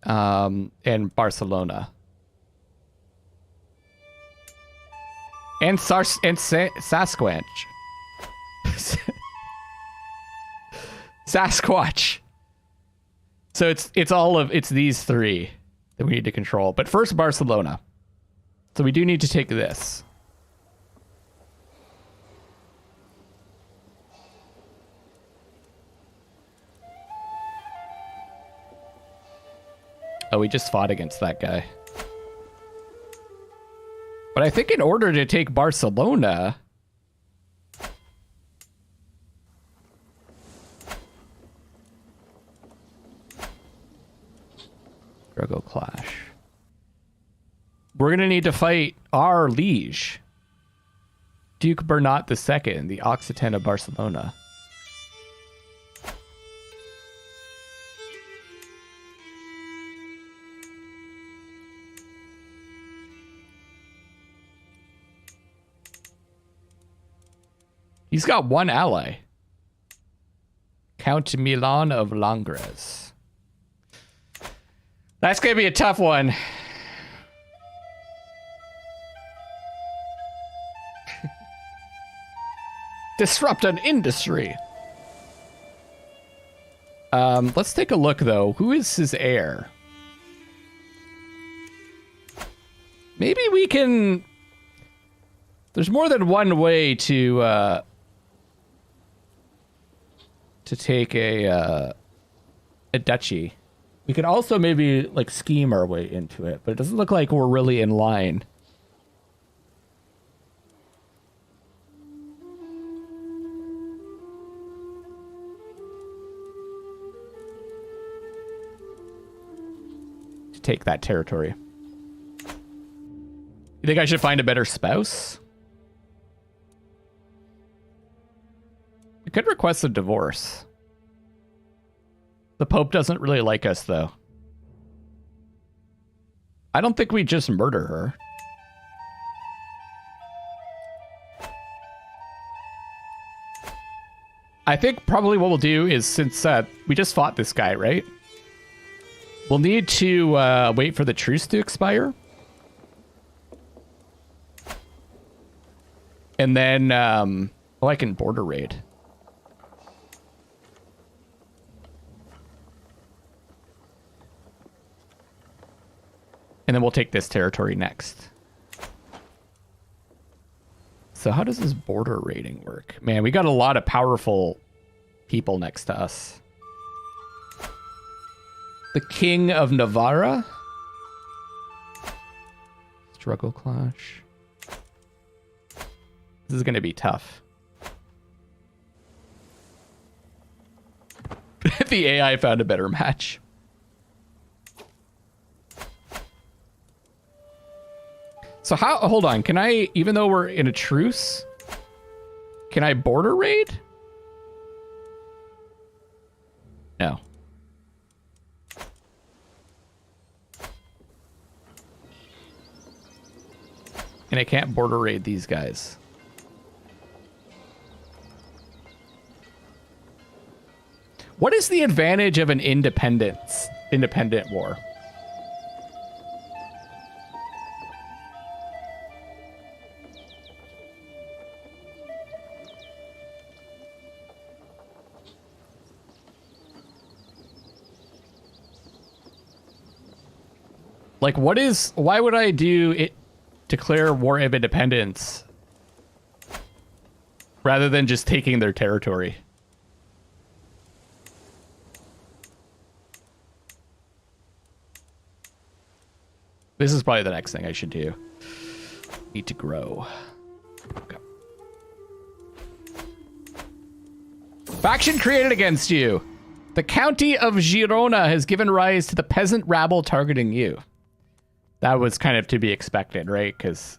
And Barcelona. And Sasquatch. Sasquatch. So it's these three that we need to control. But first Barcelona. So we do need to take this. Oh, we just fought against that guy. But I think in order to take Barcelona... Struggle clash. We're going to need to fight our liege, Duke Bernat II, the Occitan of Barcelona. He's got one ally. Count Milan of Langres. That's going to be a tough one. Disrupt an industry. Let's take a look, though. Who is his heir? Maybe we can... There's more than one way to take a duchy. We could also maybe like scheme our way into it, but it doesn't look like we're really in line. To take that territory. You think I should find a better spouse? We could request a divorce. The Pope doesn't really like us, though. I don't think we just murder her. I think probably what we'll do is, since we just fought this guy, right? We'll need to wait for the truce to expire. And then, oh, I can border raid. And then we'll take this territory next. So how does this border raiding work? Man, we got a lot of powerful people next to us. The King of Navarra. Struggle clash. This is going to be tough. The AI found a better match. So how, hold on, can I, even though we're in a truce, can I border raid? No. And I can't border raid these guys. What is the advantage of an independent war? Like, why would I do it, declare war of independence rather than just taking their territory? This is probably the next thing I should do. Need to grow. Okay. Faction created against you. The county of Girona has given rise to the peasant rabble targeting you. That was kind of to be expected, right? Because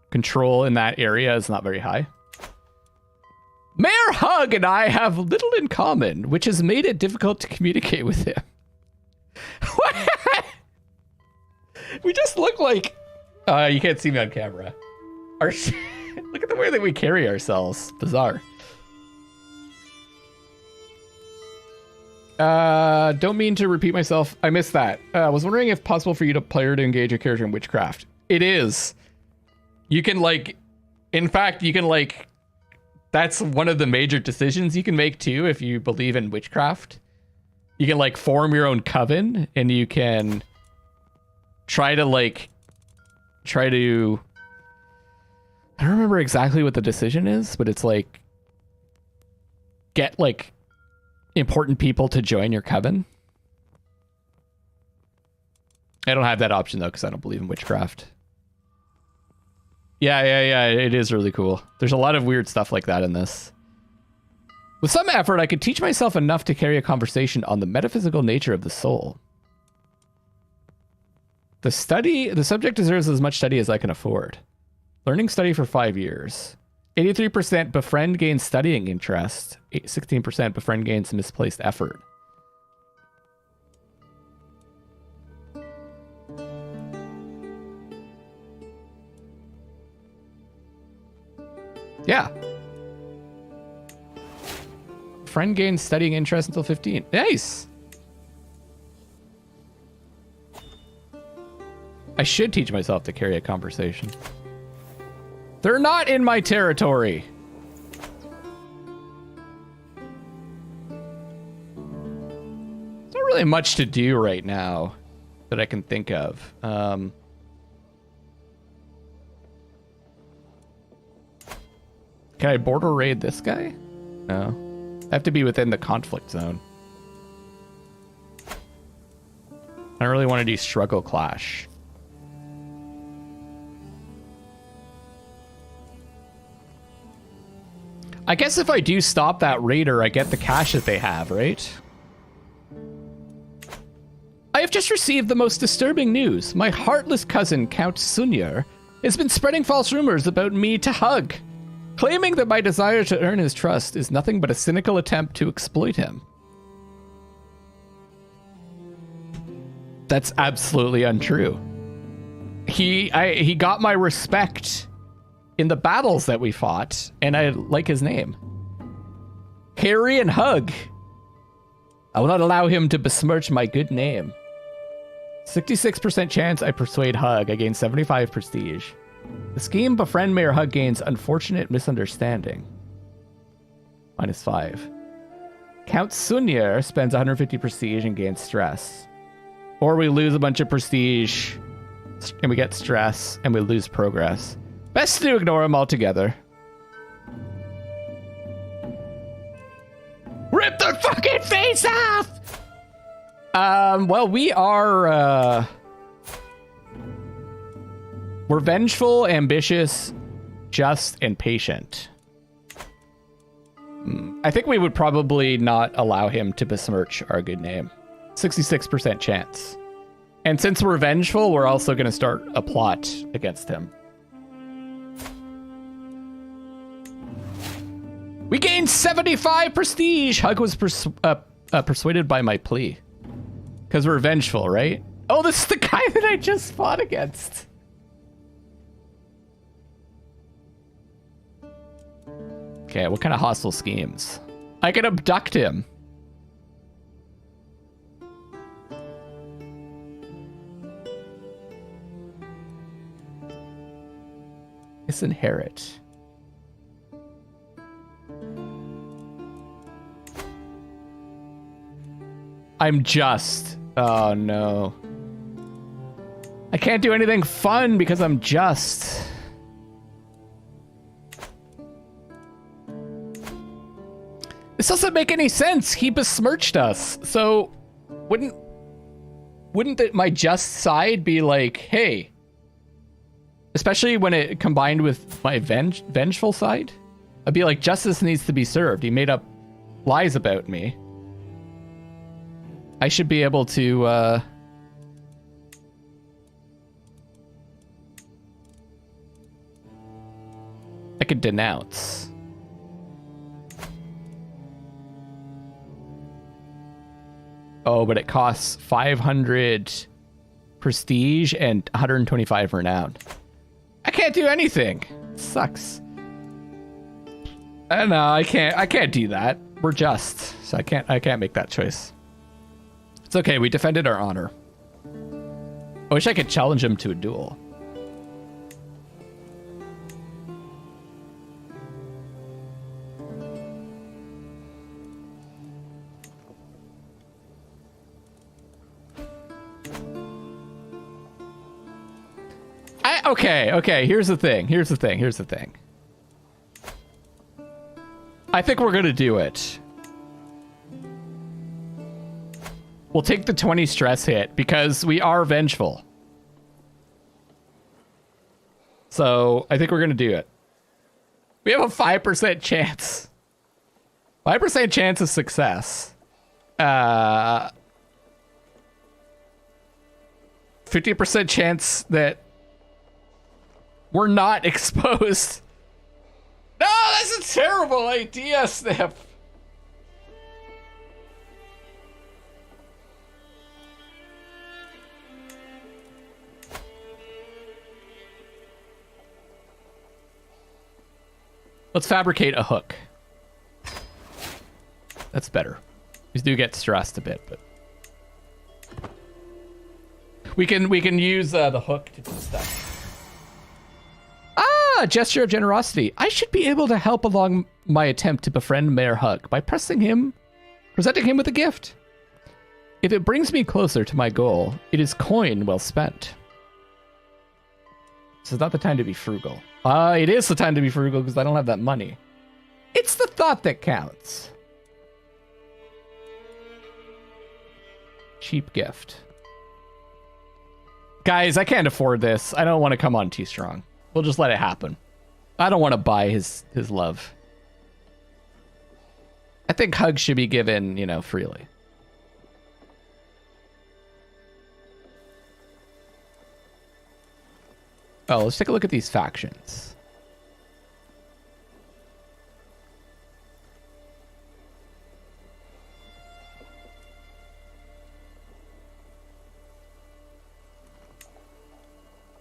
control in that area is not very high. Mayor Hug and I have little in common, which has made it difficult to communicate with him. What? We just look like... you can't see me on camera. Look at the way that we carry ourselves. Bizarre. Don't mean to repeat myself. I missed that. I was wondering if possible for you to player to engage a character in witchcraft. It is. You can like... In fact, you can like... That's one of the major decisions you can make too if you believe in witchcraft. You can like form your own coven and you can try to... I don't remember exactly what the decision is, but it's like get like important people to join your coven. I don't have that option though because I don't believe in witchcraft. Yeah, it is really cool. There's a lot of weird stuff like that in this. With some effort, I could teach myself enough to carry a conversation on the metaphysical nature of the soul. The subject deserves as much study as I can afford. Learning study for 5 years. 83% befriend gains studying interest. 16% befriend gains misplaced effort. Yeah. Friend gains studying interest until 15. Nice. I should teach myself to carry a conversation. They're not in my territory. There's not really much to do right now that I can think of. Can I border raid this guy? No. I have to be within the conflict zone. I don't really want to do struggle clash. I guess if I do stop that raider, I get the cash that they have, right? I have just received the most disturbing news. My heartless cousin, Count Sunyer, has been spreading false rumors about me to Hug, claiming that my desire to earn his trust is nothing but a cynical attempt to exploit him. That's absolutely untrue. He got my respect in the battles that we fought, and I like his name. Harry and Hug. I will not allow him to besmirch my good name. 66% chance I persuade Hug. I gain 75 prestige. The scheme befriend Mayor Hug gains unfortunate misunderstanding. -5. Count Sunyer spends 150 prestige and gains stress. Or we lose a bunch of prestige and we get stress and we lose progress. Best to ignore him altogether. Rip their fucking face off! Well, we are, we're vengeful, ambitious, just, and patient. I think we would probably not allow him to besmirch our good name. 66% chance. And since we're vengeful, we're also going to start a plot against him. We gained 75 prestige! Hug was persuaded by my plea. Because we're vengeful, right? Oh, this is the guy that I just fought against. Okay, what kind of hostile schemes? I can abduct him. Disinherit. I'm just. Oh no. I can't do anything fun because I'm just. This doesn't make any sense. He besmirched us. So wouldn't wouldn't my just side be like, hey, especially when it combined with my vengeful side? I'd be like, justice needs to be served. He made up lies about me. I should be able to, I could denounce. Oh, but it costs 500 prestige and 125 renown. I can't do anything. It sucks. No, I can't do that. We're just, so I can't make that choice. It's okay, we defended our honor. I wish I could challenge him to a duel. Okay, here's the thing. I think we're gonna do it. We'll take the 20 stress hit because we are vengeful. So I think we're gonna do it. We have a 5% chance. 5% chance of success. 50% chance that we're not exposed. No, that's a terrible idea, Snip. Let's fabricate a hook. That's better. We do get stressed a bit, but we can use the hook to do stuff. Ah, gesture of generosity. I should be able to help along my attempt to befriend Mayor Hug by presenting him with a gift. If it brings me closer to my goal, it is coin well spent. This is not the time to be frugal. It is the time to be frugal because I don't have that money. It's the thought that counts. Cheap gift. Guys, I can't afford this. I don't want to come on too strong. We'll just let it happen. I don't want to buy his love. I think hugs should be given, freely. Oh, let's take a look at these factions.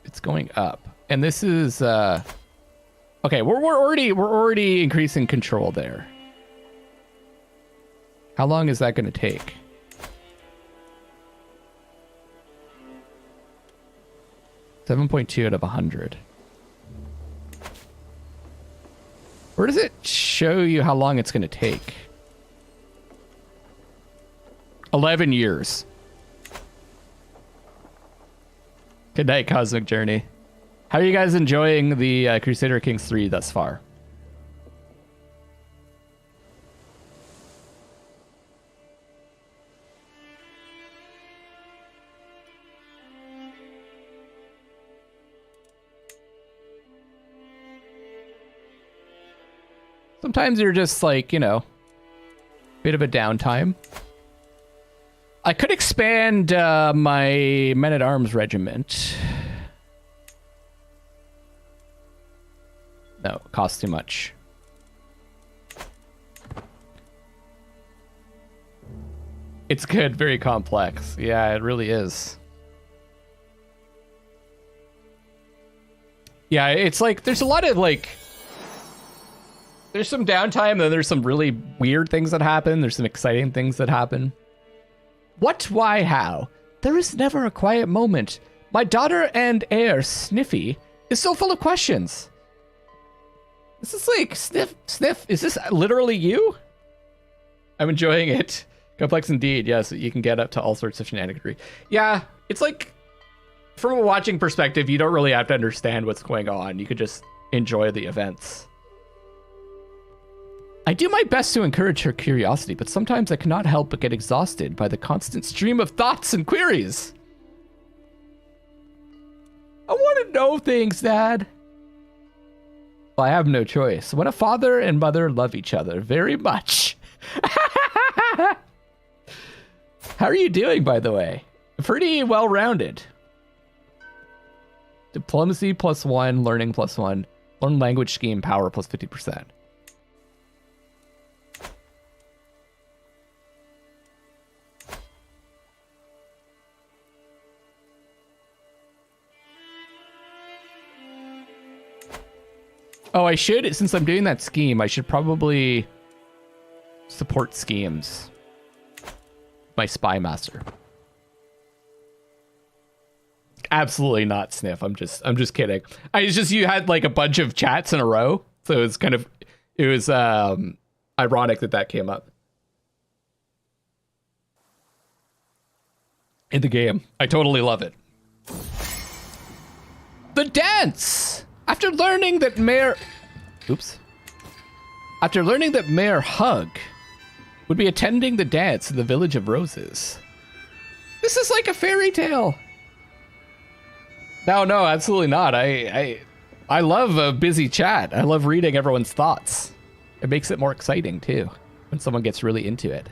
It's going up. And this is okay, we're already increasing control there. How long is that going to take? $7.2 out of 100. Where does it show you how long it's going to take? 11 years. Good night, Cosmic Journey. How are you guys enjoying the Crusader Kings III thus far? Sometimes you're just like, bit of a downtime. I could expand my men-at-arms regiment. No, it costs too much. It's good, very complex. Yeah, it really is. Yeah, it's like, there's a lot of there's some downtime, and then there's some really weird things that happen. There's some exciting things that happen. What, why, how? There is never a quiet moment. My daughter and heir, Sniffy, is so full of questions. This is like, Sniff, is this literally you? I'm enjoying it. Complex indeed, yes, you can get up to all sorts of shenaniganry. Yeah, it's like, from a watching perspective, you don't really have to understand what's going on. You could just enjoy the events. I do my best to encourage her curiosity, but sometimes I cannot help but get exhausted by the constant stream of thoughts and queries. I want to know things, Dad. Well, I have no choice. When a father and mother love each other very much. How are you doing, by the way? Pretty well-rounded. Diplomacy +1, learning +1, learn language scheme, power +50%. Oh, I should, since I'm doing that scheme, I should probably support schemes. My spy master. Absolutely not, Sniff. I'm just kidding. You had like a bunch of chats in a row, so it was ironic that came up in the game. I totally love it. The dance. After learning that Mayor Hug would be attending the dance in the Village of Roses. This is like a fairy tale. No, absolutely not. I love a busy chat. I love reading everyone's thoughts. It makes it more exciting too when someone gets really into it.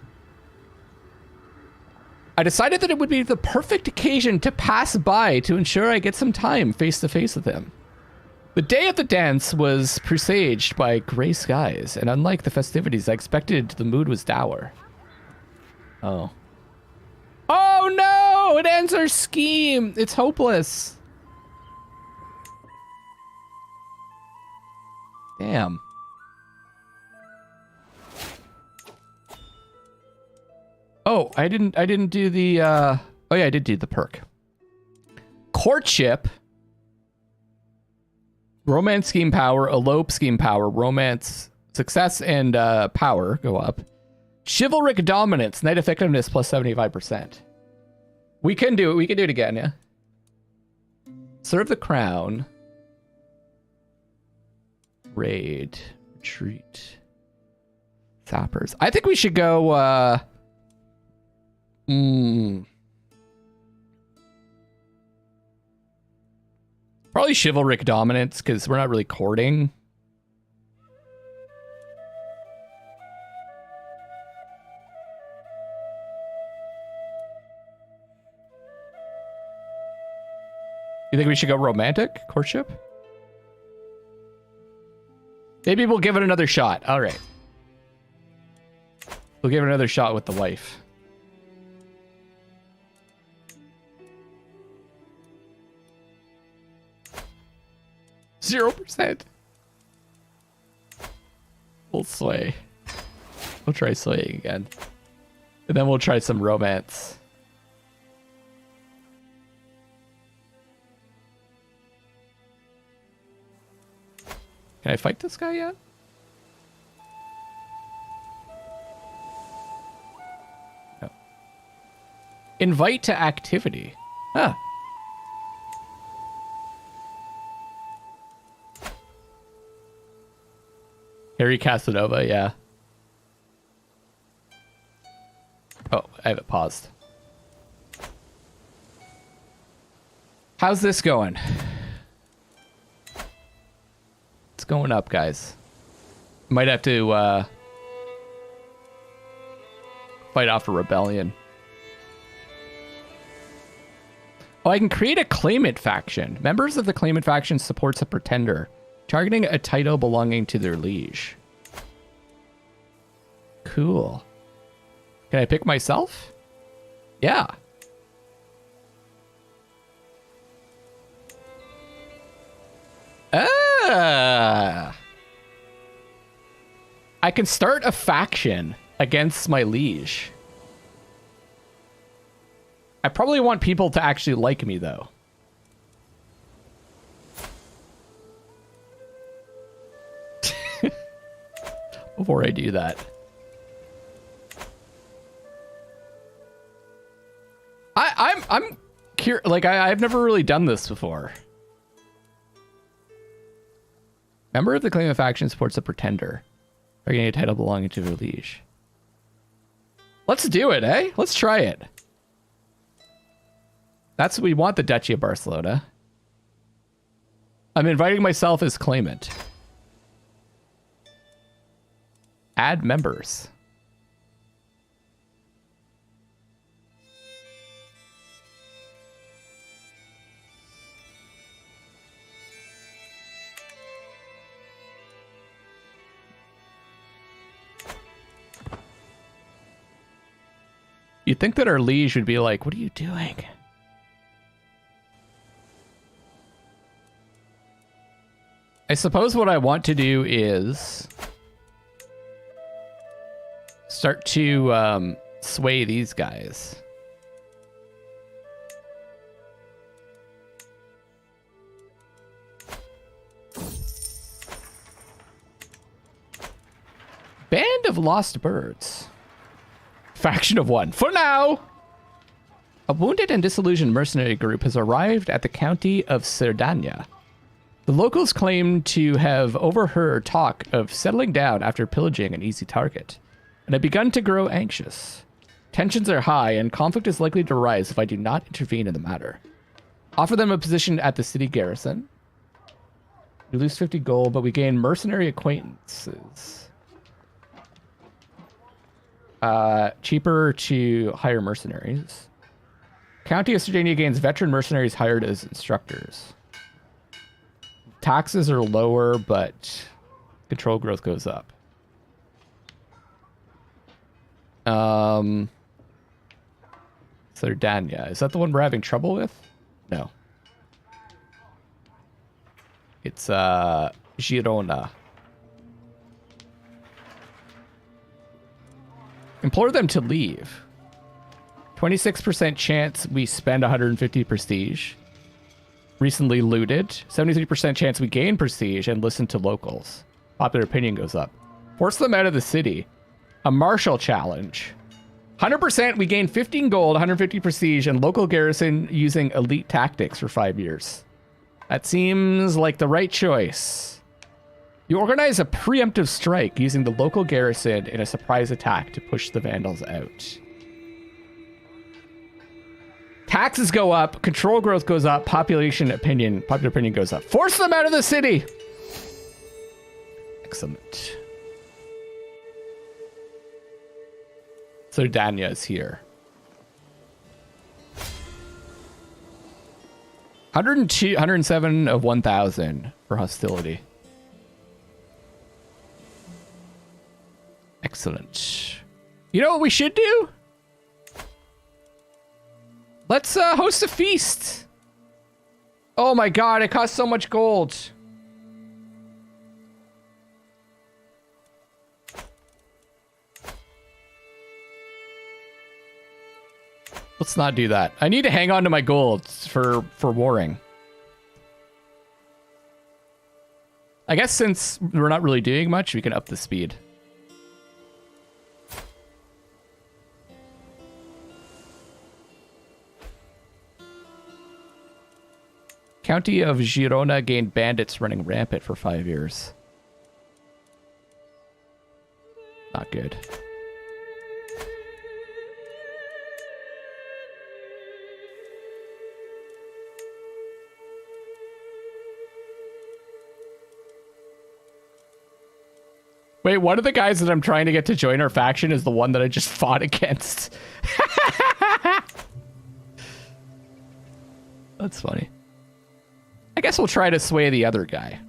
I decided that it would be the perfect occasion to pass by to ensure I get some time face to face with him. The day of the dance was presaged by gray skies, and unlike the festivities I expected, the mood was dour. Oh. Oh no! It ends our scheme! It's hopeless. Damn. Oh, I didn't do the oh yeah, I did do the perk. Courtship. Romance scheme power, elope scheme power, romance success and power go up. Chivalric dominance, knight effectiveness +75%. We can do it. We can do it again, yeah. Serve the crown. Raid. Retreat. Sappers. I think we should go probably chivalric dominance, because we're not really courting. You think we should go romantic courtship? Maybe we'll give it another shot. All right. We'll give it another shot with the wife. %. We'll sway. We'll try swaying again. And then we'll try some romance. Can I fight this guy yet? No. Invite to activity. Ah. Harry Casanova, yeah. Oh, I have it paused. How's this going? It's going up, guys. Might have to fight off a rebellion. Oh, I can create a claimant faction. Members of the claimant faction supports a pretender, targeting a title belonging to their liege. Cool. Can I pick myself? Yeah. Ah. I can start a faction against my liege. I probably want people to actually like me, though. Before I do that. I'm curious, like I've never really done this before. Member of the claimant faction supports a pretender, targeting a title belonging to their liege. Let's do it, eh? Let's try it. That's what we want, the Duchy of Barcelona. I'm inviting myself as claimant. Add members. You'd think that our liege would be like, what are you doing? I suppose what I want to do is start to sway these guys. Band of Lost Birds. Faction of one. For now! A wounded and disillusioned mercenary group has arrived at the county of Cerdanya. The locals claim to have overheard talk of settling down after pillaging an easy target, and have begun to grow anxious. Tensions are high, and conflict is likely to rise if I do not intervene in the matter. Offer them a position at the city garrison. We lose 50 gold, but we gain mercenary acquaintances. Cheaper to hire mercenaries. County of Sardinia gains veteran mercenaries hired as instructors. Taxes are lower, but control growth goes up. Sardania. Is that the one we're having trouble with? No. It's Girona. Implore them to leave. 26% chance we spend 150 prestige. Recently looted. 73% chance we gain prestige and listen to locals. Popular opinion goes up. Force them out of the city. A martial challenge. 100% we gain 15 gold, 150 prestige, and local garrison using elite tactics for 5 years. That seems like the right choice. You organize a preemptive strike using the local garrison in a surprise attack to push the Vandals out. Taxes go up, control growth goes up, popular opinion goes up. Force them out of the city! Excellent. Sardania is here. 102, 107 of 1,000 for hostility. Excellent. You know what we should do? Let's host a feast. Oh my god, it costs so much gold. Let's not do that. I need to hang on to my gold for warring. I guess since we're not really doing much, we can up the speed. County of Girona gained bandits running rampant for 5 years. Not good. Wait, one of the guys that I'm trying to get to join our faction is the one that I just fought against. That's funny. I guess we'll try to sway the other guy.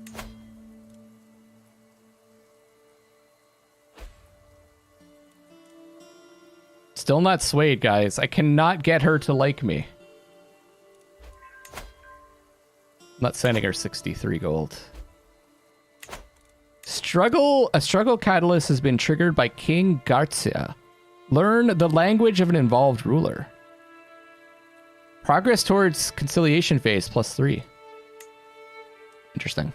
Still not swayed, guys. I cannot get her to like me. I'm not sending her 63 gold. A struggle catalyst has been triggered by King Garcia. Learn the language of an involved ruler. Progress towards conciliation phase +3. Interesting.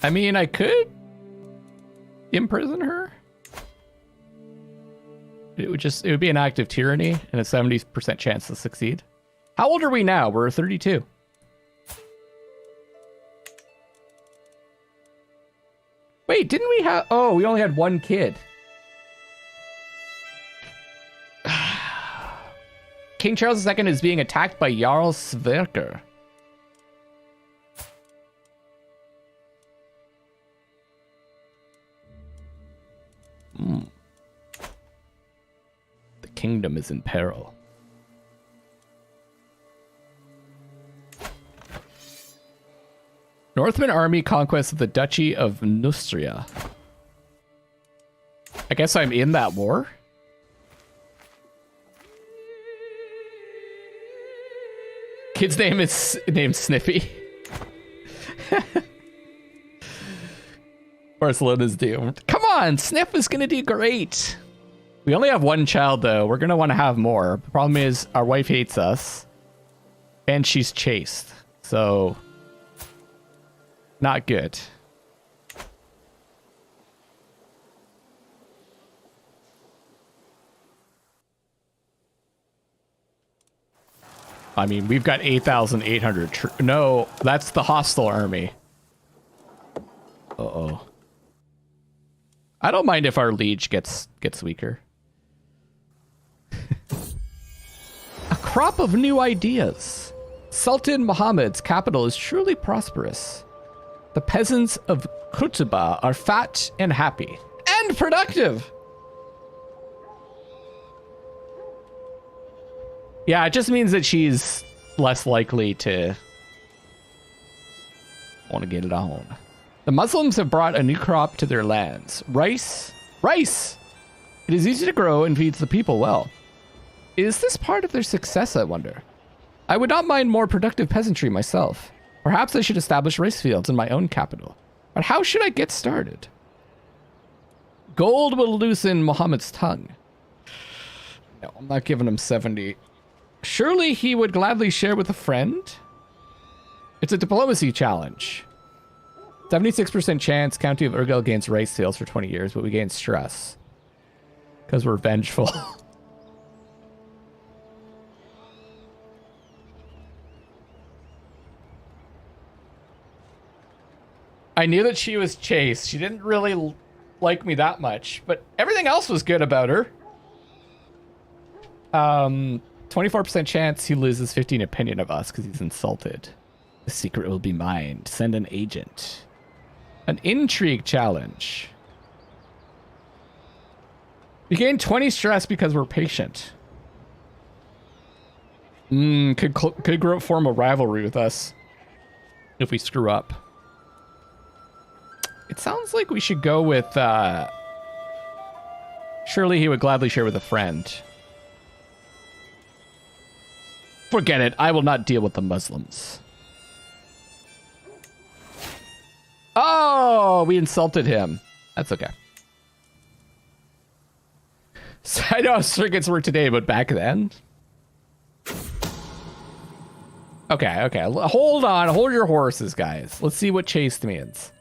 I mean, I could imprison her. It would be an act of tyranny and a 70% chance to succeed. How old are we now? We're 32. Wait, didn't we have... Oh, we only had one kid. King Charles II is being attacked by Jarl Sverker. The kingdom is in peril. Northman army conquest of the Duchy of Neustria. I guess I'm in that war. Kid's name is named Snippy. Barcelona's doomed. Come on, Sniff is gonna do great. We only have one child though. We're gonna want to have more. The problem is our wife hates us, and she's chaste, so not good. I mean, we've got 8,800. No, that's the hostile army. Uh-oh. I don't mind if our liege gets weaker. A crop of new ideas. Sultan Muhammad's capital is truly prosperous. The peasants of Qutba are fat and happy. And productive! Yeah, it just means that she's less likely to want to get it on. The Muslims have brought a new crop to their lands. Rice. Rice! It is easy to grow and feeds the people well. Is this part of their success, I wonder? I would not mind more productive peasantry myself. Perhaps I should establish rice fields in my own capital. But how should I get started? Gold will loosen Muhammad's tongue. No, I'm not giving him 70. Surely he would gladly share with a friend? It's a diplomacy challenge. 76% chance County of Urgel gains rice fields for 20 years, but we gain stress. Because we're vengeful. I knew that she was chaste. She didn't really like me that much, but everything else was good about her. 24% chance he loses 15 opinion of us because he's insulted. The secret will be mine. Send an agent. An intrigue challenge. We gain 20 stress because we're patient. Could form a rivalry with us if we screw up. It sounds like we should go with, surely he would gladly share with a friend. Forget it. I will not deal with the Muslims. Oh, we insulted him. That's okay. So I know how circuits were today, but back then. Okay. Hold on. Hold your horses, guys. Let's see what chaste means.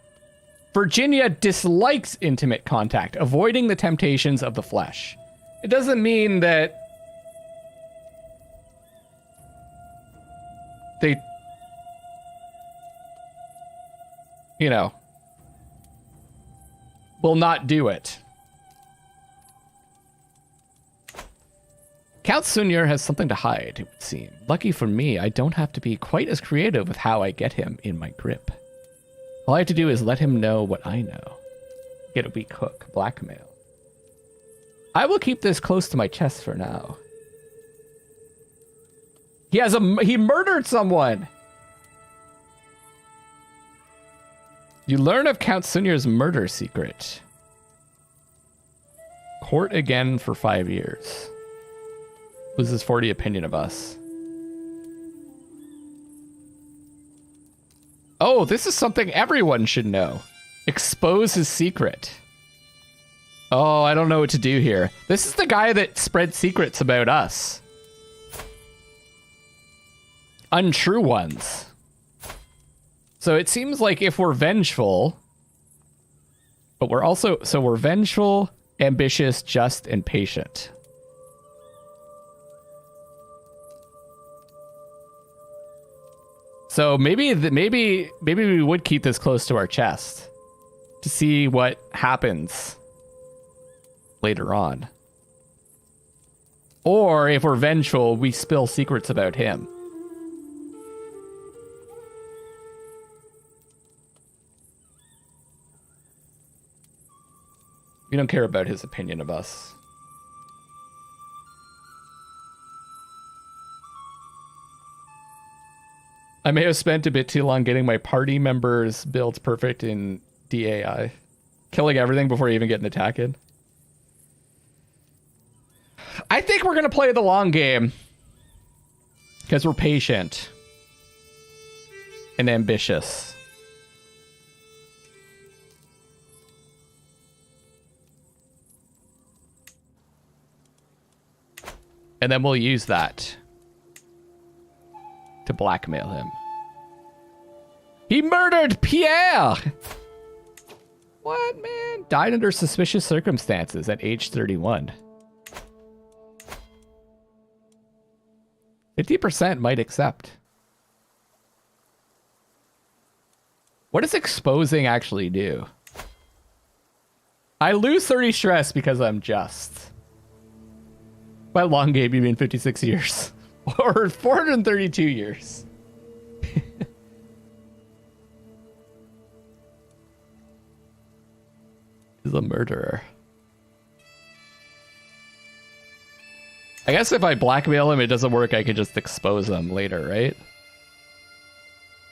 Virginia dislikes intimate contact, avoiding the temptations of the flesh. It doesn't mean that they, you know, will not do it. Count Sunyer has something to hide, it would seem. Lucky for me, I don't have to be quite as creative with how I get him in my grip. All I have to do is let him know what I know. Get a weak hook, blackmail. I will keep this close to my chest for now. He murdered someone! You learn of Count Sunyer's murder secret. Court again for 5 years. Loses 40 opinion of us. Oh, this is something everyone should know. Expose his secret. Oh, I don't know what to do here. This is the guy that spread secrets about us. Untrue ones. So it seems like if we're vengeful, but we're also, so we're vengeful, ambitious, just, and patient. So maybe we would keep this close to our chest to see what happens later on. Or if we're vengeful, we spill secrets about him. We don't care about his opinion of us. I may have spent a bit too long getting my party members builds perfect in DAI. Killing everything before you even get an attack in. I think we're going to play the long game. Because we're patient. And ambitious. And then we'll use that to blackmail him. He murdered Pierre! What, man? Died under suspicious circumstances at age 31. 50% might accept. What does exposing actually do? I lose 30 stress because I'm just. By long game, you mean 56 years. Or 432 years. He's a murderer. I guess if I blackmail him, it doesn't work, I could just expose him later, right?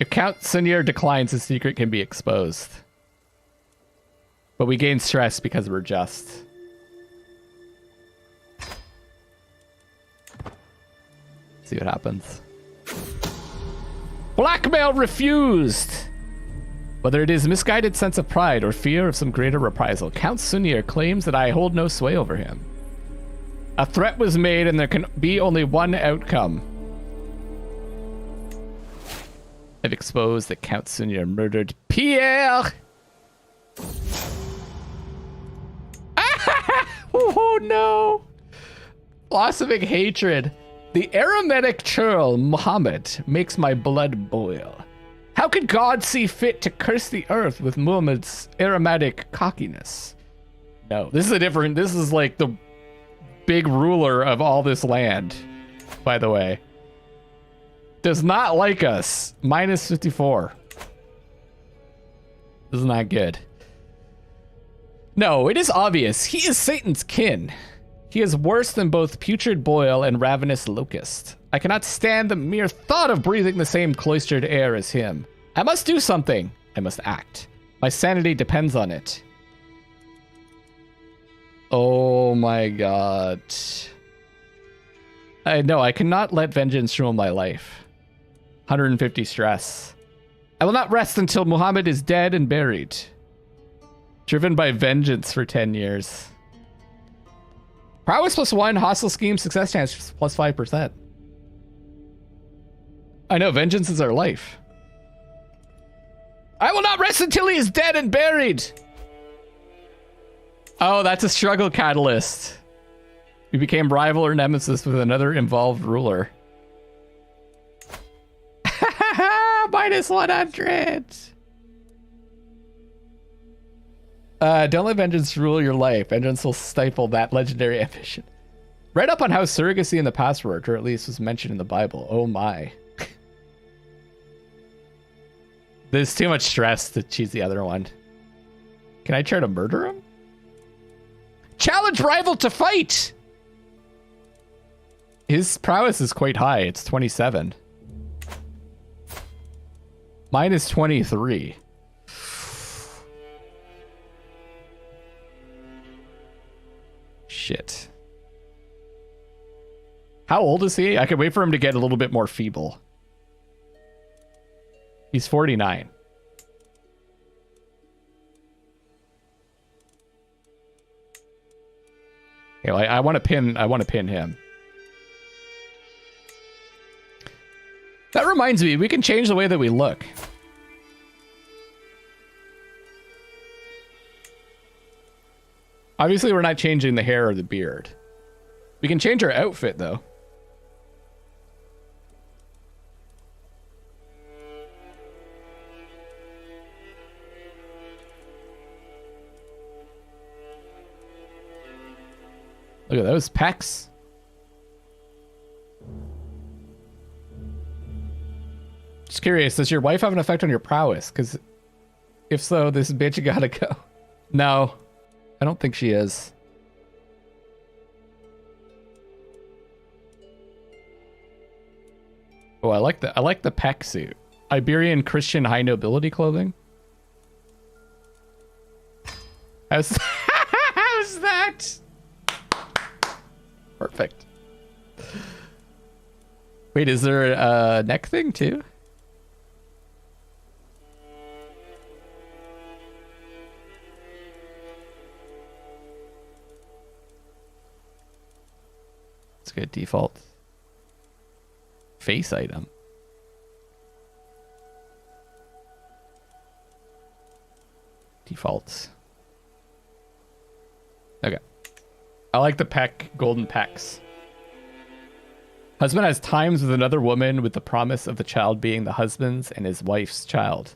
If Count Senior declines, his secret can be exposed. But we gain stress because we're just. See what happens. Blackmail refused! Whether it is misguided sense of pride or fear of some greater reprisal, Count Sunir claims that I hold no sway over him. A threat was made and there can be only one outcome. I've exposed that Count Sunir murdered Pierre! Oh no! Blossoming hatred. The Aromatic churl, Muhammad, makes my blood boil. How could God see fit to curse the earth with Muhammad's aromatic cockiness? No, this is like the big ruler of all this land, by the way. Does not like us. Minus 54. This is not good. No, it is obvious. He is Satan's kin. He is worse than both putrid boil and ravenous locust. I cannot stand the mere thought of breathing the same cloistered air as him. I must do something. I must act. My sanity depends on it. Oh my god. I cannot let vengeance rule my life. 150 stress. I will not rest until Muhammad is dead and buried. Driven by vengeance for 10 years. Prowess +1, hostile scheme, success chance +5%. I know, vengeance is our life. I will not rest until he is dead and buried. Oh, that's a struggle catalyst. We became rival or nemesis with another involved ruler. Minus 100. Don't let vengeance rule your life. Vengeance will stifle that legendary ambition. Read up on how surrogacy in the past worked, or at least was mentioned in the Bible. Oh my. There's too much stress to choose the other one. Can I try to murder him? Challenge rival to fight! His prowess is quite high. It's 27. Mine is 23. Shit. How old is he? I could wait for him to get a little bit more feeble. He's 49. Okay, well, I want to pin him. That reminds me, we can change the way that we look. Obviously, we're not changing the hair or the beard. We can change our outfit, though. Look at those pecs. Just curious, does your wife have an effect on your prowess? Because if so, this bitch gotta go. No, I don't think she is. Oh, I like the pec suit. Iberian Christian high nobility clothing. How's that? Perfect. Wait, is there a neck thing too? It's good default. Face item. Defaults. Okay. I like the golden pecs. Husband has times with another woman with the promise of the child being the husband's and his wife's child.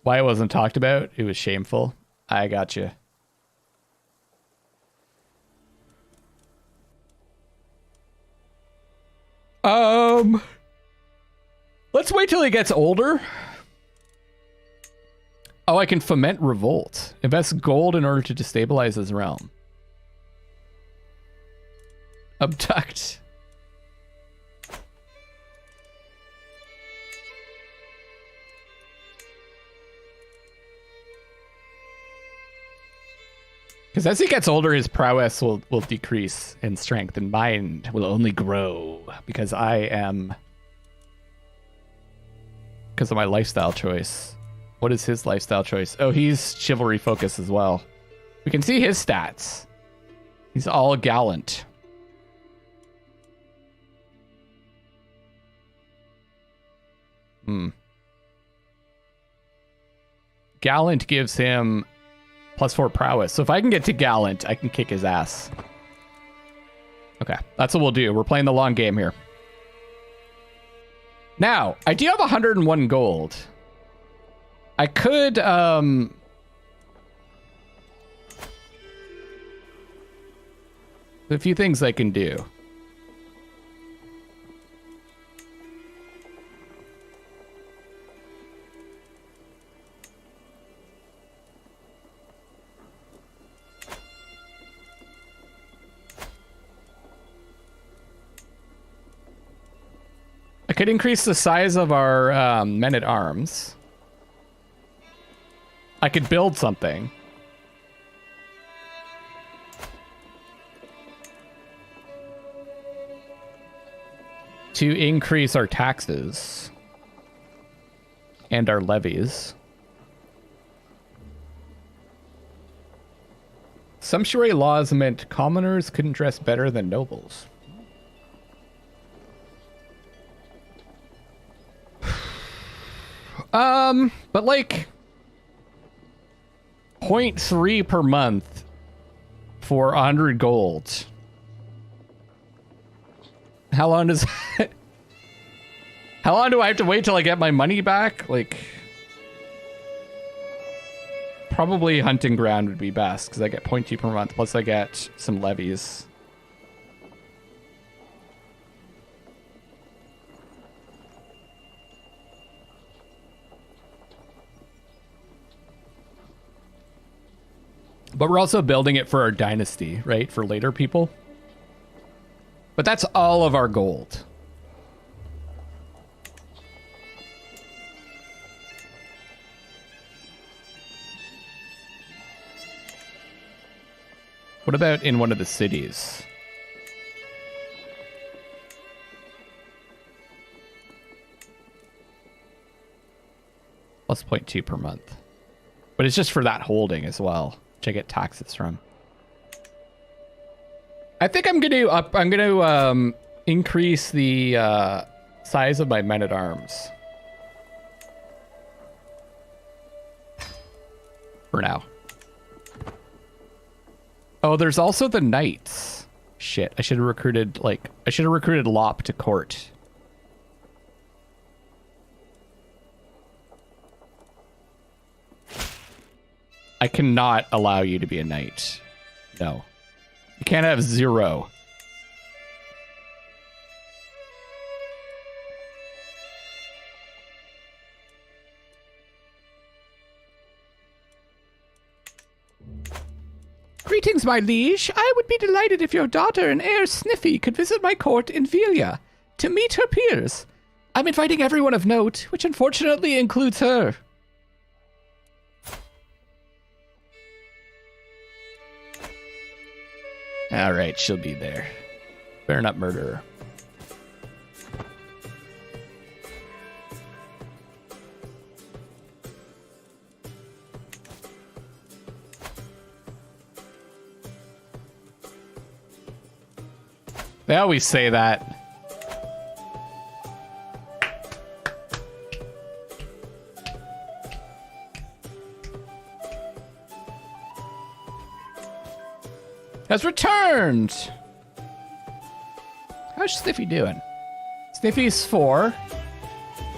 Why it wasn't talked about? It was shameful. I gotcha. Let's wait till he gets older. Oh, I can foment revolt. Invest gold in order to destabilize his realm. Abduct. Because as he gets older, his prowess will decrease in strength, and mine will only grow because I am... Because of my lifestyle choice. What is his lifestyle choice? Oh, he's chivalry focused as well. We can see his stats. He's all gallant. Gallant gives him +4 prowess. So if I can get to gallant, I can kick his ass. Okay, that's what we'll do. We're playing the long game here. Now, I do have 101 gold. I could, a few things I can do. I could increase the size of our men-at-arms. I could build something. To increase our taxes. And our levies. Sumptuary laws meant commoners couldn't dress better than nobles. But like 0.3 per month for 100 gold. How long does How long do I have to wait till I get my money back? Like probably hunting ground would be best because I get 0.2 per month plus I get some levies. But we're also building it for our dynasty, right? For later people. But that's all of our gold. What about in one of the cities? Plus 0.2 per month. But it's just for that holding as well. I get taxes from. I think I'm gonna increase the size of my men-at-arms for now. Oh, there's also the knights. Shit, I should have recruited Lop to court. I cannot allow you to be a knight. No. You can't have 0. Greetings, my liege. I would be delighted if your daughter and heir Sniffy could visit my court in Velia to meet her peers. I'm inviting everyone of note, which unfortunately includes her. All right, she'll be there. Better not murder her. They always say that. Has returned. How's Sniffy doing? Sniffy's 4.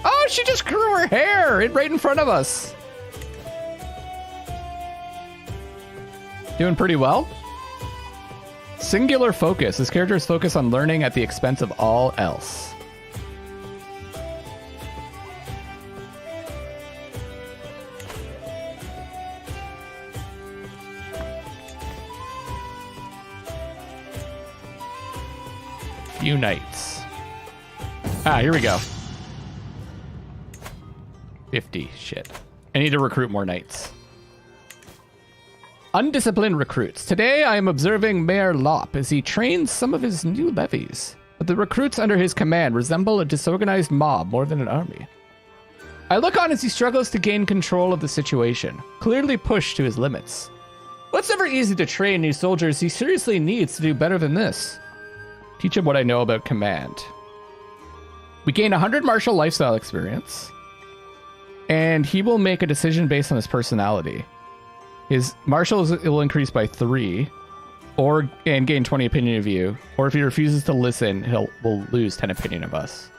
Oh, she just grew her hair right in front of us. Doing pretty well. Singular focus. This character is focused on learning at the expense of all else. Few knights. Ah, here we go. 50. Shit. I need to recruit more knights. Undisciplined recruits. Today I am observing Mayor Lop as he trains some of his new levies. But the recruits under his command resemble a disorganized mob more than an army. I look on as he struggles to gain control of the situation, clearly pushed to his limits. Well, it's never easy to train new soldiers. He seriously needs to do better than this. Teach him what I know about command. We gain 100 martial lifestyle experience. And he will make a decision based on his personality. His martials will increase by 3, and gain 20 opinion of you. Or if he refuses to listen, will lose 10 opinion of us.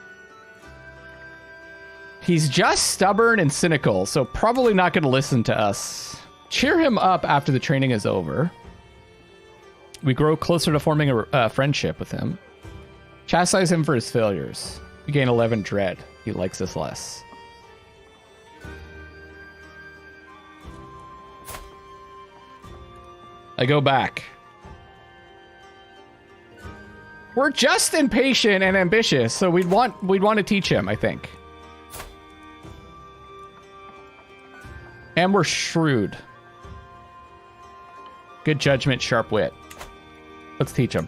He's just stubborn and cynical, so probably not going to listen to us. Cheer him up after the training is over. We grow closer to forming a friendship with him. Chastise him for his failures. We gain 11 dread. He likes us less. I go back. We're just impatient and ambitious, so we'd want to teach him, I think. And we're shrewd. Good judgment, sharp wit. Let's teach him.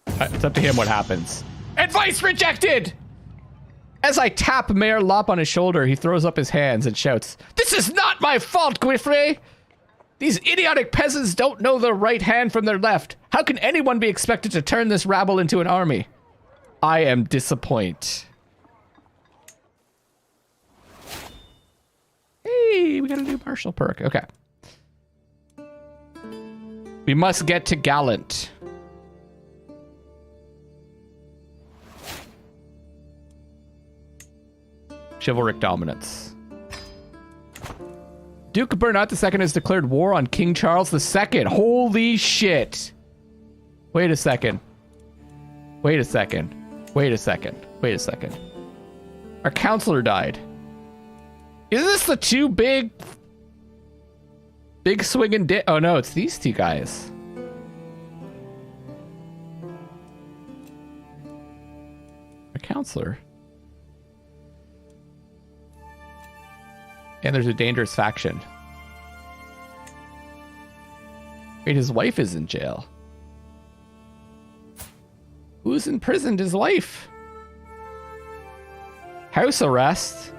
It's up to him what happens. Advice rejected! As I tap Mayor Lop on his shoulder, he throws up his hands and shouts, "This is not my fault, Guifrey! These idiotic peasants don't know their right hand from their left. How can anyone be expected to turn this rabble into an army? I am disappointed." Hey, we got a new martial perk. Okay. We must get to Gallant. Chivalric dominance. Duke Bernat II has declared war on King Charles II. Holy shit. Wait a second. Wait a second. Wait a second. Wait a second. Our counselor died. Is this the two big swinging oh no, it's these two guys. Our counselor. And there's a dangerous faction. Wait, his wife is in jail. Who's imprisoned his wife? House arrest.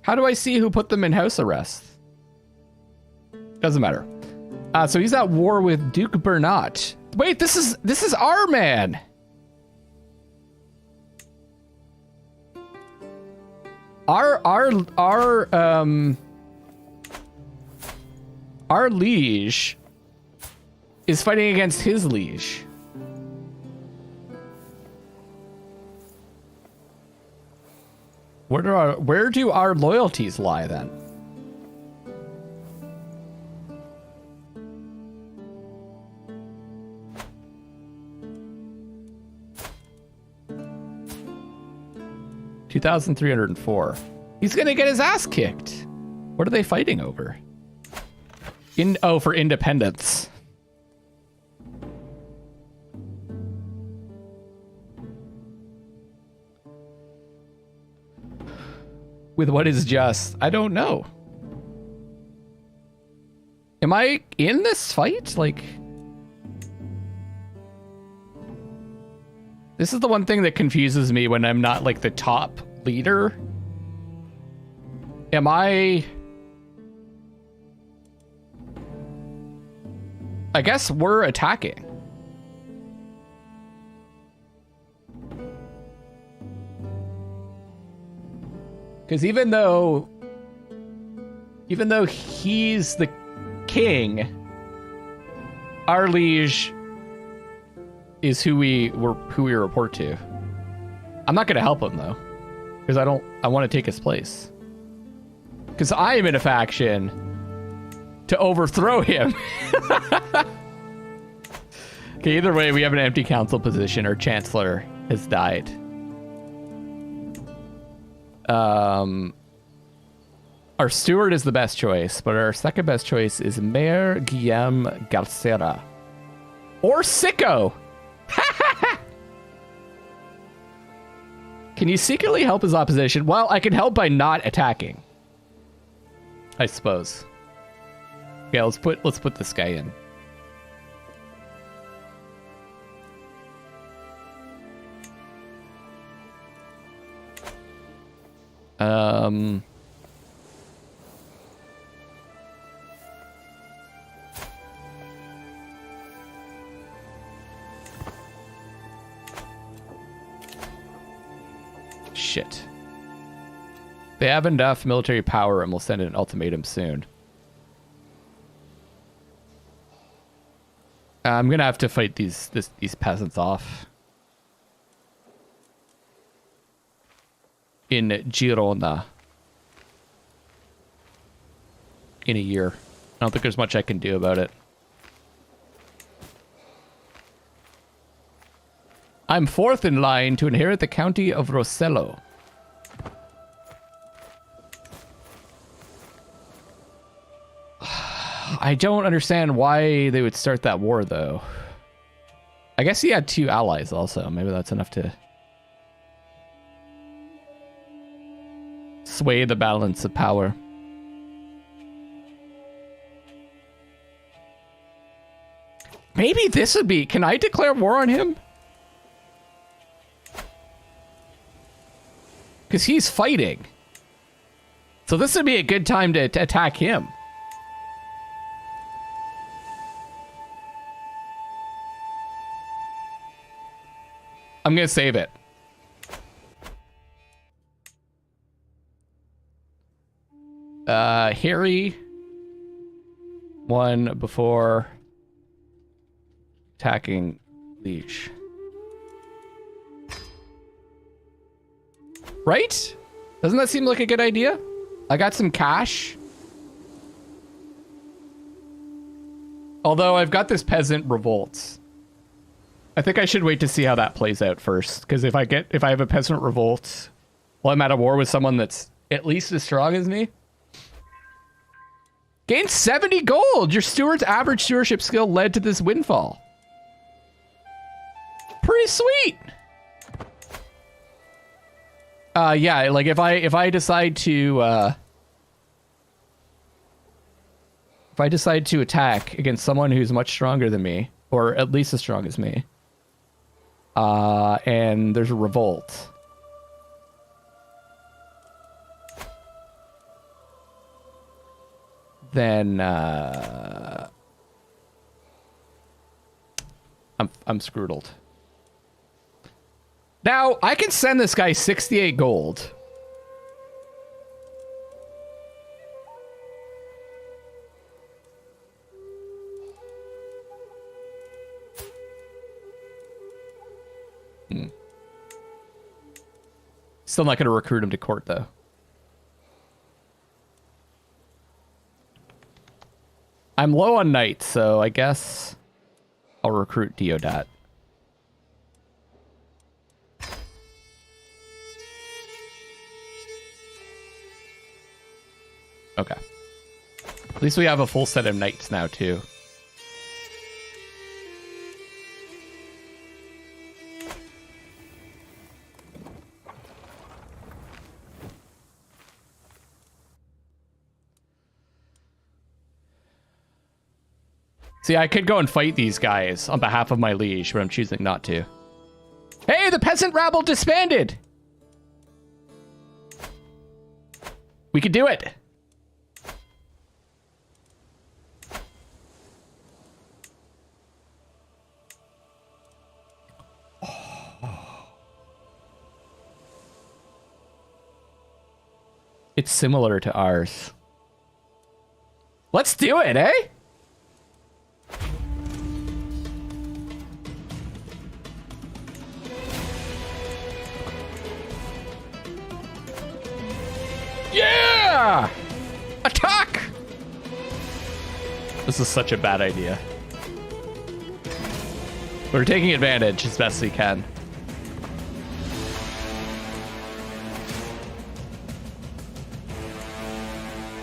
How do I see who put them in house arrest? Doesn't matter. So he's at war with Duke Bernat. Wait, this is our man. Our liege is fighting against his liege. Where do our loyalties lie then? $2,304. He's gonna get his ass kicked. What are they fighting over? For independence. With what is just? I don't know. Am I in this fight? Like, this is the one thing that confuses me when I'm not like the top leader. Am I guess we're attacking. Because even though he's the king, our liege is who we report to. I'm not gonna help him though, because I want to take his place. Because I am in a faction to overthrow him. Okay, either way, we have an empty council position. Our chancellor has died. Our steward is the best choice, but our second best choice is Mayor Guillaume Garcera. Or Sicko! Can you secretly help his opposition? Well, I can help by not attacking, I suppose. Yeah, let's put this guy in. Shit. They have enough military power and will send an ultimatum soon. I'm gonna have to fight these peasants off. In Girona. In a year. I don't think there's much I can do about it. I'm fourth in line to inherit the county of Rosello. I don't understand why they would start that war, though. I guess he had 2 allies also. Maybe that's enough to sway the balance of power. Maybe this would be... Can I declare war on him? Because he's fighting. So this would be a good time to attack him. I'm going to save it. Harry won before attacking Leech. Right? Doesn't that seem like a good idea? I got some cash. Although I've got this peasant revolts. I think I should wait to see how that plays out first. Because if I have a peasant revolt while I'm at a war with someone that's at least as strong as me. Gain 70 gold! Your steward's average stewardship skill led to this windfall. Pretty sweet! Yeah, like if I decide to attack against someone who's much stronger than me, or at least as strong as me, and there's a revolt, then I'm screwed. Now, I can send this guy 68 gold. Still not going to recruit him to court, though. I'm low on knights, so I guess I'll recruit Deodat. Okay. At least we have a full set of knights now, too. See, I could go and fight these guys on behalf of my liege, but I'm choosing not to. Hey, the peasant rabble disbanded! We could do it! It's similar to ours. Let's do it, eh? Yeah! Attack! This is such a bad idea. We're taking advantage as best we can.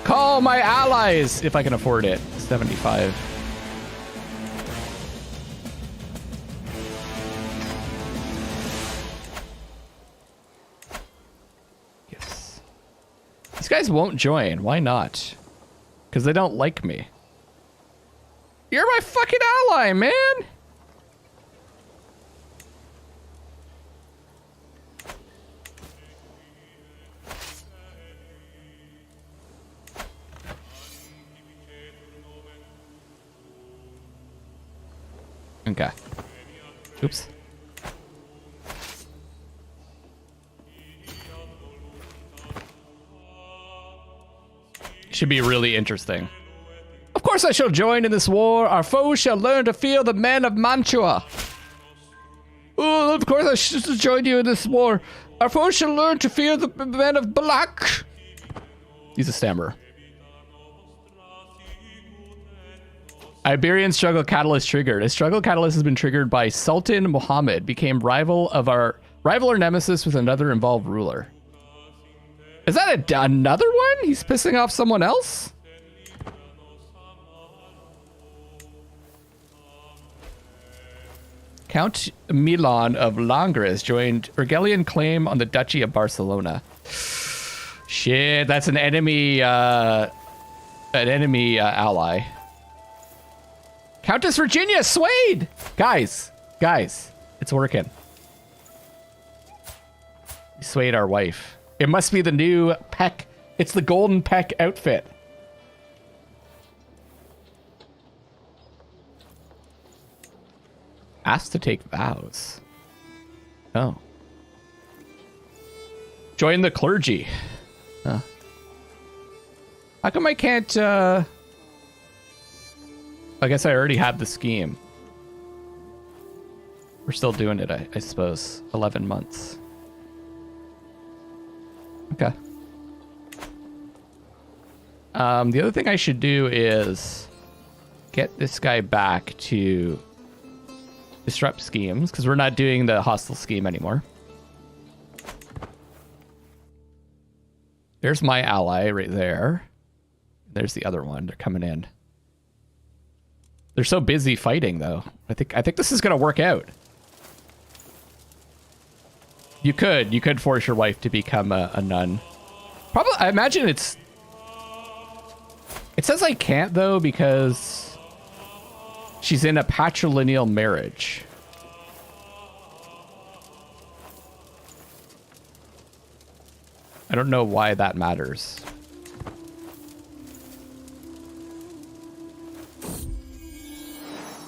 Call my allies if I can afford it. 75. Yes. These guys won't join. Why not? Because they don't like me. You're my fucking ally, man! Okay. Oops. Should be really interesting. Of course I shall join in this war. Our foes shall learn to fear the men of Mantua. Oh, of course I should join you in this war. Our foes shall learn to fear the men of Balak. He's a stammerer. Iberian struggle catalyst triggered. A struggle catalyst has been triggered by Sultan Muhammad, became rival or nemesis with another involved ruler. Is that another one? He's pissing off someone else? Count Milan of Langres joined Urgelian claim on the Duchy of Barcelona. Shit, that's an enemy ally. Countess Virginia swayed! Guys, it's working. We swayed our wife. It must be the new Peck. It's the golden Peck outfit. Asked to take vows. Oh. Join the clergy. Huh. How come I can't, I guess I already had the scheme. We're still doing it, I suppose. 11 months. Okay. The other thing I should do is get this guy back to disrupt schemes, because we're not doing the hostile scheme anymore. There's my ally right there. There's the other one. They're coming in. They're so busy fighting, though. I think this is gonna work out. You could force your wife to become a nun. Probably, I imagine it's. It says I can't though because she's in a patrilineal marriage. I don't know why that matters.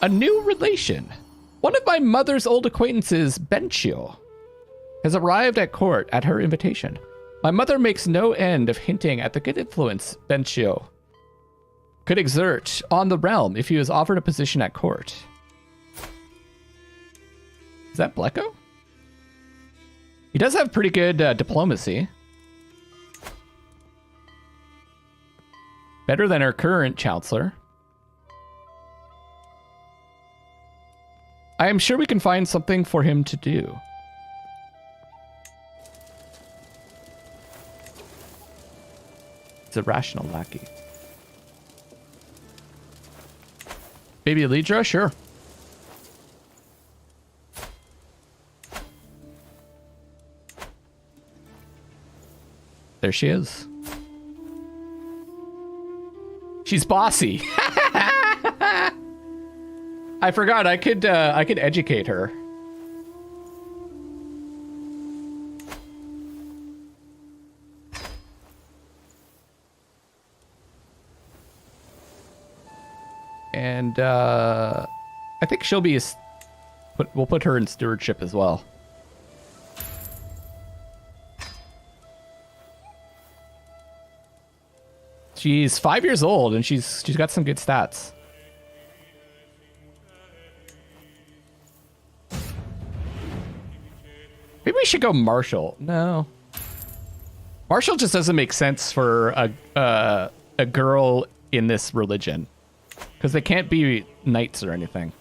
A new relation. One of my mother's old acquaintances, Bencio, has arrived at court at her invitation. My mother makes no end of hinting at the good influence Bencio could exert on the realm if he was offered a position at court. Is that Blecko? He does have pretty good diplomacy. Better than our current chancellor. I am sure we can find something for him to do. It's a rational lackey. Baby Alidra, sure. There she is. She's bossy. I forgot I could educate her. And I think she'll be we'll put her in stewardship as well. She's 5 years old and she's got some good stats. Maybe we should go martial. No. Martial just doesn't make sense for a girl in this religion. Because they can't be knights or anything.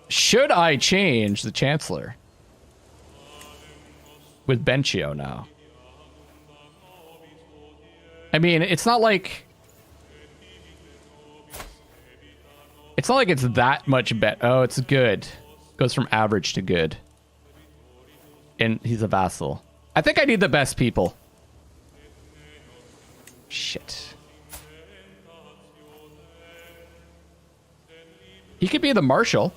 Should I change the chancellor? With Benchio now. I mean, it's not like it's that much better. Oh, it's good. Goes from average to good. And he's a vassal. I think I need the best people. Shit. He could be the marshal.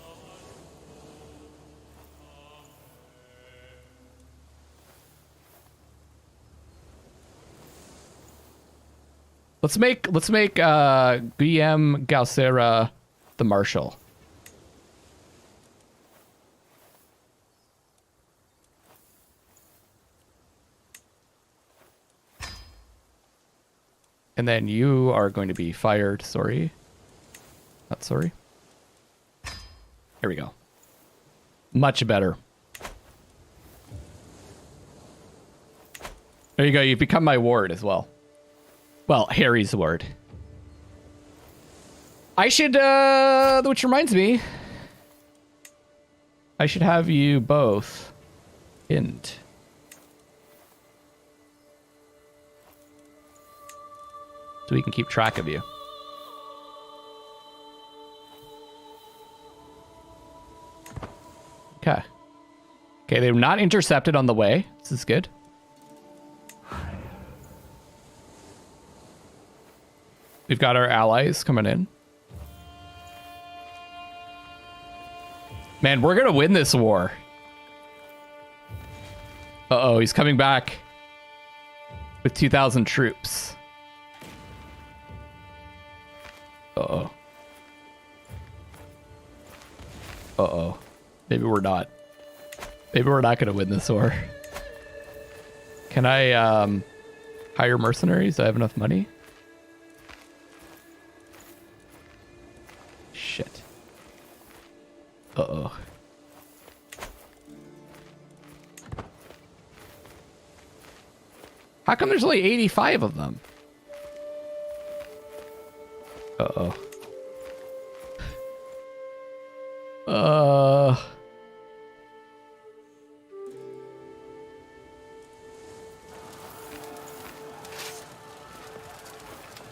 Let's make Guillem Gausera the marshal. And then you are going to be fired. Sorry. Not sorry. Here we go. Much better. There you go. You've become my ward as well. Well, Harry's ward. I should, which reminds me, I should have you both pinned. So we can keep track of you. Okay. Okay, they're not intercepted on the way. This is good. We've got our allies coming in. Man, we're gonna win this war. Uh-oh, he's coming back with 2,000 troops. Uh-oh. Uh-oh. Maybe we're not. Maybe we're not gonna win this war. Can I hire mercenaries? Do I have enough money? Shit. Uh-oh. How come there's only 85 of them? Uh-oh.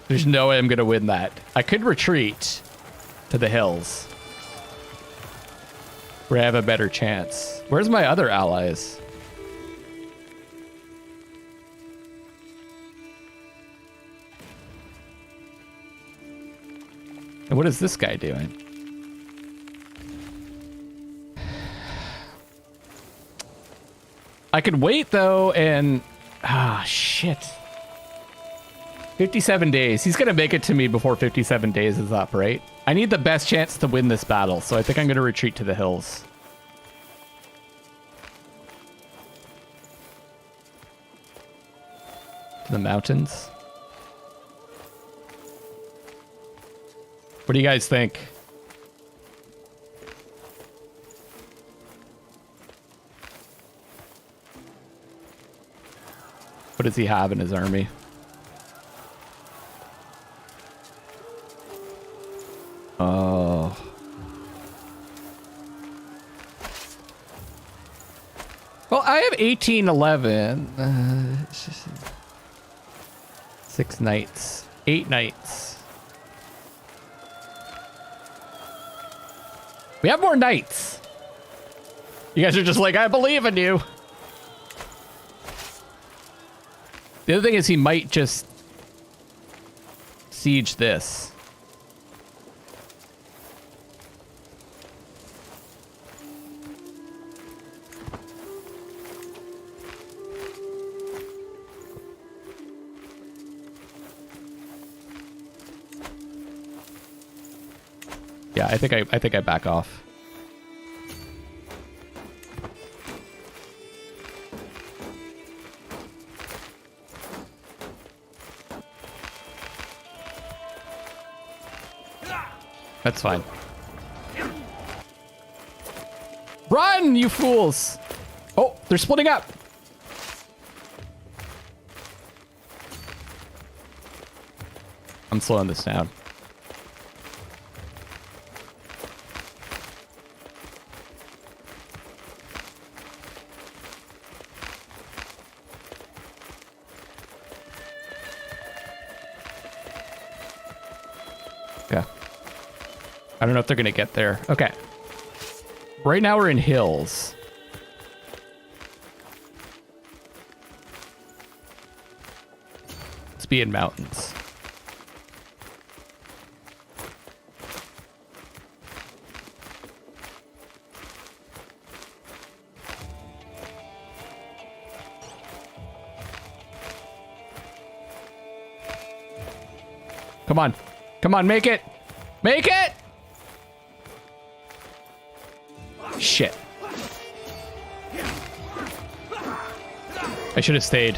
There's no way I'm gonna win that. I could retreat to the hills, where I have a better chance. Where's my other allies? And what is this guy doing? I could wait though and... Ah, shit. 57 days. He's gonna make it to me before 57 days is up, right? I need the best chance to win this battle, so I think I'm gonna retreat to the hills. To the mountains. What do you guys think? does he have in his army? Oh. Well, I have 1811. 6 knights. 8 knights. We have more knights. You guys are just like, I believe in you. The other thing is he might just siege this. Yeah, I think I back off. That's fine. Run, you fools! Oh, they're splitting up. I'm slowing this down. Okay. I don't know if they're gonna get there. Okay. Right now we're in hills. Let's be in mountains. Come on. Come on, make it. Make it! Shit. I should have stayed.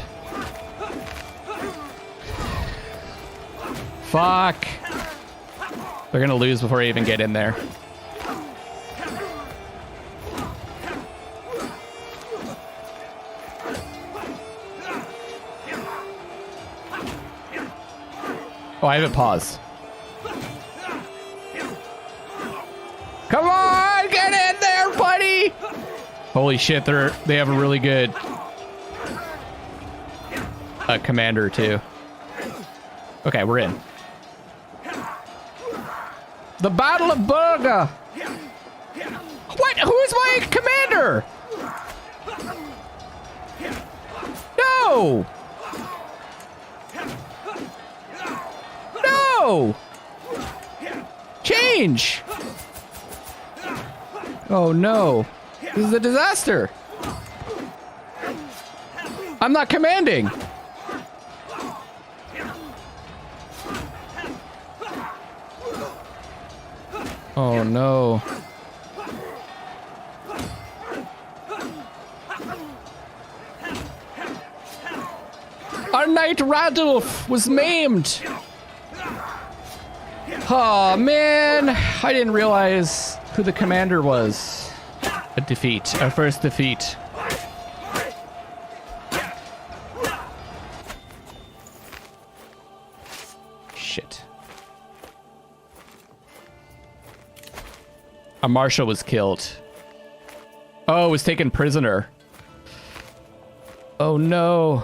Fuck. They're gonna lose before I even get in there. Oh, I haven't paused. Come on, get in there, buddy! Holy shit, they have a really good commander too. Okay, we're in. The Battle of Berga. What? Who's my commander? No! No! Change! Oh no. This is a disaster. I'm not commanding. Oh no. Our knight Radulf was maimed. Oh man, I didn't realize who the commander was. A defeat, our first defeat. Shit. A marshal was killed. Oh, was taken prisoner. Oh no.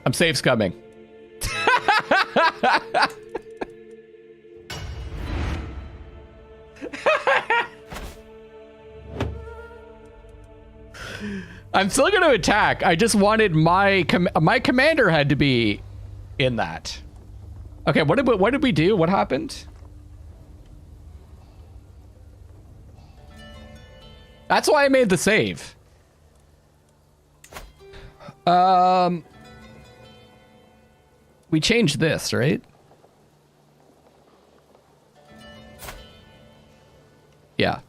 I'm safe scumming. I'm still going to attack. I just wanted my commander had to be in that. Okay, what did we do? What happened? That's why I made the save. We changed this, right? Yeah.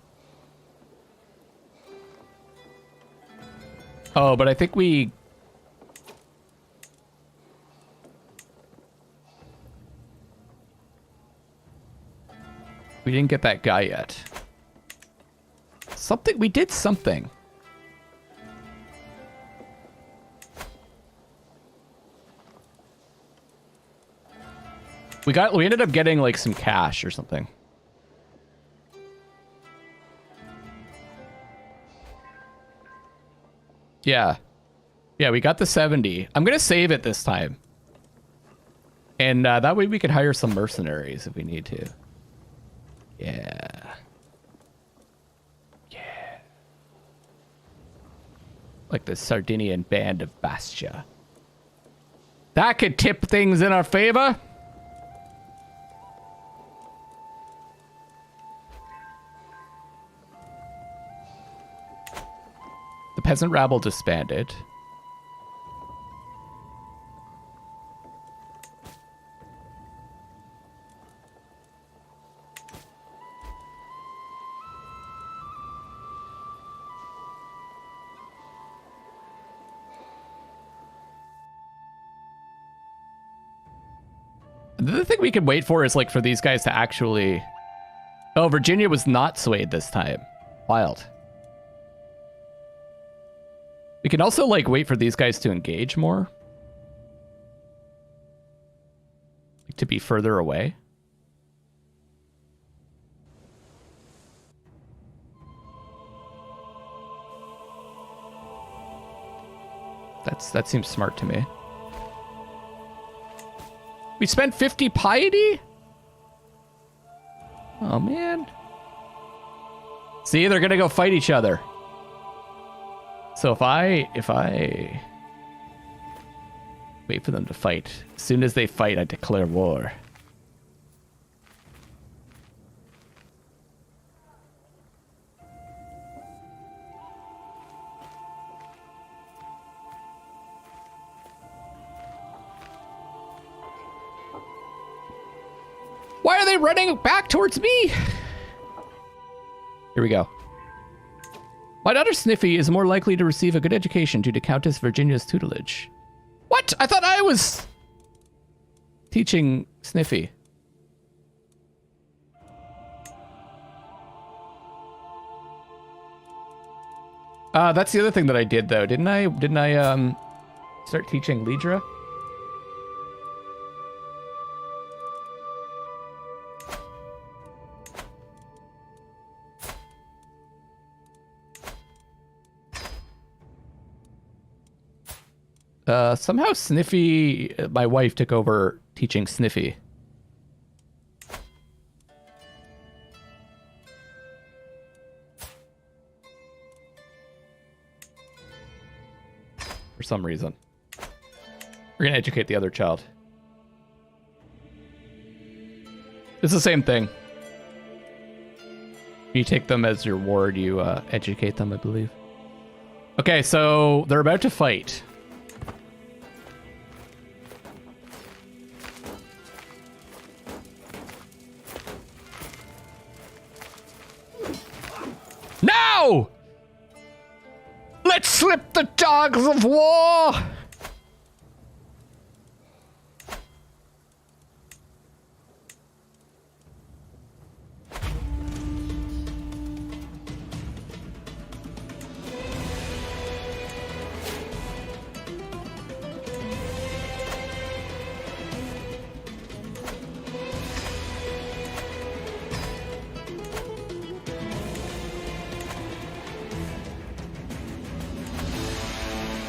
Oh, but I think we didn't get that guy yet. Something, we did something. We ended up getting like some cash or something. Yeah. Yeah, we got the 70. I'm going to save it this time. And that way we could hire some mercenaries if we need to. Yeah. Yeah. Like the Sardinian band of Bastia. That could tip things in our favor. The peasant rabble disbanded. The other thing we could wait for is like for these guys to actually... Oh, Virginia was not swayed this time. Wild. We can also like wait for these guys to engage more. Like, to be further away. That seems smart to me. We spent 50 piety? Oh, man. See, they're gonna go fight each other. So if I wait for them to fight, as soon as they fight, I declare war. Why are they running back towards me? Here we go. My daughter Sniffy is more likely to receive a good education due to Countess Virginia's tutelage. What? I thought I was teaching Sniffy. That's the other thing that I did though. Didn't I start teaching Lidra? Somehow Sniffy, my wife took over teaching Sniffy. For some reason. We're gonna educate the other child. It's the same thing. You take them as your ward, you educate them, I believe. Okay, so they're about to fight. Now! Let's slip the dogs of war!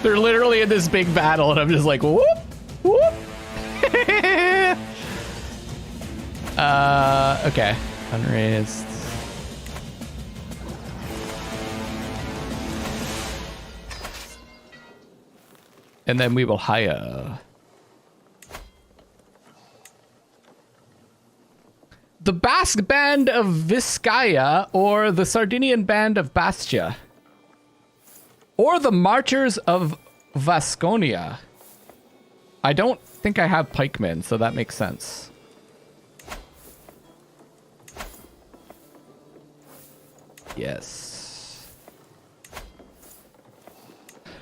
They're literally in this big battle, and I'm just like, whoop, whoop. Okay. Unraised. And then we will hire the Basque band of Vizcaya or the Sardinian band of Bastia. Or the Marchers of Vasconia. I don't think I have pikemen, so that makes sense. Yes.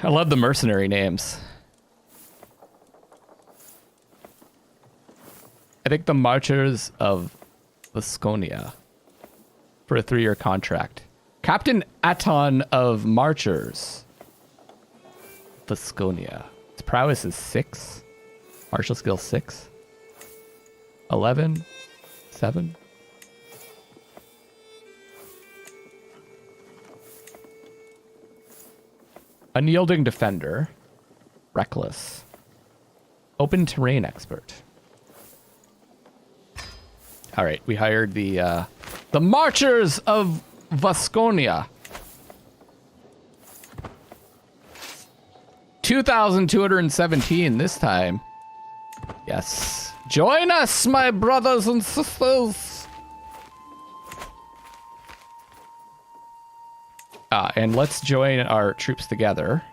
I love the mercenary names. I think the Marchers of Vasconia for a 3-year contract. Captain Aton of Marchers. Vasconia. Its prowess is 6. Martial skill 6. 11, 7. Unyielding defender. Reckless. Open terrain expert. All right, we hired the Marchers of Vasconia. 2,217 this time. Yes. Join us, my brothers and sisters. And let's join our troops together.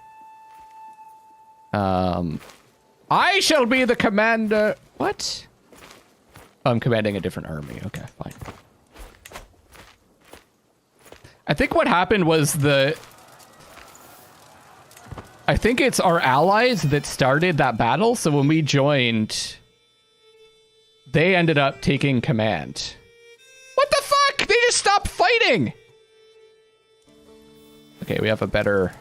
I shall be the commander. What? I'm commanding a different army. Okay, fine. I think what happened was I think it's our allies that started that battle. So when we joined, they ended up taking command. What the fuck? They just stopped fighting. Okay, we have a better...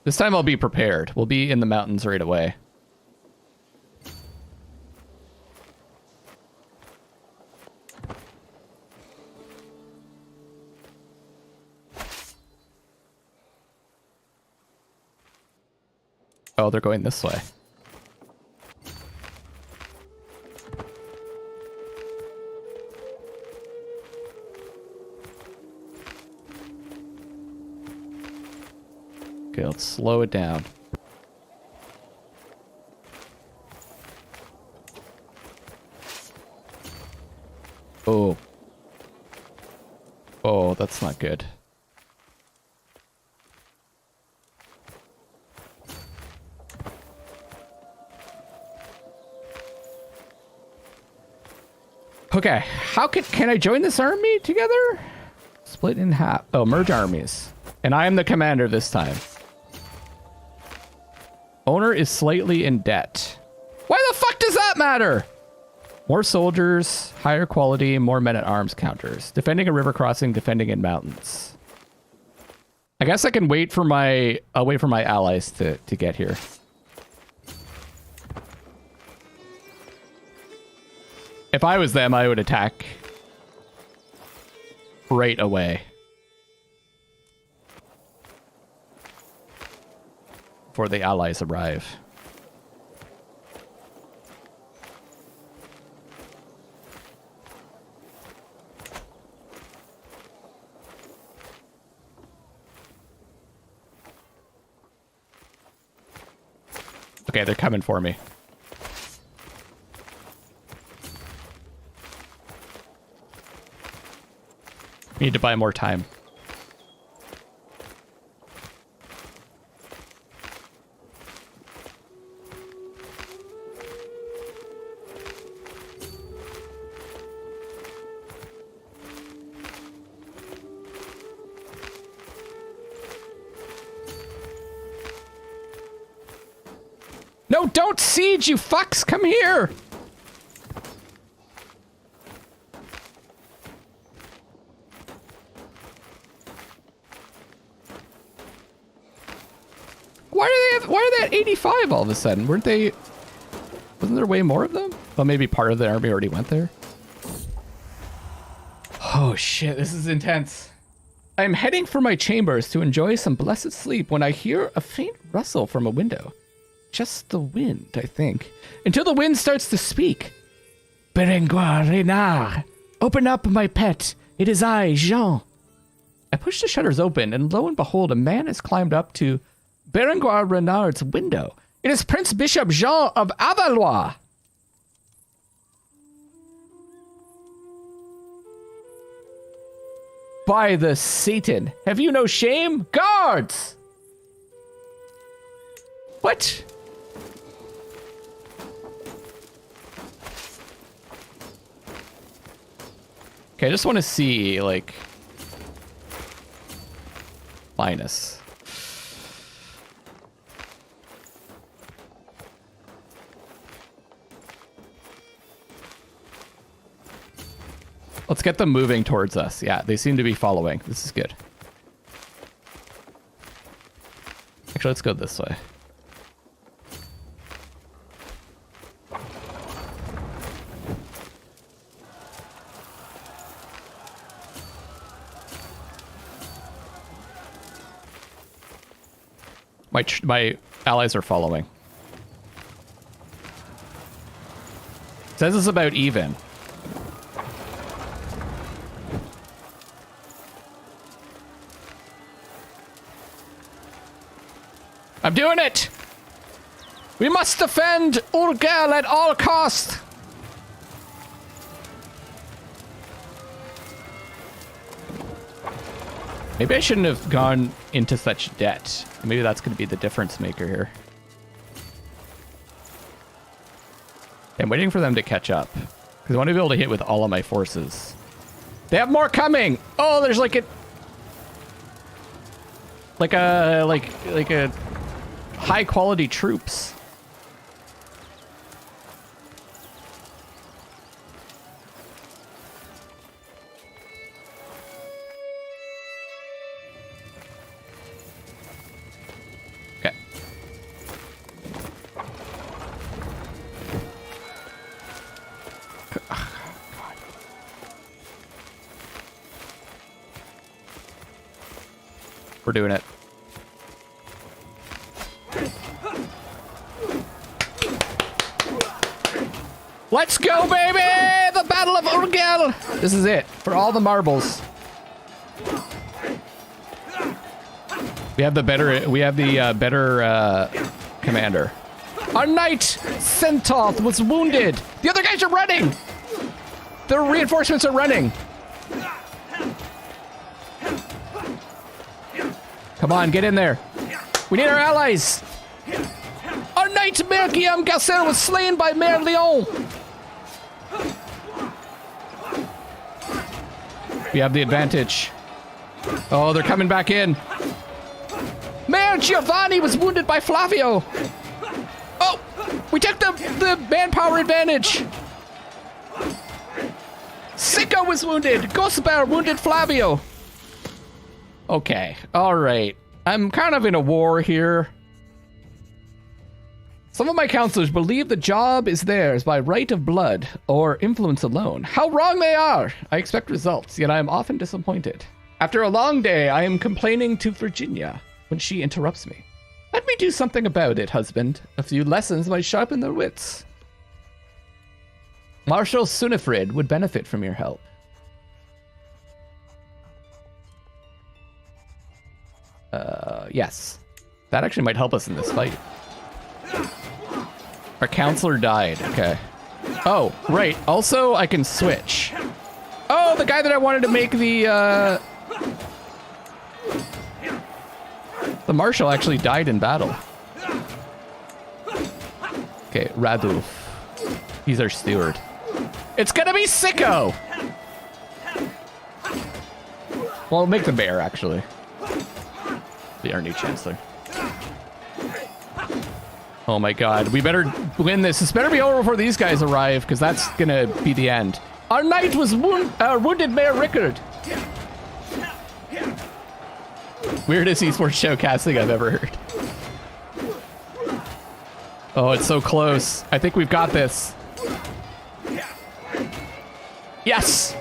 This time I'll be prepared. We'll be in the mountains right away. Oh, they're going this way. Okay, let's slow it down. Oh. Oh, that's not good. Okay, how can I join this army together? Split in half. Oh, merge armies. And I am the commander this time. Owner is slightly in debt. Why the fuck does that matter? More soldiers, higher quality, more men-at-arms counters. Defending a river crossing, defending in mountains. I guess I can wait for I'll wait for my allies to get here. If I was them, I would attack right away. Before the allies arrive. Okay, they're coming for me. Need to buy more time. No, don't siege, you fucks! Come here! Why are they at 85 all of a sudden? Wasn't there way more of them? Well, maybe part of the army already went there. Oh shit, this is intense. I'm heading for my chambers to enjoy some blessed sleep when I hear a faint rustle from a window. Just the wind, I think. Until the wind starts to speak. Berenguer Renard, open up, my pet. It is I, Jean. I push the shutters open, and lo and behold, a man has climbed up to Berenguer Renard's window. It is Prince Bishop Jean of Avalois. By the Satan, have you no shame? Guards! What? Okay, I just want to see, like, Linus. Let's get them moving towards us. Yeah, they seem to be following. This is good. Actually, let's go this way. My allies are following. Says it's about even. I'm doing it! We must defend Urgel at all costs! Maybe I shouldn't have gone into such debt. Maybe that's going to be the difference maker here. I'm waiting for them to catch up, because I want to be able to hit with all of my forces. They have more coming! Oh, there's like a high quality troops. Okay. We're doing it. Let's go, baby! The Battle of Urgel! This is it, for all the marbles. We have the better commander. Our knight, Centoth, was wounded. The other guys are running! The reinforcements are running. Come on, get in there. We need our allies. Our knight, Mayor Guillaume Gasser, was slain by Mayor Leon. We have the advantage. Oh, they're coming back in. Mayor Giovanni was wounded by Flavio. Oh, we took the manpower advantage. Sicko was wounded. Gosper wounded Flavio. Okay, all right. I'm kind of in a war here. Some of my counselors believe the job is theirs by right of blood or influence alone. How wrong they are! I expect results, yet I am often disappointed. After a long day, I am complaining to Virginia when she interrupts me. Let me do something about it, husband. A few lessons might sharpen their wits. Marshal Sunifred would benefit from your help. Yes. That actually might help us in this fight. Our counselor died. Okay. Oh, right. Also, I can switch. Oh, the guy that I wanted to make the marshal actually died in battle. Okay, Radu. He's our steward. It's gonna be Sicko! Well, make the bear, actually. Be our new chancellor. Oh my god, we better win this. This better be over before these guys arrive, because that's gonna be the end. Our knight was wounded Mayor Rickard. Weirdest esports showcasting I've ever heard. Oh, it's so close. I think we've got this. Yes!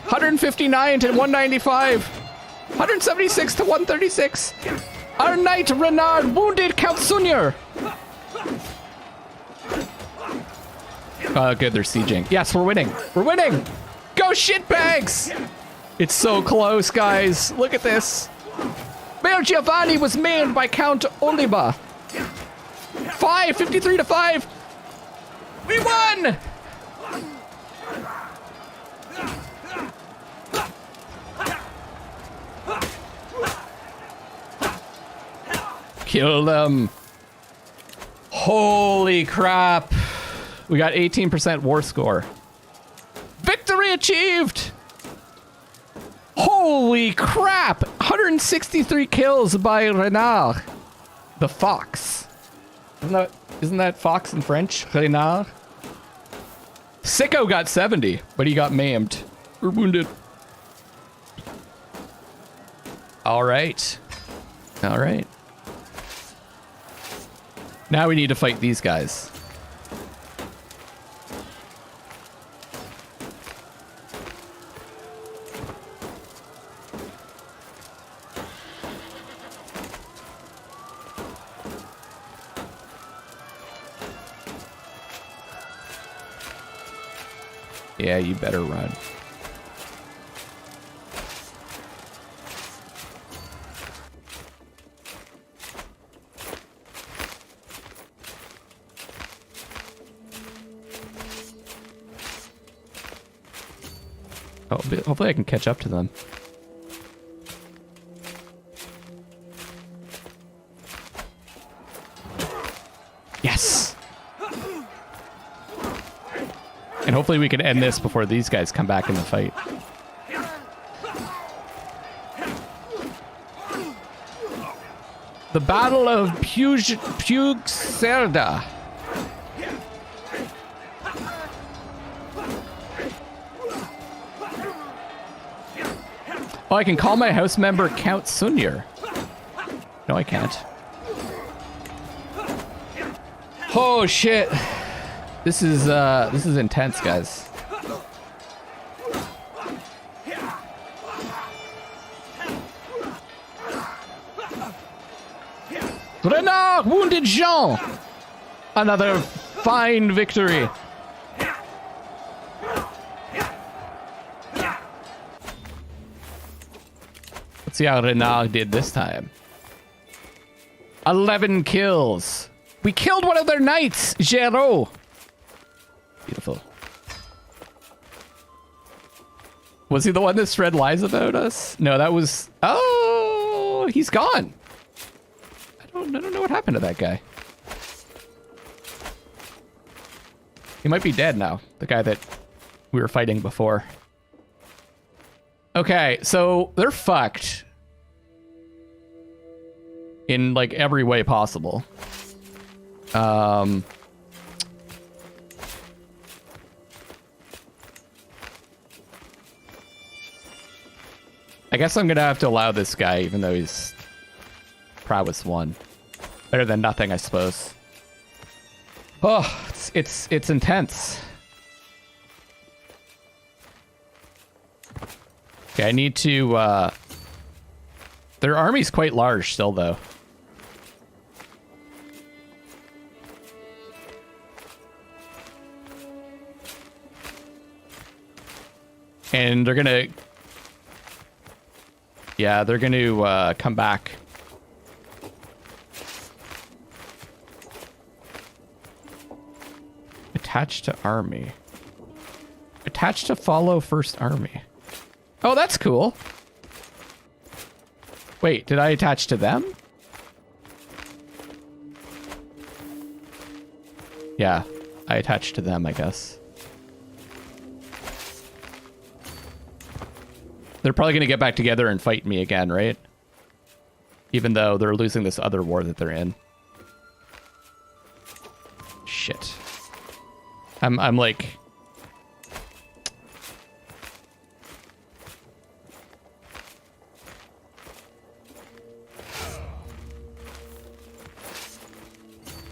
159 to 195. 176 to 136. Our knight Renard wounded Count Sunyer. Oh, good, they're sieging. Yes, we're winning. We're winning. Go shitbags! It's so close, guys. Look at this. Mayor Giovanni was maimed by Count Oliba. 53 to 5. We won! Kill them. Holy crap. We got 18% war score. Victory achieved! Holy crap! 163 kills by Renard. The fox. Isn't that fox in French? Renard? Sicko got 70, but he got maimed. Or wounded. Alright. Alright. Now we need to fight these guys. Yeah, you better run. Oh, hopefully I can catch up to them. Yes! And hopefully we can end this before these guys come back in the fight. The Battle of Puigcerda. Oh, I can call my house member Count Sunyer. No, I can't. Oh shit. This is intense, guys. Renard, wounded Jean. Another fine victory. Let's see how Renard did this time. 11 kills. We killed one of their knights, Géraud. Beautiful. Was he the one that spread lies about us? No, that was... Oh, he's gone. I don't know what happened to that guy. He might be dead now, the guy that we were fighting before. Okay, so they're fucked. In, like, every way possible. I guess I'm gonna have to allow this guy, even though he's prowess 1. Better than nothing, I suppose. Oh, it's intense. Okay, I need to, their army's quite large still, though. And they're gonna... Yeah, they're gonna, come back. Attached to army. Attached to follow first army. Oh, that's cool. Wait, did I attach to them? Yeah, I attached to them, I guess. They're probably going to get back together and fight me again, right? Even though they're losing this other war that they're in. Shit. I'm like...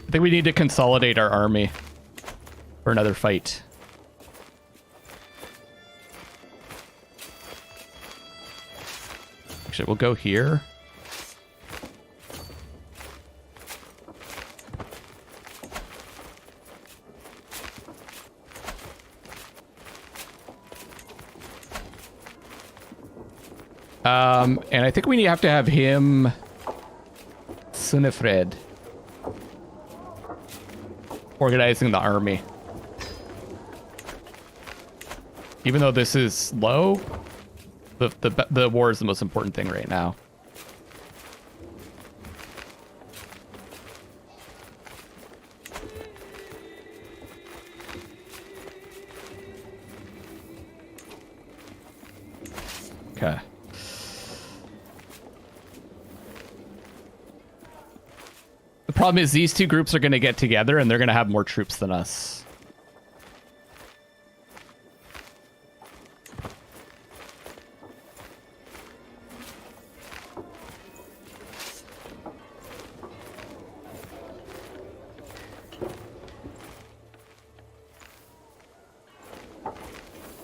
I think we need to consolidate our army for another fight. Actually, we'll go here. And I think we have to have him... Sunifred. Organizing the army. Even though this is low, the war is the most important thing right now. Okay. The problem is these two groups are going to get together and they're going to have more troops than us.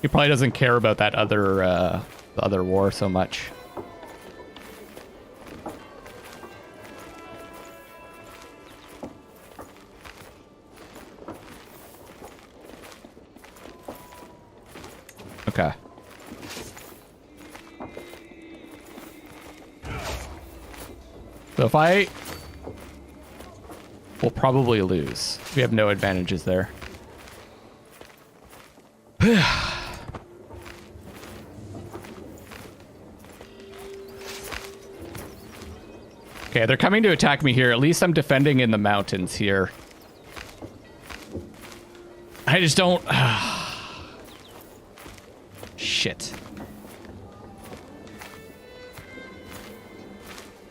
He probably doesn't care about that other, the other war so much. So if I... We'll probably lose. We have no advantages there. Okay, they're coming to attack me here. At least I'm defending in the mountains here. I just don't... Shit.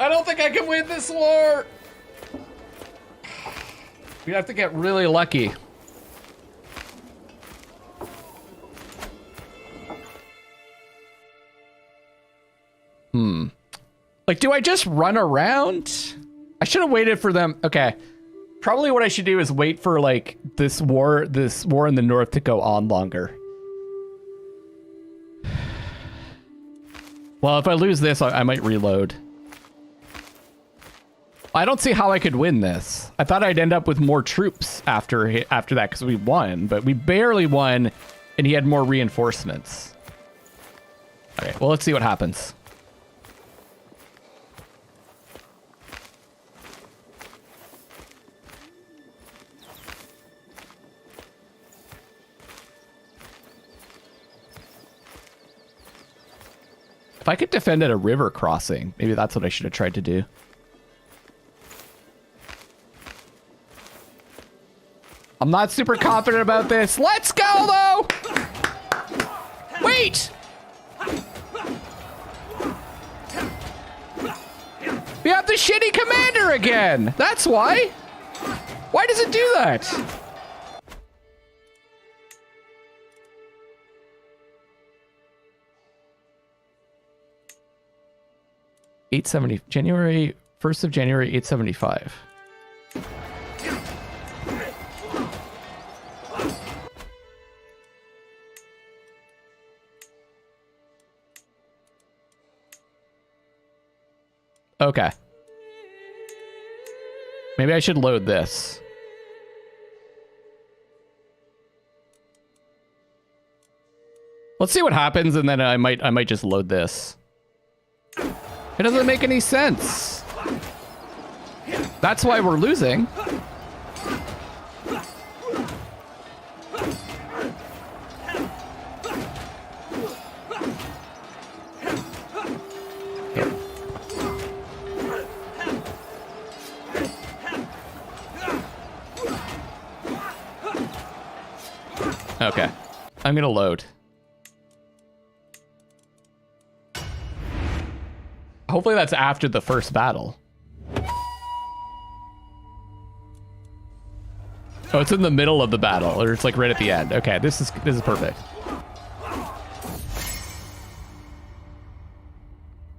I don't think I can win this war! We have to get really lucky. Like, do I just run around? I should have waited for them. Okay. Probably what I should do is wait for, like, this war in the north to go on longer. Well, if I lose this, I might reload. I don't see how I could win this. I thought I'd end up with more troops after that because we won, but we barely won, and he had more reinforcements. Okay, well, let's see what happens. If I could defend at a river crossing, maybe that's what I should have tried to do. I'm not super confident about this. Let's go, though! Wait! We have the shitty commander again! That's why! Why does it do that? January 1st of January 875. Okay. Maybe I should load this. Let's see what happens, and then I might just load this. It doesn't make any sense. That's why we're losing. Okay. I'm gonna load. Hopefully that's after the first battle. Oh, it's in the middle of the battle, or it's like right at the end. Okay, this is perfect.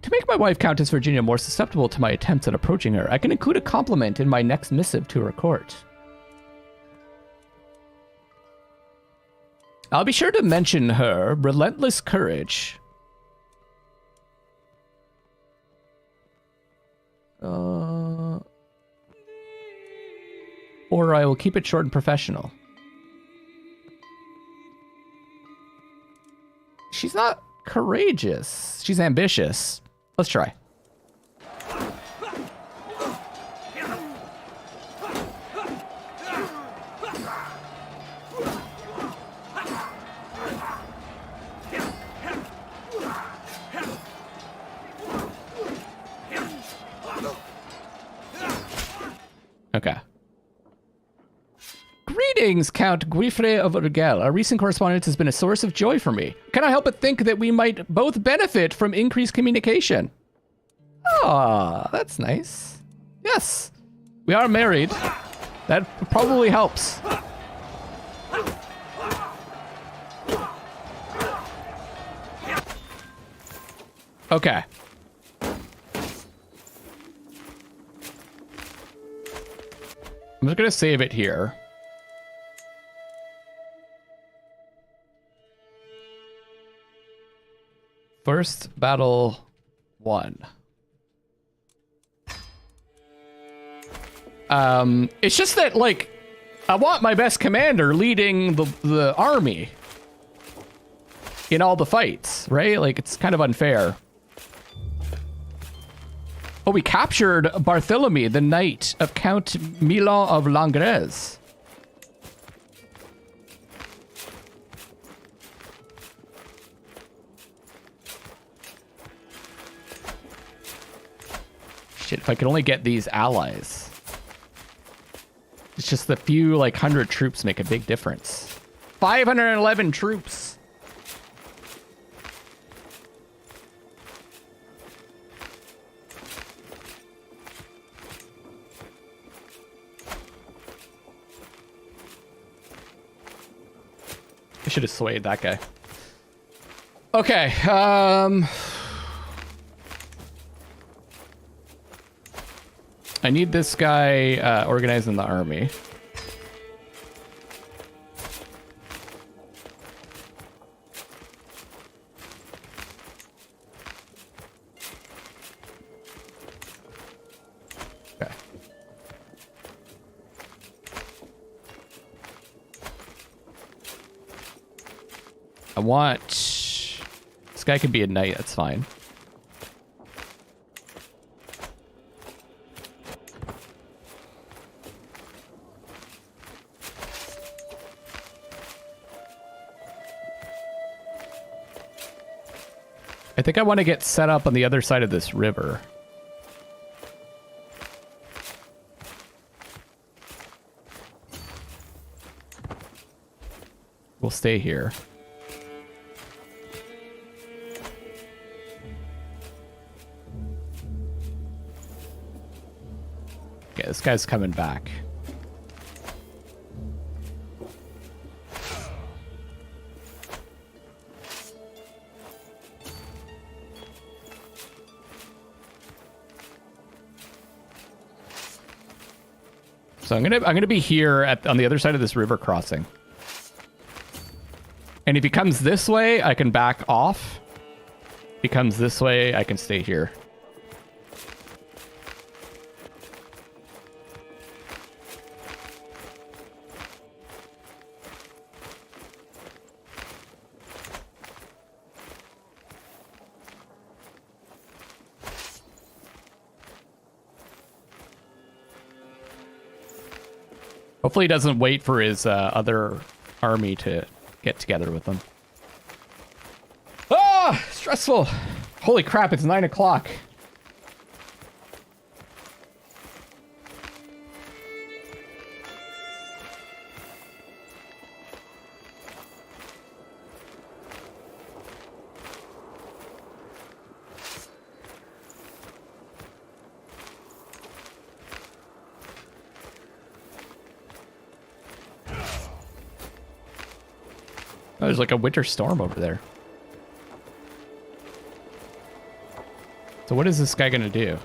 To make my wife, Countess Virginia, more susceptible to my attempts at approaching her, I can include a compliment in my next missive to her court. I'll be sure to mention her relentless courage. Or I will keep it short and professional. She's not courageous. She's ambitious. Let's try. Okay. Greetings, Count Guifre of Urgel. Our recent correspondence has been a source of joy for me. Can I help but think that we might both benefit from increased communication? Ah, that's nice. Yes, we are married. That probably helps. Okay. I'm just gonna save it here. First battle 1. It's just that, like, I want my best commander leading the army in all the fights, right? Like, it's kind of unfair. Oh, we captured Bartholomew, the knight of Count Milan of Langres. Shit, if I could only get these allies. It's just the few, like, 100 troops make a big difference. 511 troops. I should have swayed that guy. Okay, I need this guy organizing the army. Okay. I want... This guy can be a knight, that's fine. I think I want to get set up on the other side of this river. We'll stay here. Okay, this guy's coming back. So I'm gonna be here on the other side of this river crossing. And if he comes this way, I can back off. If he comes this way, I can stay here. Hopefully he doesn't wait for his other army to get together with them. Ah! Stressful! Holy crap, it's 9 o'clock. Oh, there's like a winter storm over there. So what is this guy gonna do?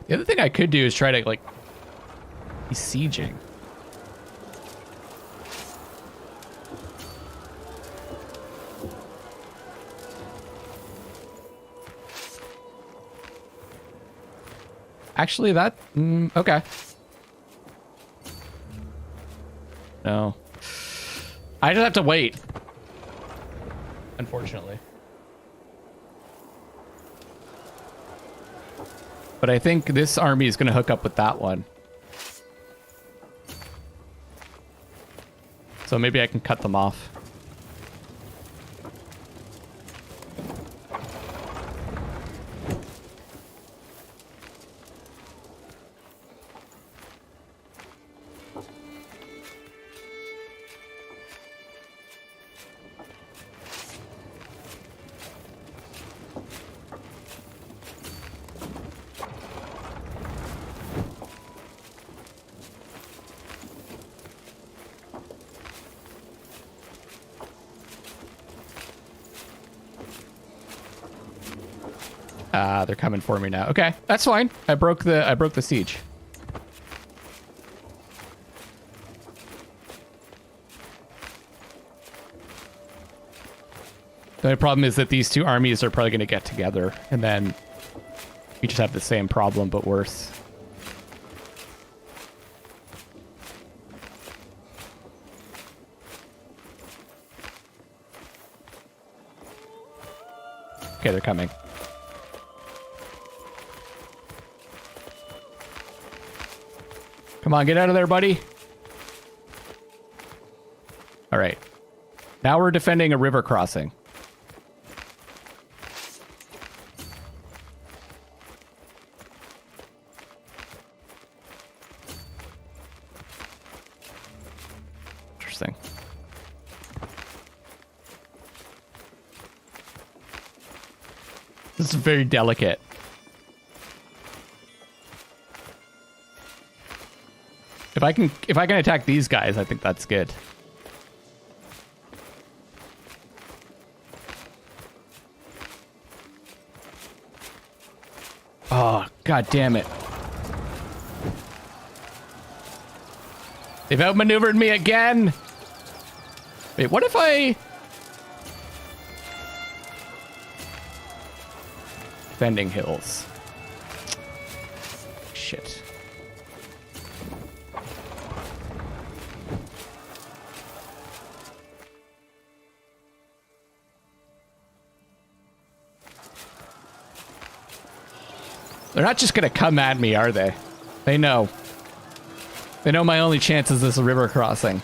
The other thing I could do is try to, like, he's sieging. Actually, that... okay. No. I just have to wait. Unfortunately. But I think this army is going to hook up with that one. So maybe I can cut them off. They're coming for me now. Okay, that's fine. I broke the siege. The only problem is that these two armies are probably going to get together, and then we just have the same problem, but worse. Okay, they're coming. Come on, get out of there, buddy. All right. Now we're defending a river crossing. Interesting. This is very delicate. If I can attack these guys, I think that's good. Oh, god damn it. They've outmaneuvered me again. Wait, what if I... Defending hills. Shit. They're not just gonna come at me, are they? They know. They know my only chance is this river crossing.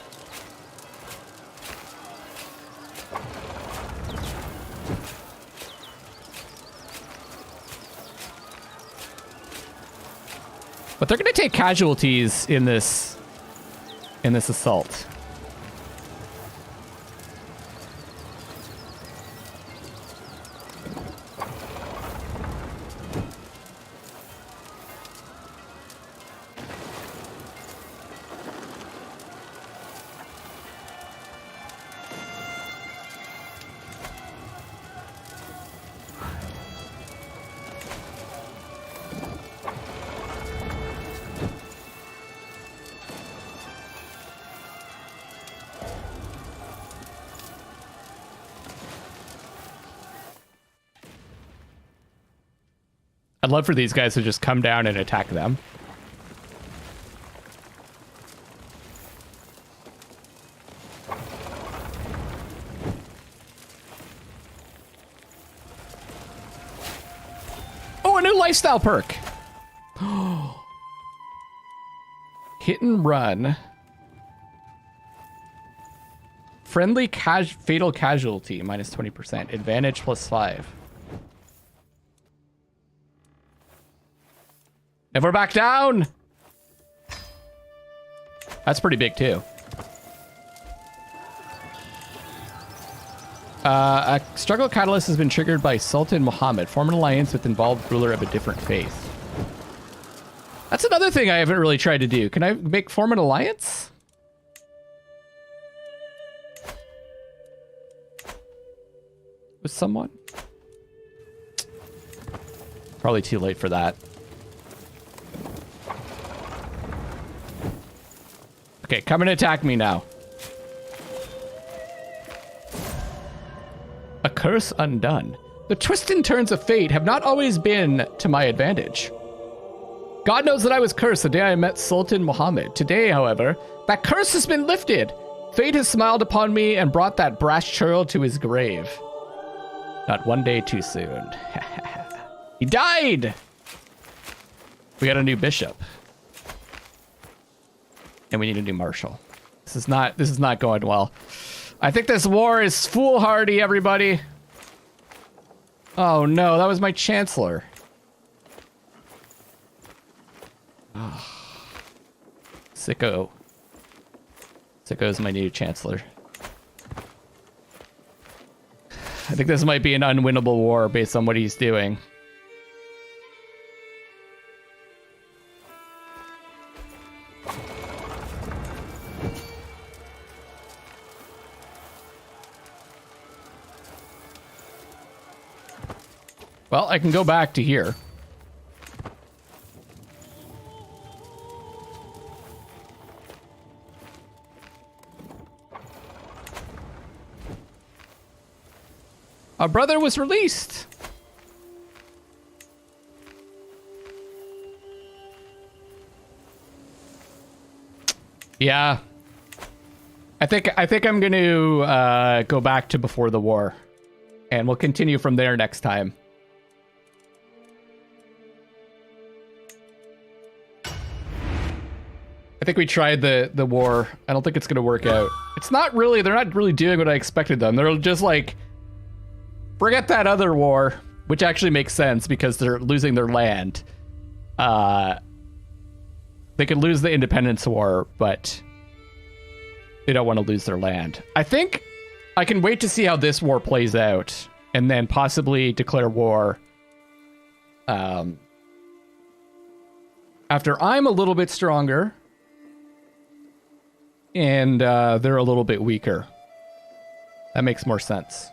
But they're gonna take casualties in this assault. I'd love for these guys to just come down and attack them. Oh, a new lifestyle perk. Hit and run. Friendly fatal casualty, minus 20%. Advantage plus 5. Never back down! That's pretty big, too. A struggle catalyst has been triggered by Sultan Muhammad. Form an alliance with involved ruler of a different faith. That's another thing I haven't really tried to do. Can I form an alliance? With someone? Probably too late for that. Okay, come and attack me now. A curse undone. The twists and turns of fate have not always been to my advantage. God knows that I was cursed the day I met Sultan Muhammad. Today, however, that curse has been lifted. Fate has smiled upon me and brought that brash churl to his grave. Not one day too soon. He died! We got a new bishop. And we need a new marshal. This is not going well. I think this war is foolhardy, everybody. Oh no, that was my chancellor. Oh. Sicko. Sicko's my new chancellor. I think this might be an unwinnable war based on what he's doing. Well, I can go back to here. Our brother was released. Yeah. I think I'm going to go back to before the war. And we'll continue from there next time. I think we tried the war. I don't think it's going to work out. It's not really, they're not really doing what I expected them. They're just like, forget that other war, which actually makes sense because they're losing their land. They could lose the independence war, but they don't want to lose their land. I think I can wait to see how this war plays out and then possibly declare war after I'm a little bit stronger and they're a little bit weaker. That makes more sense.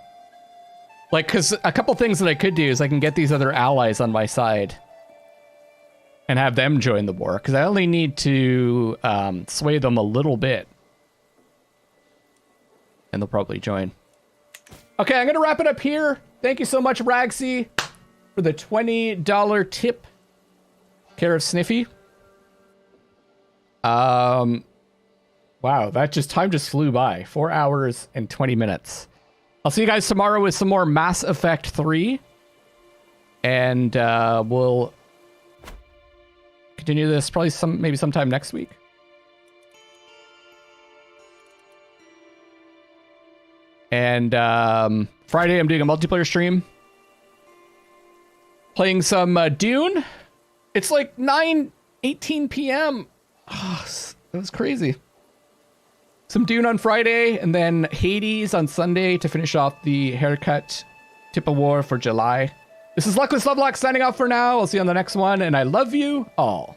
Like, because a couple things that I could do is I can get these other allies on my side and have them join the war, because I only need to sway them a little bit. And they'll probably join. Okay, I'm going to wrap it up here. Thank you so much, Ragsy, for the $20 tip. Care of Sniffy. Wow, time just flew by. 4 hours and 20 minutes. I'll see you guys tomorrow with some more Mass Effect 3. And we'll continue this probably maybe sometime next week. And Friday, I'm doing a multiplayer stream. Playing some Dune. It's like 9:18 p.m. Oh, that was crazy. Some Dune on Friday, and then Hades on Sunday to finish off the haircut tip of war for July. This is Luckless LoveLocks signing off for now. I'll see you on the next one, and I love you all.